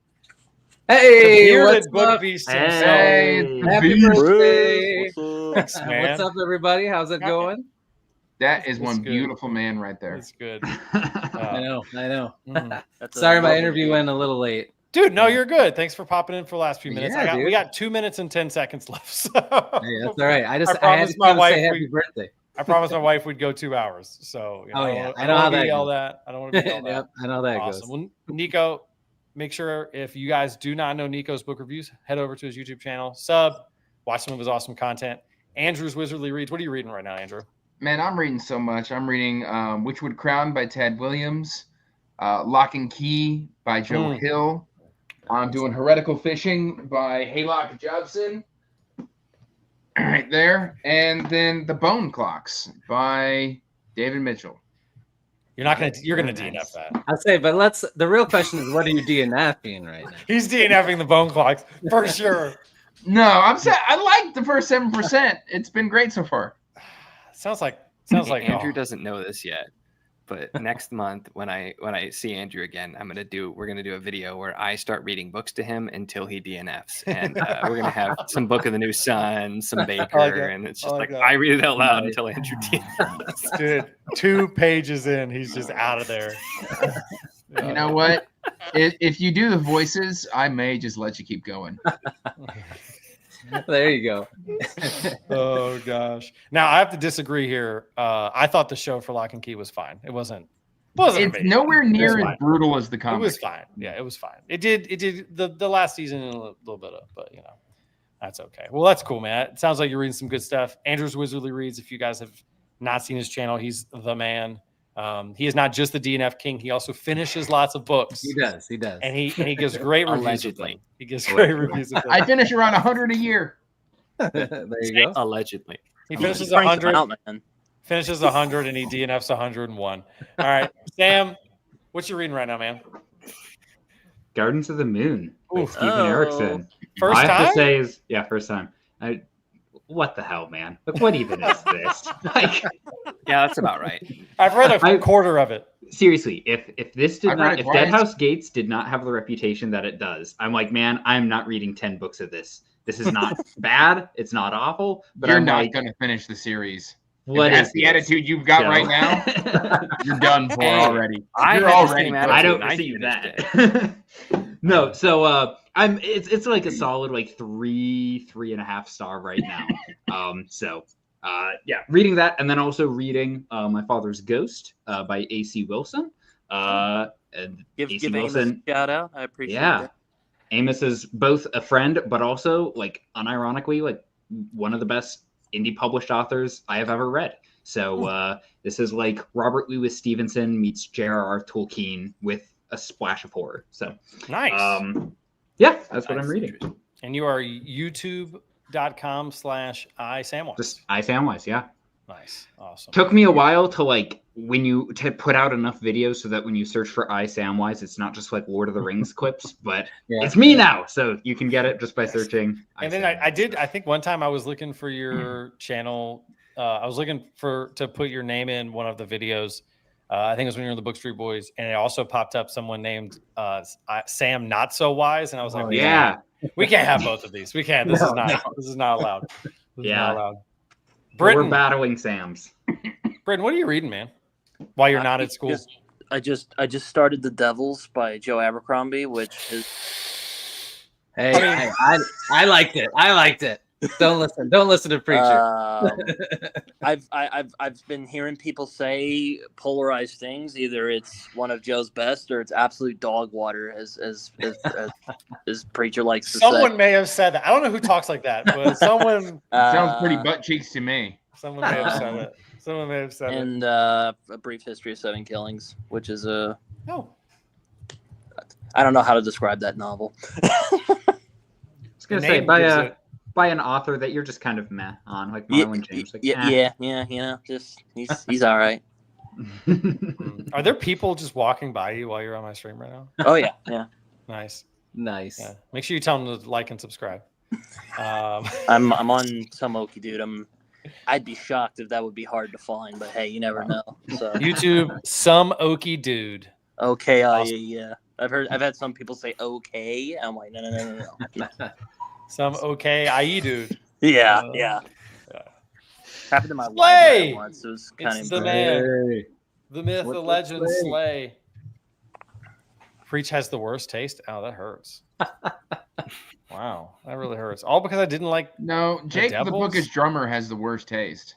Hey, what's Book up? Beast Hey, happy birthday. Thanks, man. What's up, everybody? How's it going? That is one beautiful man right there. It's good. I know. Sorry, my interview went a little late. Dude, no, you're good. Thanks for popping in for the last few minutes. Yeah, we got 2 minutes and 10 seconds left. So. Hey, that's all right. I had to say happy birthday. I promised my wife we'd go 2 hours. So I know how that goes. I don't want to be all that. Yep, I know that awesome. goes. Well, Nico, make sure if you guys do not know Nico's book reviews, head over to his YouTube channel, watch some of his awesome content. Andrew's Wizardly Reads. What are you reading right now, Andrew? Man, I'm reading so much. I'm reading Witchwood Crown by Tad Williams, Lock and Key by Joe Hill. I'm doing Heretical Fishing by Haylock Jobson. Right there. And then The Bone Clocks by David Mitchell. You're gonna DNF that. I'll say, but the real question is, what are you DNFing right now? He's DNFing The Bone Clocks for sure. No, I like the first 7%. It's been great so far. Sounds like Andrew doesn't know this yet, but next month when I see Andrew again, we're gonna do a video where I start reading books to him until he DNFs, and we're gonna have some Book of the New Sun, some Baker, and it's just I read it out loud until Andrew DNFs. Dude, 2 pages in, he's just out of there. You know what? If you do the voices, I may just let you keep going. There you go. Oh gosh. Now I have to disagree here. I thought the show for Lock and Key was fine. It wasn't it's nowhere near as brutal as the comic. It was fine. Yeah, it was fine. It did the last season a little bit of, but that's okay. Well, that's cool, man. It sounds like you're reading some good stuff. Andrew's Wizardly Reads. If you guys have not seen his channel, he's the man. He is not just the DNF king. He also finishes lots of books. He does. And he gives great reviews. Allegedly. He gives great reviews. I finish around 100 a year. There you go. Allegedly. He finishes 100. Finishes 100 and he DNFs 101. All right. Sam, what you reading right now, man? Gardens of the Moon by Stephen Erickson. First I have time? to say is first time. What the hell, man? Like, what even is this? Yeah, that's about right. I've read a quarter of it. Seriously, if Dead House Gates did not have the reputation that it does, I'm like, man, I'm not reading 10 books of this. this is not bad. It's not awful. But You're I'm not like, going to finish the series. what If that's is the this? attitude you've got So- right now, you're done for Hey, already. I You're had the already same done. I attitude don't and I see finished that. No, so it's like a solid like 3.5 star right now. Yeah, reading that, and then also reading My Father's Ghost by A.C. Wilson. And Give A.C. Amos Wilson, a shout out. I appreciate yeah. that. Amos is both a friend, but also like unironically like one of the best indie published authors I have ever read. So this is like Robert Louis Stevenson meets J.R.R. Tolkien with a splash of horror. So Nice. Yeah, that's what I'm reading. And you are youtube.com/isamwise. Just iSamwise, yeah. Nice. Awesome. Took me a while to like to put out enough videos so that when you search for iSamwise, it's not just like Lord of the Rings clips, but it's me now. So you can get it just by searching. And then I think one time I was looking for your channel. I was looking to put your name in one of the videos. I think it was when you were in the Bookstreet Boys, and it also popped up someone named Sam Not So Wise, and I was like, we can't have both of these. We can't. This is not allowed. This is not allowed. Britton, we're battling Sams. Britton, what are you reading, man? While you're not at school? I just started The Devils by Joe Abercrombie, which is. I liked it. I liked it. Don't listen to Preacher. I've been hearing people say polarized things. Either it's one of Joe's best or it's absolute dog water, as Preacher likes to say. Someone may have said that. I don't know who talks like that, but someone sounds pretty butt cheeks to me. Someone may have said it. Someone may have said it. And A Brief History of Seven Killings, which is I don't know how to describe that novel. I was gonna say by an author that you're just kind of meh on, like Marlon James. Like, yeah, just he's all right. Are there people just walking by you while you're on my stream right now? Oh yeah. Nice. Yeah. Make sure you tell them to like and subscribe. I'm on some Okie dude. I'd be shocked if that would be hard to find, but hey, you never know. So YouTube, some Okie dude. Okay, yeah. I've had some people say okay. I'm like, no. Some okay IE dude. Yeah. Happened to my library once. It was kind of the man, the myth, the legend, Slay. Preach has the worst taste. Oh, that hurts. Wow, that really hurts. All because I didn't like. No, Jake, the Bookish drummer, has the worst taste.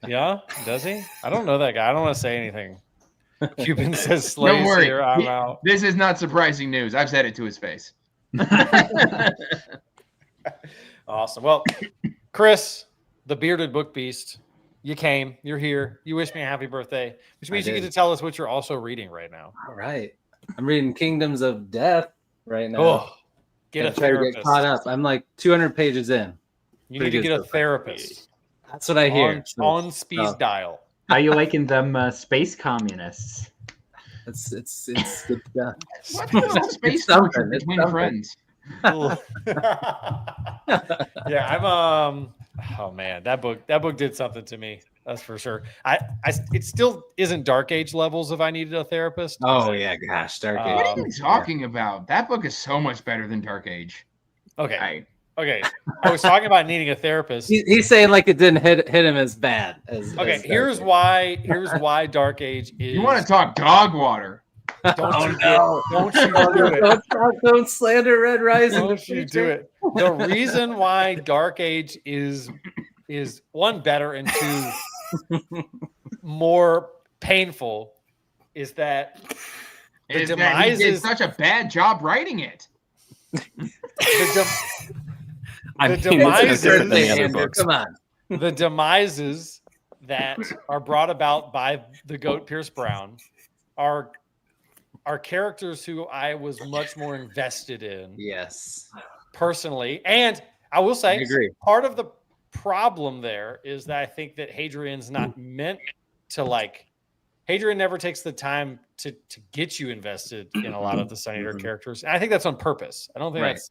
Yeah, does he? I don't know that guy. I don't want to say anything. Cuban says Slay's Don't worry. here. I'm out. This is not surprising news. I've said it to his face. Awesome. Well, Chris, the bearded book beast, you came. You're here. You wish me a happy birthday, which means you get to tell us what you're also reading right now. All right. I'm reading Kingdoms of Death right now. Oh, get a therapist. Get caught up. I'm like 200 pages in. You need to get a therapist. That's what I hear. On speed dial. How you liking them space communists? It's good stuff. What's a little space talking between friends? Yeah, I'm oh man, that book did something to me. That's for sure. It still isn't Dark Age levels if I needed a therapist. Oh yeah, gosh, Dark Age. What are you talking about? That book is so much better than Dark Age. Okay. I was talking about needing a therapist. He's saying like it didn't hit him as bad as. Here's why Dark Age is. You want to talk dog water? Don't you do it. Don't slander Red Rising. Don't you do it. The reason why Dark Age is one, better, and two, more painful is that he did such a bad job writing it. The demises that are brought about by the goat Pierce Brown are characters who I was much more invested in. Yes. Personally. And I will say part of the problem there is that I think that Hadrian's not meant to Hadrian never takes the time to get you invested in a lot of the Senator characters. And I think that's on purpose. I don't think that's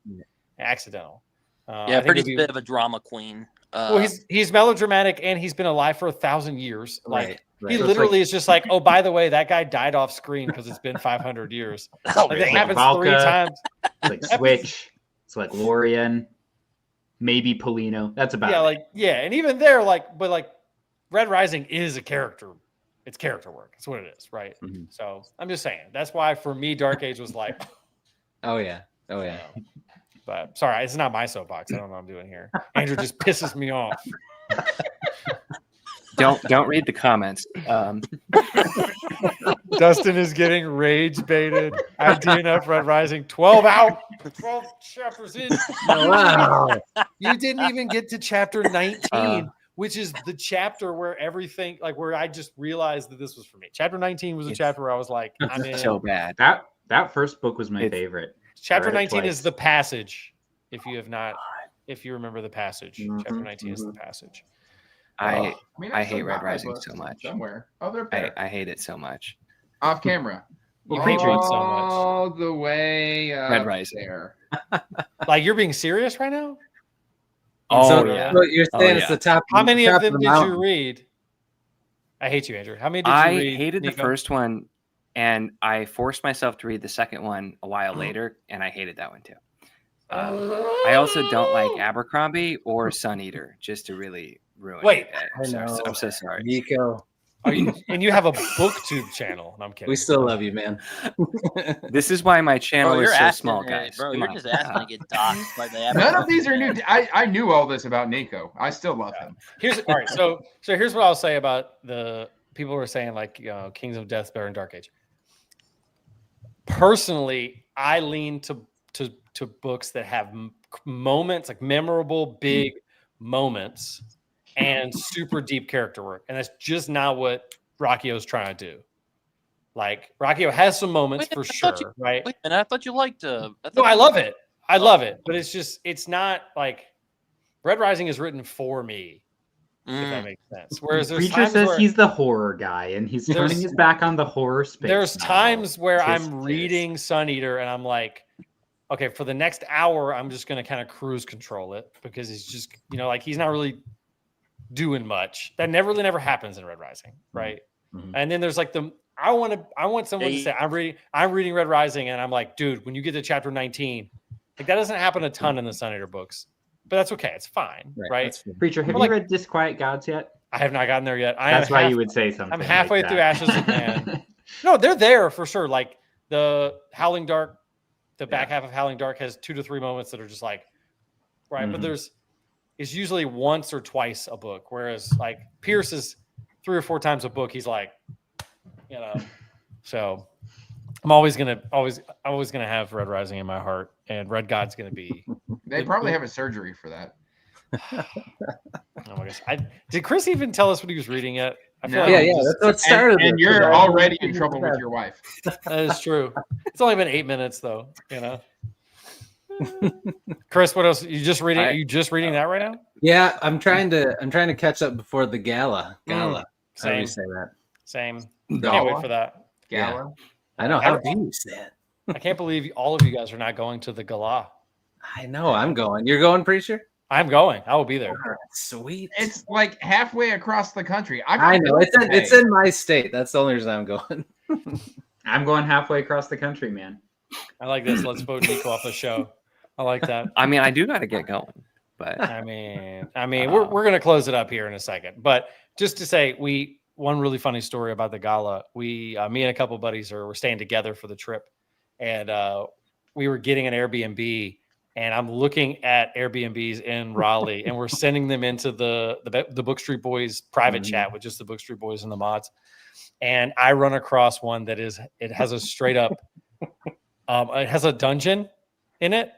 accidental. Yeah, pretty bit of a drama queen. Well, he's melodramatic and he's been alive for 1,000 years. He literally is just like, oh, by the way, that guy died off screen because it's been 500 years. It happens Valka, 3 times. It's like Switch. It's like Lorien. maybe Polino. That's about and even there, but Red Rising is a character. It's character work. It's what it is, right? Mm-hmm. So I'm just saying. That's why for me, Dark Age was like, oh yeah. But sorry, it's not my soapbox. I don't know what I'm doing here. Andrew just pisses me off. Don't read the comments. Dustin is getting rage baited. At DNF Red Rising, 12 out, 12 chapters in. Wow. You didn't even get to chapter 19, which is the chapter where everything, where I just realized that this was for me. Chapter 19 was a chapter where I was like, I'm in. So bad. That first book was my favorite. Chapter 19 is the passage. If you remember the passage, chapter 19 is the passage. I hate Red Rising so much. Somewhere. Oh, they're there. I hate it so much. Off camera. You hate it so much. All the way Red Rising. there. Like, you're being serious right now? So you're saying it's the top. How many of them did mountain. you read? I hate you, Andrew. How many did you read? I hated the first one, and I forced myself to read the second one a while later, and I hated that one too. I also don't like Abercrombie or Sun Eater, just to really ruin it. I'm so sorry. Nico. And you have a BookTube channel. No, I'm kidding. We still love you, man. This is why my channel is so small, guys. Bro, you're just asking to get doxxed by the None of these are new. I knew all this about Nico. I still love him. All right. So here's what I'll say about the people who are saying Kings of Death better than Dark Age. Personally, I lean to books that have moments, like memorable, big moments, and super deep character work. And that's just not what Rocchio's trying to do. Like, Rocchio has some moments for sure, right? And I thought you liked No, I love it. I love it. But it's not like Red Rising is written for me, if that makes sense. Whereas there's Preacher says he's the horror guy, and he's turning his back on the horror space. There's times where I'm reading Sun Eater, and I'm like, okay, for the next hour, I'm just going to kind of cruise control it because he's just, he's not really doing much. That never happens in Red Rising, right? Mm-hmm. And then there's I want someone to say, I'm reading Red Rising, and I'm like, dude, when you get to chapter 19, that doesn't happen a ton in the Sun Eater books, but that's okay. It's fine, right? Preacher, have you read Disquiet Gods yet? I have not gotten there yet. That's why you would say something. I'm halfway through Ashes of Man. No, they're there for sure. Like the Howling Dark. The back half of Howling Dark has 2 to 3 moments that are just right. Mm-hmm. But it's usually once or twice a book. Whereas Pierce is 3 or 4 times a book. He's so I'm always going to have Red Rising in my heart, and Red God's going to be. They probably have a surgery for that. Oh my gosh. Did Chris even tell us what he was reading yet? I feel that's what started. And you're already in trouble with your wife. That is true. It's only been 8 minutes, though. Chris, what else? You just reading? Are you just reading that right now? Yeah, I'm trying to catch up before the gala. Gala. Same. How do you say that? Same. Can't wait for that. Gala. Yeah. I know. How do you say it? I can't believe all of you guys are not going to the gala. I know. I'm going. You're going, Preacher? I'm going. I will be there. Oh, sweet. It's like halfway across the country. I know. It's in my state. That's the only reason I'm going. I'm going halfway across the country, man. I like this. Let's vote Nico off the show. I like that. I mean, I do got to get going, but I mean, we're gonna close it up here in a second. But just to say, one really funny story about the gala. Me and a couple of buddies were staying together for the trip, and we were getting an Airbnb. And I'm looking at Airbnbs in Raleigh, and we're sending them into the Bookstreet Boys private chat with just the Bookstreet Boys and the mods. And I run across one that it has a straight up, it has a dungeon in it.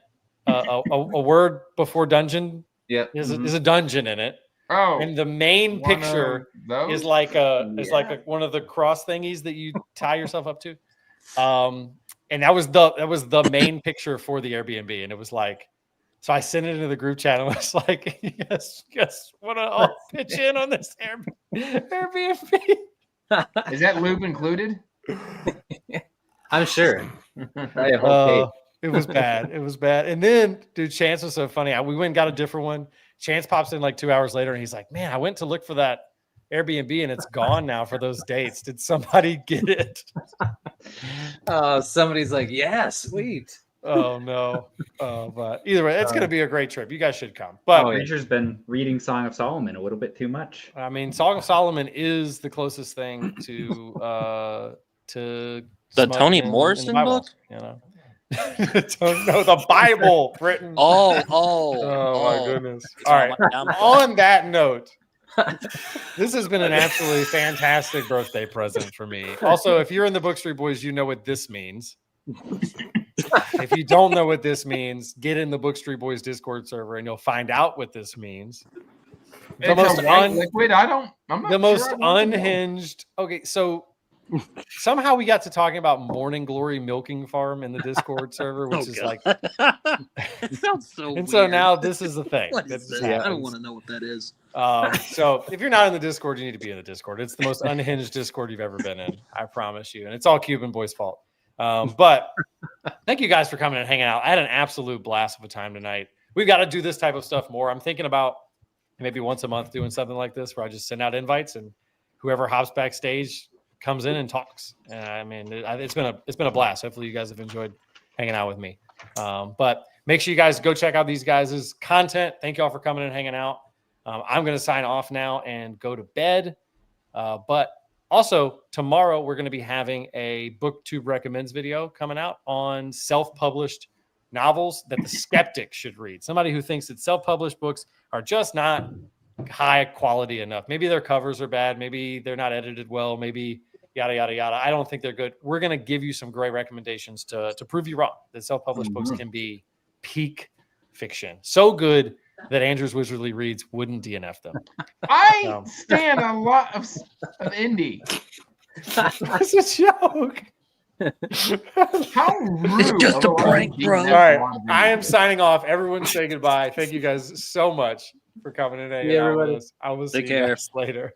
A word before dungeon is a dungeon in it. Oh, and the main picture is like one of the cross thingies that you tie yourself up to. And that was the main picture for the Airbnb. And it was so I sent it into the group chat and was like, yes, want to all pitch in on this Airbnb. Is that lube included? I'm sure. It was bad. It was bad. And then, dude, Chance was so funny. We went and got a different one. Chance pops in 2 hours later and he's like, man, I went to look for that Airbnb and it's gone now for those dates. Did somebody get it? Somebody's like, yeah, sweet. Oh no. But either way, it's going to be a great trip. You guys should come. But Preacher's been reading Song of Solomon a little bit too much. I mean, Song of Solomon is the closest thing to the Toni Morrison book. You know, no, the Bible, Britain. Oh my goodness! All right. On that note, this has been an absolutely fantastic birthday present for me. Also, if you're in the Bookstreet Boys, you know what this means. If you don't know what this means, get in the Bookstreet Boys Discord server and you'll find out what this means. The most liquid. I'm not the most unhinged. Okay, so somehow we got to talking about Morning Glory Milking Farm in the Discord server, which is like it sounds so and weird. So now this is the thing. What is that? I don't want to know what that is. So if you're not in the Discord, you need to be in the Discord. It's the most unhinged Discord you've ever been in. I promise you. And it's all Cuban Boy's fault. But thank you guys for coming and hanging out. I had an absolute blast of a time tonight. We've got to do this type of stuff more. I'm thinking about maybe once a month doing something like this where I just send out invites and whoever hops backstage comes in and talks. And I mean, it's been a blast. Hopefully you guys have enjoyed hanging out with me. But make sure you guys go check out these guys' content. Thank you all for coming and hanging out. I'm going to sign off now and go to bed. But also, tomorrow we're going to be having a BookTube Recommends video coming out on self-published novels that the skeptic should read. Somebody who thinks that self-published books are just not high quality enough. Maybe their covers are bad. Maybe they're not edited well. Maybe yada, yada, yada. I don't think they're good. We're going to give you some great recommendations to prove you wrong, that self-published books can be peak fiction. So good that Andrew's Wizardly Reads wouldn't DNF them. I stand a lot of indie. That's a joke. How rude. It's just a prank, bro. All right. I am signing off. Everyone say goodbye. Thank you guys so much for coming in. I will see you guys later.